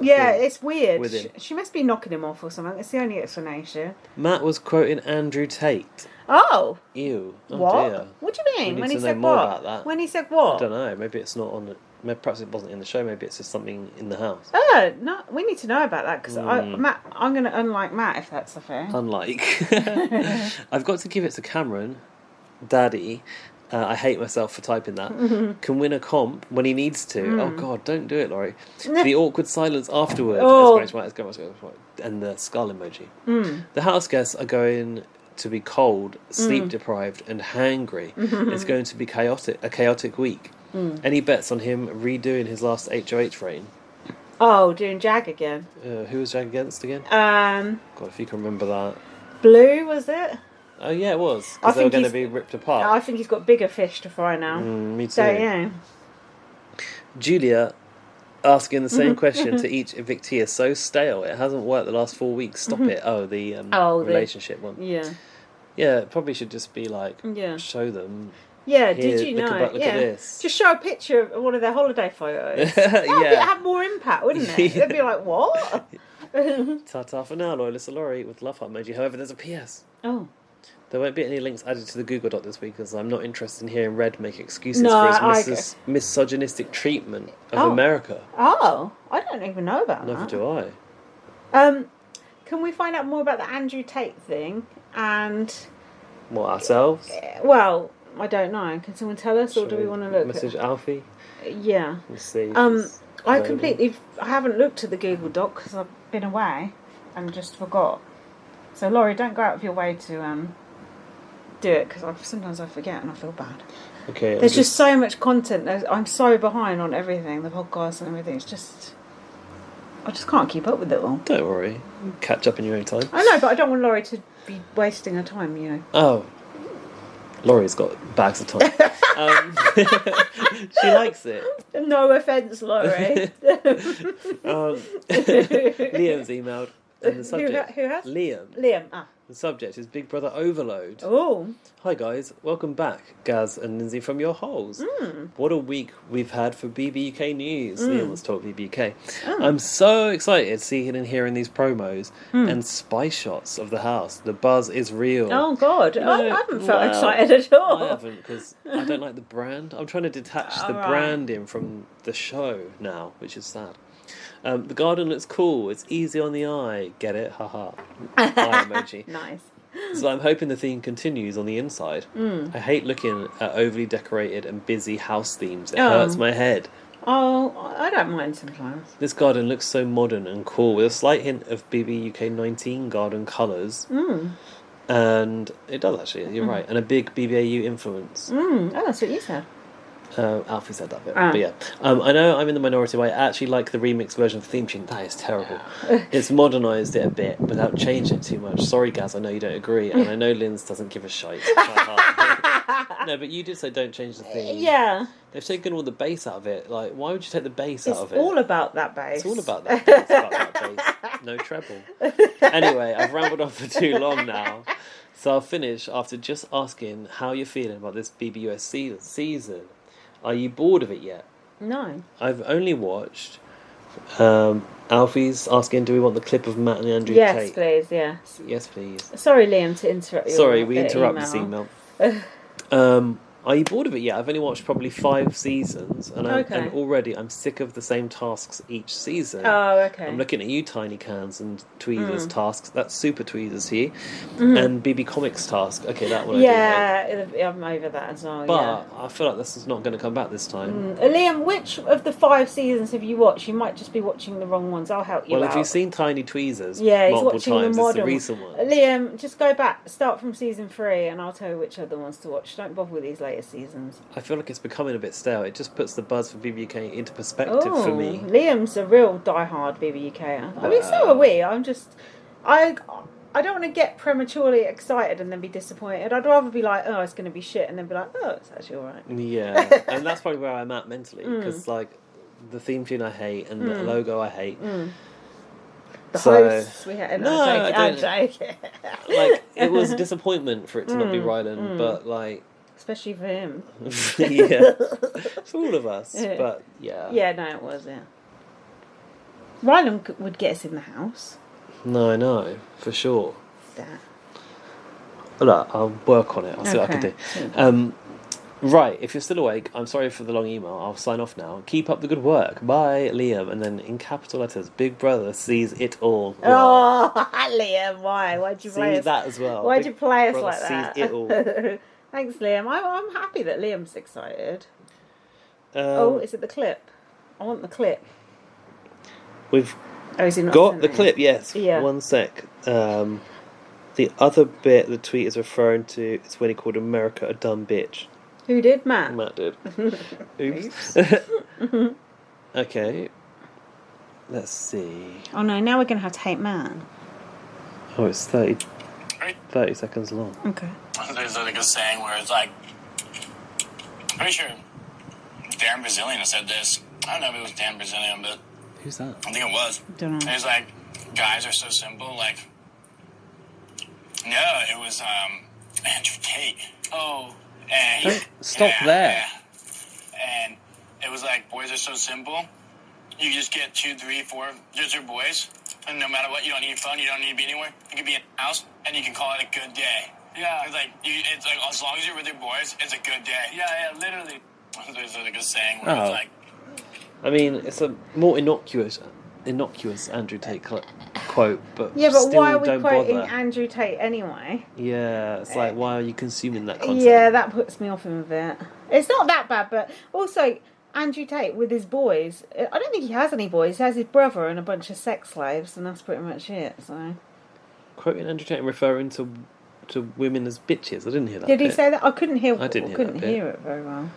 it's weird.
with him.
She must be knocking him off or something. That's the only explanation.
Matt was quoting Andrew Tate.
Oh.
Ew. Oh,
what?
Dear.
What do you mean?
We
When
need
he
to
said
know more
what?
about that.
When he said what?
I don't know. Maybe it's not on the... Perhaps it wasn't in the show. Maybe it's just something in the house.
Oh, no, we need to know about that because Matt, I'm going to unlike Matt if that's the thing.
Unlike. I've got to give it to Cameron, Daddy. I hate myself for typing that. Can win a comp when he needs to. Oh God, don't do it, Laurie. The awkward silence afterwards. And the skull emoji. The house guests are going to be cold, sleep deprived, and hangry. It's going to be a chaotic week. Any bets on him redoing his last HOH reign?
Oh, doing Jag again.
Who was Jag against again? God, if you can remember that.
Blue, was it?
Oh yeah, it was. Because they were going to be ripped apart.
I think he's got bigger fish to fry now.
Me too.
So, yeah.
Julia asking the same question to each evictee is so stale. It hasn't worked the last 4 weeks. Stop it. Oh, the relationship one.
Yeah.
Yeah, it probably should just be like,
yeah.
Show them.
Yeah,
Here,
did you know?
Look at this.
Just show a picture of one of their holiday photos. That would have more impact, wouldn't it? They'd be like, what?
Ta-ta for now, loyalist Laurie with love heart emoji. However, there's a PS.
Oh.
There won't be any links added to the Google Doc this week because I'm not interested in hearing Red make excuses for his misogynistic treatment of America.
Oh, I don't even know about that.
Never do I.
Can we find out more about the Andrew Tate thing and...
What, ourselves?
Well... I don't know. Can someone tell us, or do we want to look?
Message Alfie.
Yeah.
Let's see.
I haven't looked at the Google Doc because I've been away and just forgot. So Laurie, don't go out of your way to do it because sometimes I forget and I feel bad.
Okay.
There's just so much content. I'm so behind on everything, the podcast and everything. It's just I just can't keep up with it all.
Don't worry, catch up in your own time.
I know, but I don't want Laurie to be wasting her time. You know.
Oh. Laurie's got bags of time. She likes it.
No offence, Laurie.
Liam's emailed. And the subject,
who has?
Liam.
Ah.
The subject is Big Brother Overload.
Oh.
Hi guys, welcome back, Gaz and Lindsay from your holes. What a week we've had for BB UK news. Liam wants to talk BB UK. I'm so excited seeing and hearing these promos and spy shots of the house. The buzz is real.
Oh God, I haven't felt excited at all.
I haven't, because I don't like the brand. I'm trying to detach the branding from the show now, which is sad. The garden looks cool. It's easy on the eye. Get it? Haha. Eye emoji.
Nice.
So I'm hoping the theme continues on the inside. I hate looking at overly decorated and busy house themes. It hurts my head.
Oh, I don't mind sometimes.
This garden looks so modern and cool, with a slight hint of BB UK 19 garden colours. And it does actually, you're right. And a big BBAU influence.
Oh, that's what you said.
Alfie said that bit, but yeah. I know I'm in the minority, but I actually like the remix version of the theme tune. That is terrible. It's modernised it a bit without changing it too much. Sorry, Gaz, I know you don't agree, and I know Linz doesn't give a shite. No, but you did say don't change the theme.
Yeah.
They've taken all the bass out of it. Like, why would you take the bass out of it?
It's all about that bass.
It's all about that bass. About that bass. No treble. Anyway, I've rambled on for too long now. So I'll finish after just asking how you're feeling about this BBUS season. Are you bored of it yet?
No.
I've only watched Alfie's asking, do we want the clip of Matt and Andrew
Yes,
Tate?
please, yes.
Yes, please.
Sorry, Liam, to interrupt you.
Sorry, we interrupt this email. Are you bored of it yet? I've only watched probably 5 seasons, and already I'm sick of the same tasks each season.
Oh, okay.
I'm looking at you, Tiny Cans and Tweezers tasks. That's Super Tweezers here. And BB Comics task. Okay, that one I do like.
I'm over that as well,
But I feel like this is not going to come back this time.
Liam, which of the 5 seasons have you watched? You might just be watching the wrong ones. I'll help you out.
Well, if you've seen Tiny Tweezers
he's
multiple
watching
times,
the
it's the
modern
recent one.
Liam, just go back, start from season 3, and I'll tell you which other ones to watch. Don't bother with these later seasons.
I feel like it's becoming a bit stale. It just puts the buzz for BBUK into perspective for me.
Liam's a real die-hard BBUKer. I mean, so are we. I don't want to get prematurely excited and then be disappointed. I'd rather be like, oh, it's going to be shit, and then be like, oh, it's actually all right.
Yeah, and that's probably where I'm at mentally, because like the theme tune I hate and the logo I hate.
The hosts we had. I'm joking.
Like, it was a disappointment for it to not be Rylan, but like,
especially for him.
Yeah, for all of us. But yeah.
Yeah, no, it was. Yeah. Rylan would get us in the house.
No, I know for sure.
Yeah.
Look, I'll work on it. I'll see what I can do. Right, if you're still awake, I'm sorry for the long email. I'll sign off now. Keep up the good work. Bye, Liam. And then in capital letters, Big Brother sees it all.
Oh, Liam, why? Why'd you play us?
that as well.
Why'd you play us
Brother
like that?
Sees it all.
Thanks, Liam. I'm happy that Liam's excited. Is it the clip? I want the clip.
We've
is he not
got the clip, yes.
Yeah.
1 sec. The other bit the tweet is referring to is when he called America a dumb bitch.
Who did? Matt?
Matt did. Oops. Okay. Let's see.
Oh no, now we're going to have to hate Matt.
Oh, it's 30 seconds long.
Okay.
There's like a saying where it's like, pretty sure Dan Brazilian said this. I don't know if it was Dan Brazilian, but
Who's that?
I think it was.
Don't know.
It's like, guys are so simple. Like, no, it was Andrew Tate. Oh. And
Don't stop there.
Yeah. And it was like, boys are so simple. You just get 2, 3, 4 just your boys. And no matter what, you don't need phone, you don't need to be anywhere. You can be in the house, and you can call it a good day. Yeah. It's like, as long as you're with your boys, it's a good day. Yeah, literally. There's like a saying where it's like...
I mean, it's a more innocuous Andrew Tate quote, but
yeah, but
still
why are we
don't
quoting
bother.
Andrew Tate anyway?
Yeah, it's like, why are you consuming that content?
Yeah, that puts me off him a bit. It's not that bad, but also Andrew Tate with his boys. I don't think he has any boys. He has his brother and a bunch of sex slaves, and that's pretty much it. So
quoting Andrew Tate and referring to women as bitches. I didn't hear that.
Did he
bit.
say that? I couldn't hear.
I didn't
hear it very well.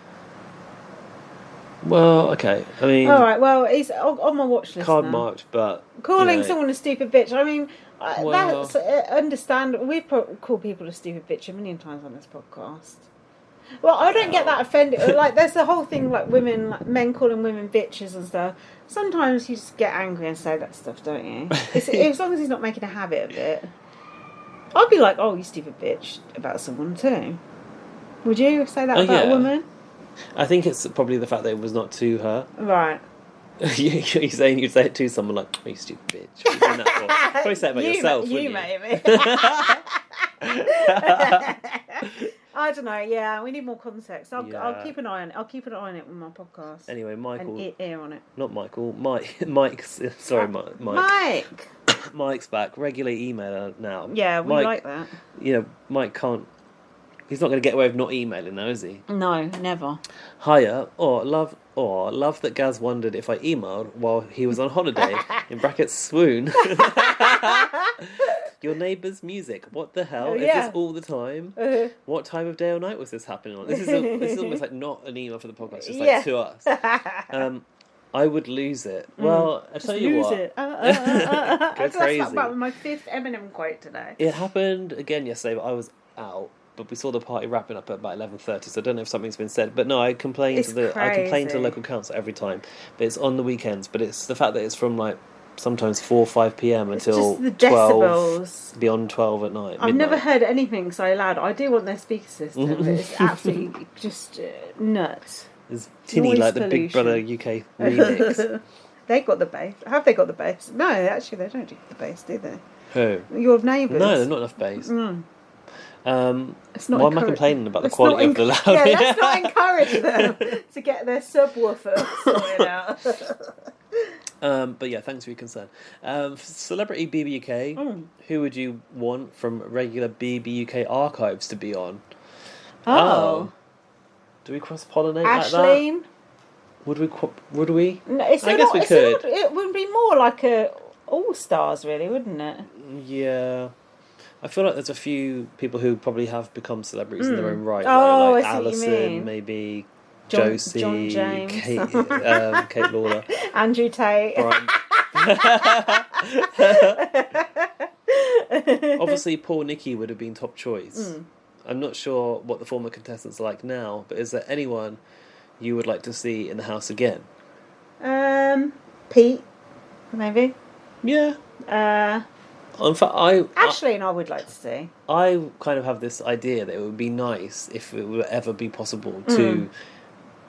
Well, okay. I mean,
all right. Well, he's on my watch list
card
now.
marked, but
calling someone a stupid bitch. I mean,
Well,
that's understandable. We've called people a stupid bitch a million times on this podcast. Well, I don't get that offended. Like, there's the whole thing, like women, like men calling women bitches and stuff. Sometimes you just get angry and say that stuff, don't you? As long as he's not making a habit of it. I'd be like, oh, you stupid bitch, about someone too. Would you say that about a woman?
I think it's probably the fact that it was not to her.
Right.
You're saying you'd say it to someone like, oh, you stupid bitch. What are you doing that for? Probably say it about yourself, wouldn't you?
Maybe. I don't know. Yeah, we need more context. I'll keep an eye on it. I'll keep an eye on it with my podcast.
Anyway, Michael.
And ear on it.
Not Michael. Mike's. Sorry, Mike.
Mike.
Mike's back. Regular emailer now.
Yeah, we like that.
You know, Mike can't. He's not going to get away with not emailing now, is he?
No, never.
Hiya. Love that Gaz wondered if I emailed while he was on holiday. In brackets, swoon. Your neighbour's music. What the hell? Is this all the time? What time of day or night was this happening on? This is almost like not an email for the podcast, just like to us. I would lose it. Well, I tell you what. Lose it. Go crazy.
That's about my 5th Eminem quote today.
It happened again yesterday, but I was out. But we saw the party wrapping up at about 11:30, so I don't know if something's been said. But no, I complain to the local council every time. But it's on the weekends. But it's the fact that it's from like sometimes 4 or 5 p.m. until
the
12,
decibels.
Beyond 12 at night.
I've never heard anything so loud. I do want their speaker system, but it's absolutely just nuts.
It's tinny
Noise
like the
pollution.
Big Brother UK remix.
They got the bass. Have they got the bass? No, actually, they don't do the bass, do they?
Who?
Your neighbours.
No, there's not enough bass.
It's not
why am I complaining about the
let's
quality of the loud?
Yeah, let's not encourage them to get their subwoofer sorted out.
But yeah, thanks for your concern. Celebrity BB UK, who would you want from regular BB UK archives to be on?
Oh.
Do we cross-pollinate like that?
Ashleen?
Would we?
No,
I guess we could.
It would be more like a All-Stars, really, wouldn't it?
Yeah. I feel like there's a few people who probably have become celebrities in their own right.
Oh,
like
I see what you
Alison,
mean.
Maybe
John
Josie,
James.
Kate Lawler.
Andrew Tate.
Obviously, poor Nikki would have been top choice. I'm not sure what the former contestants are like now, but is there anyone you would like to see in the house again?
Pete, maybe.
Yeah. In fact,
Ashleen, I would like to see.
I kind of have this idea that it would be nice if it would ever be possible to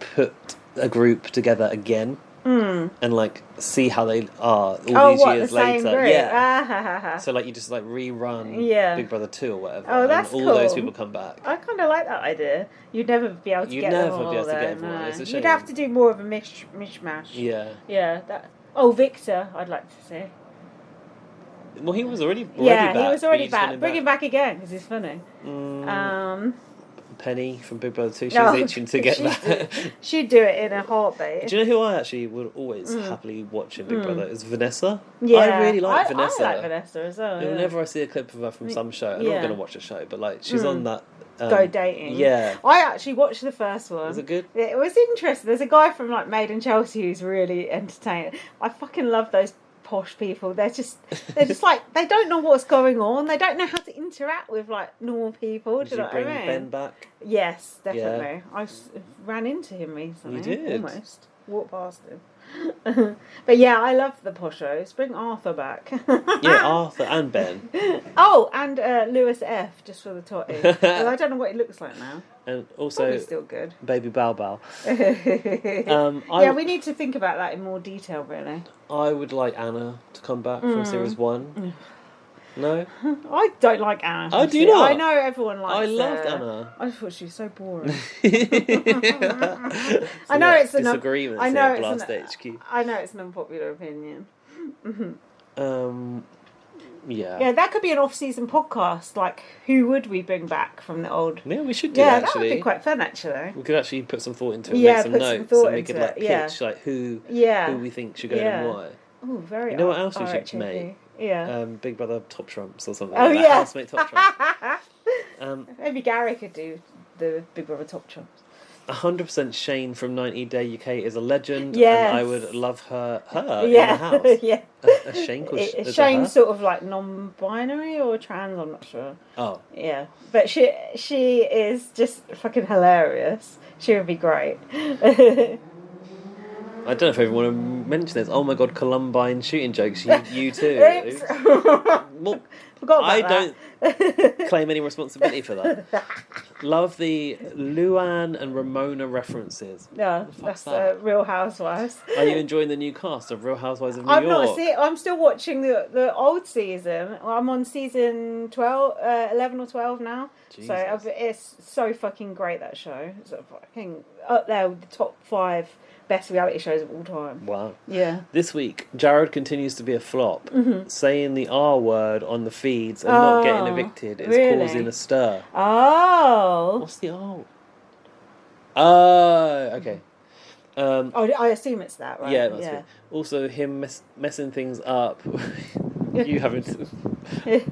put a group together again and like see how they are all these years later. Yeah. So like you just like rerun Big Brother 2 or whatever.
Oh, that's
and all
cool.
those people come back.
I kind of like that idea. You'd never be able to get them all.
You'd never be able to get everyone.
No.
It's a shame.
You'd have to do more of a mishmash.
Yeah.
Yeah. Victor, I'd like to see.
Well, he was already back.
He was already back. Bring him back again because he's funny.
Penny from Big Brother 2, she was itching to get that.
She'd do it in a heartbeat.
Do you know who I actually would always happily watch in Big Brother? Is Vanessa.
Yeah.
I really like Vanessa.
I like Vanessa as well. Yeah.
Whenever I see a clip of her from some show, I'm not going to watch a show, but like she's on that.
Go Dating.
Yeah.
I actually watched the first one.
Was it good?
It was interesting. There's a guy from like Made in Chelsea who's really entertaining. I fucking love those posh people. They're just like, they don't know what's going on. They don't know how to interact with like normal people.
Did you bring Ben back?
Yes, definitely. Yeah. I ran into him recently.
You did?
Almost. Walked past him. But yeah, I love the poshos. Bring Arthur back.
Yeah, Arthur and Ben.
Oh, and Lewis F, just for the totty. Well, I don't know what he looks like now.
And also,
probably still good.
Baby Bao Bao.
We need to think about that in more detail, really.
I would like Anna to come back from Series 1. No?
I don't like Anna.
Oh, do you not?
I know everyone likes her.
I loved Anna.
I thought she was so boring. I know it's
disagreements at Blast HQ.
I know it's an unpopular opinion.
Yeah.
Yeah, that could be an off-season podcast. Like, who would we bring back from the old?
Yeah, we should do that, actually.
That would be quite fun, actually.
We could actually put some thought into it, make some notes, and we could like pitch like who we think should go and why.
Oh, very.
You know what else we should make?
Yeah.
Big Brother Top Trumps or something.
Oh, yeah.
Housemate Top Trumps.
Maybe Gary could do the Big Brother Top Trumps.
100% Shane from 90 Day UK is a legend.
Yes.
And I would love her in the house.
Yeah.
A Shane called
Shane's sort of like non-binary or trans, I'm not sure.
Oh.
Yeah. But she is just fucking hilarious. She would be great.
I don't know if I even want to mention this. Oh my god, Columbine shooting jokes. You too.
Oops.
Well,
Forgot about
I
that.
don't claim any responsibility for that. Love the Luann and Ramona references.
Yeah,
fuck's
that's Real Housewives.
Are you enjoying the new cast of Real Housewives of New
I've
York?
not seen. I'm still watching the old season. I'm on season 11 or 12 now.
Jesus.
So it's so fucking great, that show. It's fucking up there with the top 5 best reality shows of all time.
Wow.
Yeah.
This week, Jared continues to be a flop. Saying the R word on the feeds and not getting evicted is
really?
causing a stir.
Oh.
What's the R? Oh, okay.
I assume it's that, right?
Yeah, it must be. Also, him messing things up. You haven't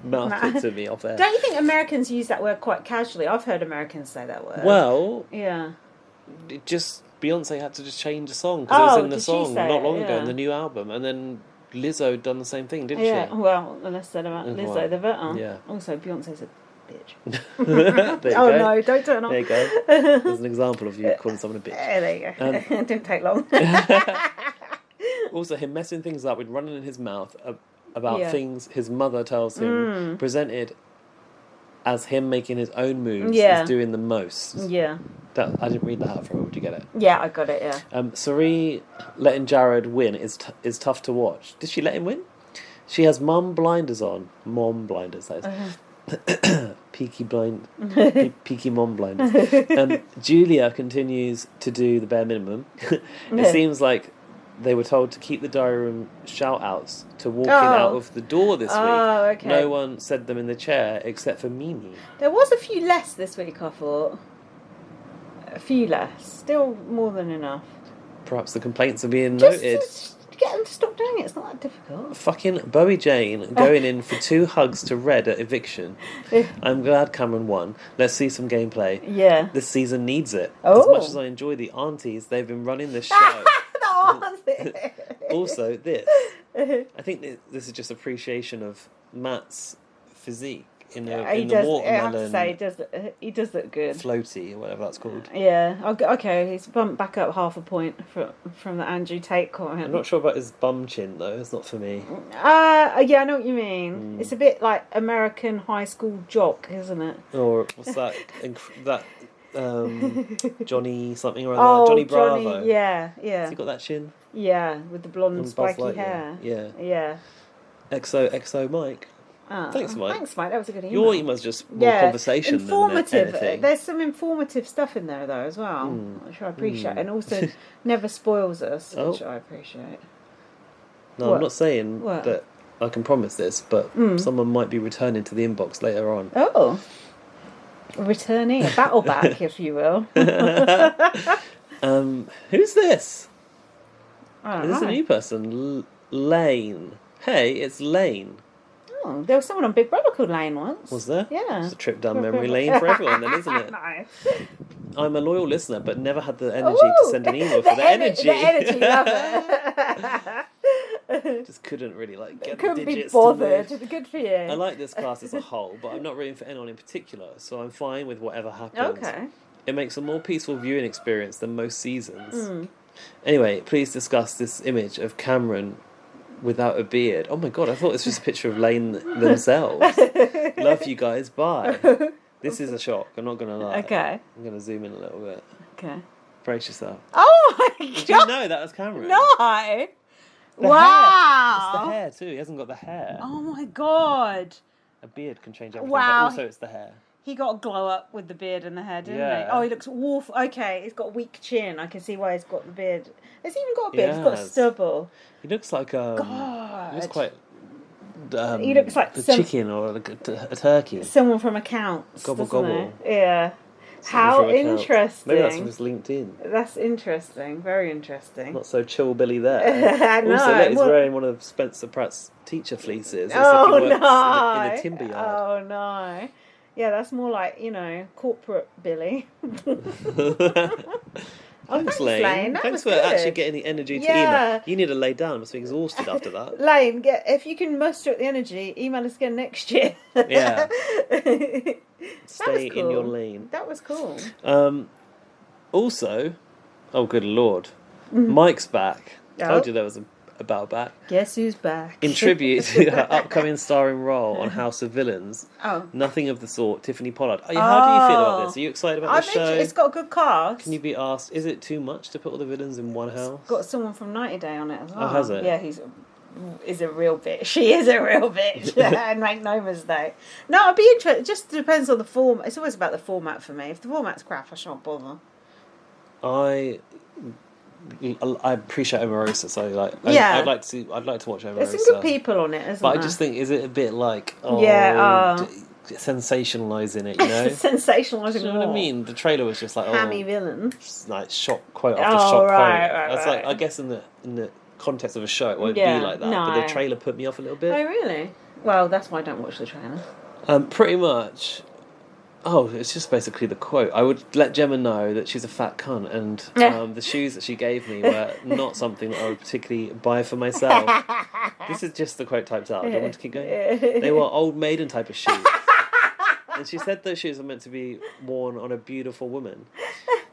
mouthed it to me off there.
Don't you think Americans use that word quite casually? I've heard Americans say that word.
Well,
yeah.
It just Beyonce had to just change the song because it was in the
did she
song
say
not
it?
long ago in
Yeah.
the new album, and then Lizzo done the same thing, didn't
Yeah,
she?
well, less said about
As
Lizzo,
well.
the better.
Yeah.
Also, Beyonce's a bitch.
There you
Oh
go.
no, don't turn on.
There you go. There's an example of you calling someone a bitch.
There you go. It didn't take long.
Also, him messing things up with running in his mouth about
Yeah.
things his mother tells him, presented as him making his own moves,
Yeah.
is doing the most.
Yeah.
I didn't read that out from her. Would you get it?
Yeah, I got it, yeah.
Sari letting Jared win is tough to watch. Did she let him win? She has mom blinders on. Mom blinders, that is. Peaky mom blinders. Julia continues to do the bare minimum. It seems like they were told to keep the diary room shout-outs to walking out of the door this week.
Oh, okay.
No one said them in the chair except for Mimi.
There was a few less this week, I thought. A few less. Still more than enough.
Perhaps the complaints are being noted.
Just get them to stop doing it. It's not that difficult.
Fucking Bowie Jane going in for 2 hugs to Red at eviction. I'm glad Cameron won. Let's see some gameplay.
Yeah.
This season needs it.
Oh.
As much as I enjoy the aunties, they've been running the show. Also, this. I think this is just appreciation of Matt's physique in the watermelon.
I have to say, he does look good.
Floaty, or whatever that's called.
Yeah. Okay, he's bumped back up half a point from the Andrew Tate comment.
I'm not sure about his bum chin, though. It's not for me.
Yeah, I know what you mean. It's a bit like American high school jock, isn't it?
Or what's that? Johnny something or other. Johnny Bravo.
Johnny, yeah.
Has he got that chin?
Yeah, with the blonde
And
spiky
Buzz Lightyear.
hair.
Yeah.
Yeah.
XO Mike. Thanks, Mike.
Thanks, Mike. That was a good email.
Your email's just more conversation
informative.
than anything.
There's some informative stuff in there, though, as well, which I appreciate. And also never spoils us, which I appreciate.
No,
What?
I'm not saying
What?
that I can promise this, but someone might be returning to the inbox later on.
Oh. A returnee, a battle back, if you will.
Who's this?
I
Is
don't
this a
know.
new person? Lane. Hey, it's Lane.
Oh, there was someone on Big Brother called Lane once.
Was there?
Yeah.
It's a trip down memory lane for everyone then, isn't it?
No.
I'm a loyal listener, but never had the energy to send an email for the energy.
The energy, love it.
Just couldn't really get
Couldn't
the
be
digits
bothered.
to move.
Good for you.
I like this cast as a whole, but I'm not rooting for anyone in particular, so I'm fine with whatever happens.
Okay.
It makes a more peaceful viewing experience than most seasons. Anyway, please discuss this image of Cameron without a beard. Oh my god, I thought this was a picture of Lane themselves. Love you guys, bye. This is a shock, I'm not going to lie.
Okay.
I'm going to zoom in a little bit.
Okay.
Brace yourself.
Oh my god.
Did you know that was Cameron?
No.
The
Wow.
hair. It's the hair too, he hasn't got the hair.
Oh my god.
A beard can change everything,
Wow.
but also it's the hair.
He got a glow up with the beard and the hair, didn't
Yeah.
he? Oh, he looks awful. Okay, he's got a weak chin. I can see why he's got the beard. Has he even got a beard? He's got a
Yes.
stubble.
He looks like
God.
he looks quite
He looks like
a
some-
chicken or a turkey.
Someone from Accounts.
Gobble,
doesn't
gobble.
he? Yeah.
Someone
How
from Accounts.
interesting.
Maybe that's from his LinkedIn.
That's interesting. Very interesting.
Not so chill Billy there.
I know.
Also, look, he's
Well-
wearing one of Spencer Pratt's teacher fleeces. It's
Oh
like he works
no!
in a timber yard.
Oh no! Yeah, that's more like, corporate Billy.
Thanks, Lane. Thanks for actually getting the energy to email. You need to lay down. I must be exhausted after that.
Lane, if you can muster up the energy, email us again next year.
Yeah. Stay in your lane.
That was cool.
Also, oh good lord, Mike's back. Told you there was a battle back.
Guess who's back?
In tribute to her upcoming starring role on House of Villains.
Oh.
Nothing of the sort, Tiffany Pollard. How do you feel about this? Are you excited about the show?
It's got a good cast.
Can you be asked, is it too much to put all the villains in one house?
It's got someone from 90 Day on it as well.
Oh, has it?
Yeah, is a real bitch. She is a real bitch. And make no mistake. No, I'd be interested. It just depends on the format. It's always about the format for me. If the format's crap, I shan't bother.
I appreciate Omarosa, so I'd like to watch Omarosa.
There's some good people on it, isn't there?
But I just think, is it a bit like sensationalising it,
sensationalising.
You know what I mean? The trailer was just like
hammy villain,
like shock quote after shock quote.
Right.
Like, I guess in the context of a show, it won't be like that.
No.
But the trailer put me off a little bit.
Oh really? Well, that's why I don't watch the trailer.
Pretty much. Oh, it's just basically the quote. I would let Gemma know that she's a fat cunt, and the shoes that she gave me were not something that I would particularly buy for myself. This is just the quote typed out. Do you want to keep going? They were old maiden type of shoes. And she said those shoes are meant to be worn on a beautiful woman.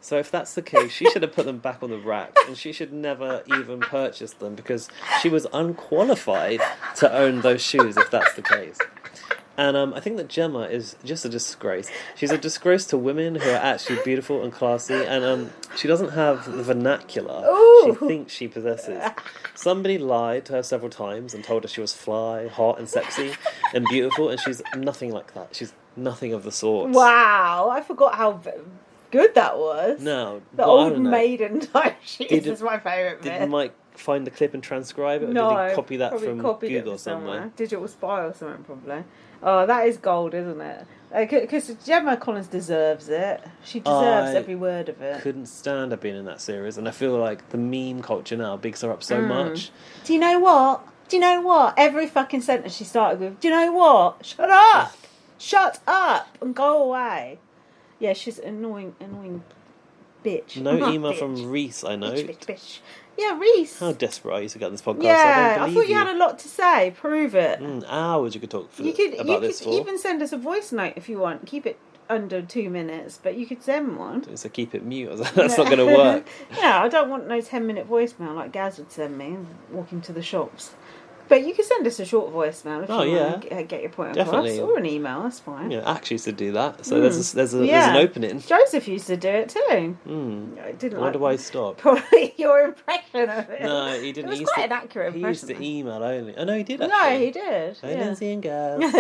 So if that's the case, she should have put them back on the rack, and she should never even purchase them because she was unqualified to own those shoes if that's the case. And I think that Gemma is just a disgrace. She's a disgrace to women who are actually beautiful and classy, and she doesn't have the vernacular she thinks she possesses. Somebody lied to her several times and told her she was fly, hot and sexy and beautiful, and she's nothing like that. She's nothing of the sort.
Wow, I forgot how good that was.
No.
The old maiden type shoes is my favourite bit.
Did Mike find the clip and transcribe it, or did he copy that from Google somewhere?
Digital Spy or something, probably. Oh, that is gold, isn't it? Because Gemma Collins deserves it. She deserves every word of it.
Couldn't stand her being in that series, and I feel like the meme culture now bigs her up so much.
Do you know what? Every fucking sentence she started with, do you know what? Shut up! Shut up! And go away. Yeah, she's an annoying bitch.
No email from Reese, I know.
Bitch. Yeah, Reese.
How desperate are you to get on this podcast?
Yeah, I thought you had a lot to say. Prove it.
Hours you could talk for. You
could
this
even send us a voice note if you want. Keep it under 2 minutes, but you could send one.
So keep it mute. That's not going to work.
Yeah, I don't want no 10-minute voicemail like Gaz would send me walking to the shops. But you can send us a short voicemail if you want to get your point across, or an email. That's fine.
Yeah, Axe used to do that, so there's an opening.
Joseph used to do it too.
Why do I stop?
Probably your impression of it.
No, he didn't.
It was quite an accurate impression.
He used to email only. Oh no, he did.
No, he did.
Hey, Lindsay and Gaz.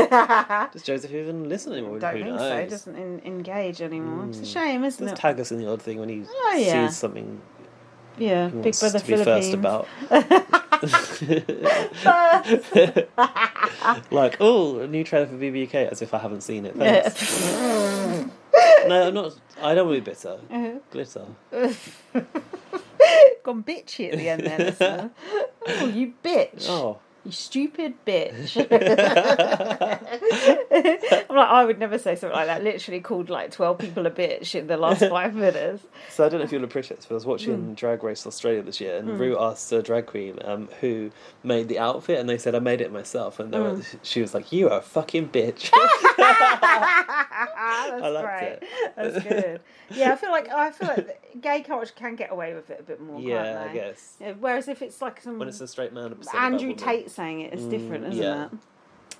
Does Joseph even listen anymore?
I don't think so. He doesn't engage anymore. It's a shame, isn't it?
Just tag us in the odd thing when he sees something.
Yeah,
he
Big Brother
to be
Philippines.
first about. Like, a new trailer for BB25, as if I haven't seen it. Thanks. No, I'm not. I don't want to be bitter. Glitter.
Gone bitchy at the end there, listener. Oh, you bitch.
Oh.
You stupid bitch. I'm like, I would never say something like that. Literally called like 12 people a bitch in the last 5 minutes.
So I don't know if you'll appreciate this, but I was watching Drag Race Australia this year, and Rue asked a drag queen who made the outfit, and they said, I made it myself. And she was like, you are a fucking bitch.
That's
I liked
great.
it.
That's good. Yeah, I feel like gay culture can get away with it a bit more, can't they?
I guess.
Yeah, whereas if it's like
when it's a straight man,
Andrew Tate saying it, it's different, isn't it?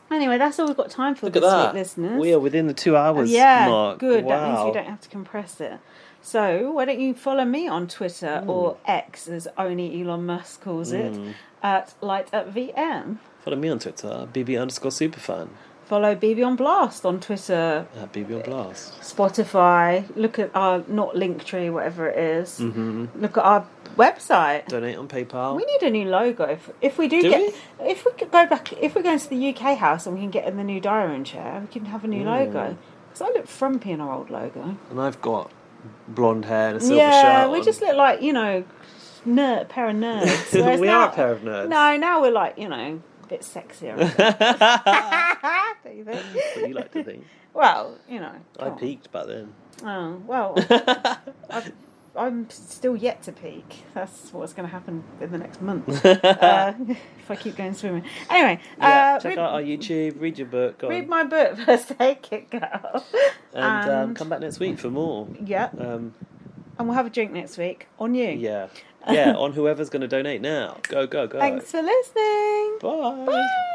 Anyway, that's all we've got time for this week, listeners.
We are within the 2 hours mark.
Good.
Wow.
That means we don't have to compress it. So why don't you follow me on Twitter or X, as only Elon Musk calls it, at LightUpVM.
Follow me on Twitter, BB_superfan.
Follow BB on Blast on Twitter.
At BB on Blast.
Spotify. Look at our, not Linktree, whatever it is. Look at our website.
Donate on PayPal.
We need a new logo. If we go into the UK house and we can get in the new diary room chair, we can have a new logo. Because I look frumpy in our old logo.
And I've got blonde hair and a silver shirt.
Yeah, we just look like, pair of nerds.
We are a pair of nerds.
No, now we're like, a bit sexier. Don't you think?
That's what you like to think.
Well, you know.
I
come on.
peaked back then.
Oh, well, I'm still yet to peak. That's what's going to happen in the next month. If I keep going swimming. Anyway,
check out our YouTube, read your book. Go
read
on.
my book, First Aid Kit Girl.
And come back next week for more.
Yeah. And we'll have a drink next week on you.
Yeah. Yeah, on whoever's going to donate now. Go, go, go.
Thanks for listening.
Bye.
Bye.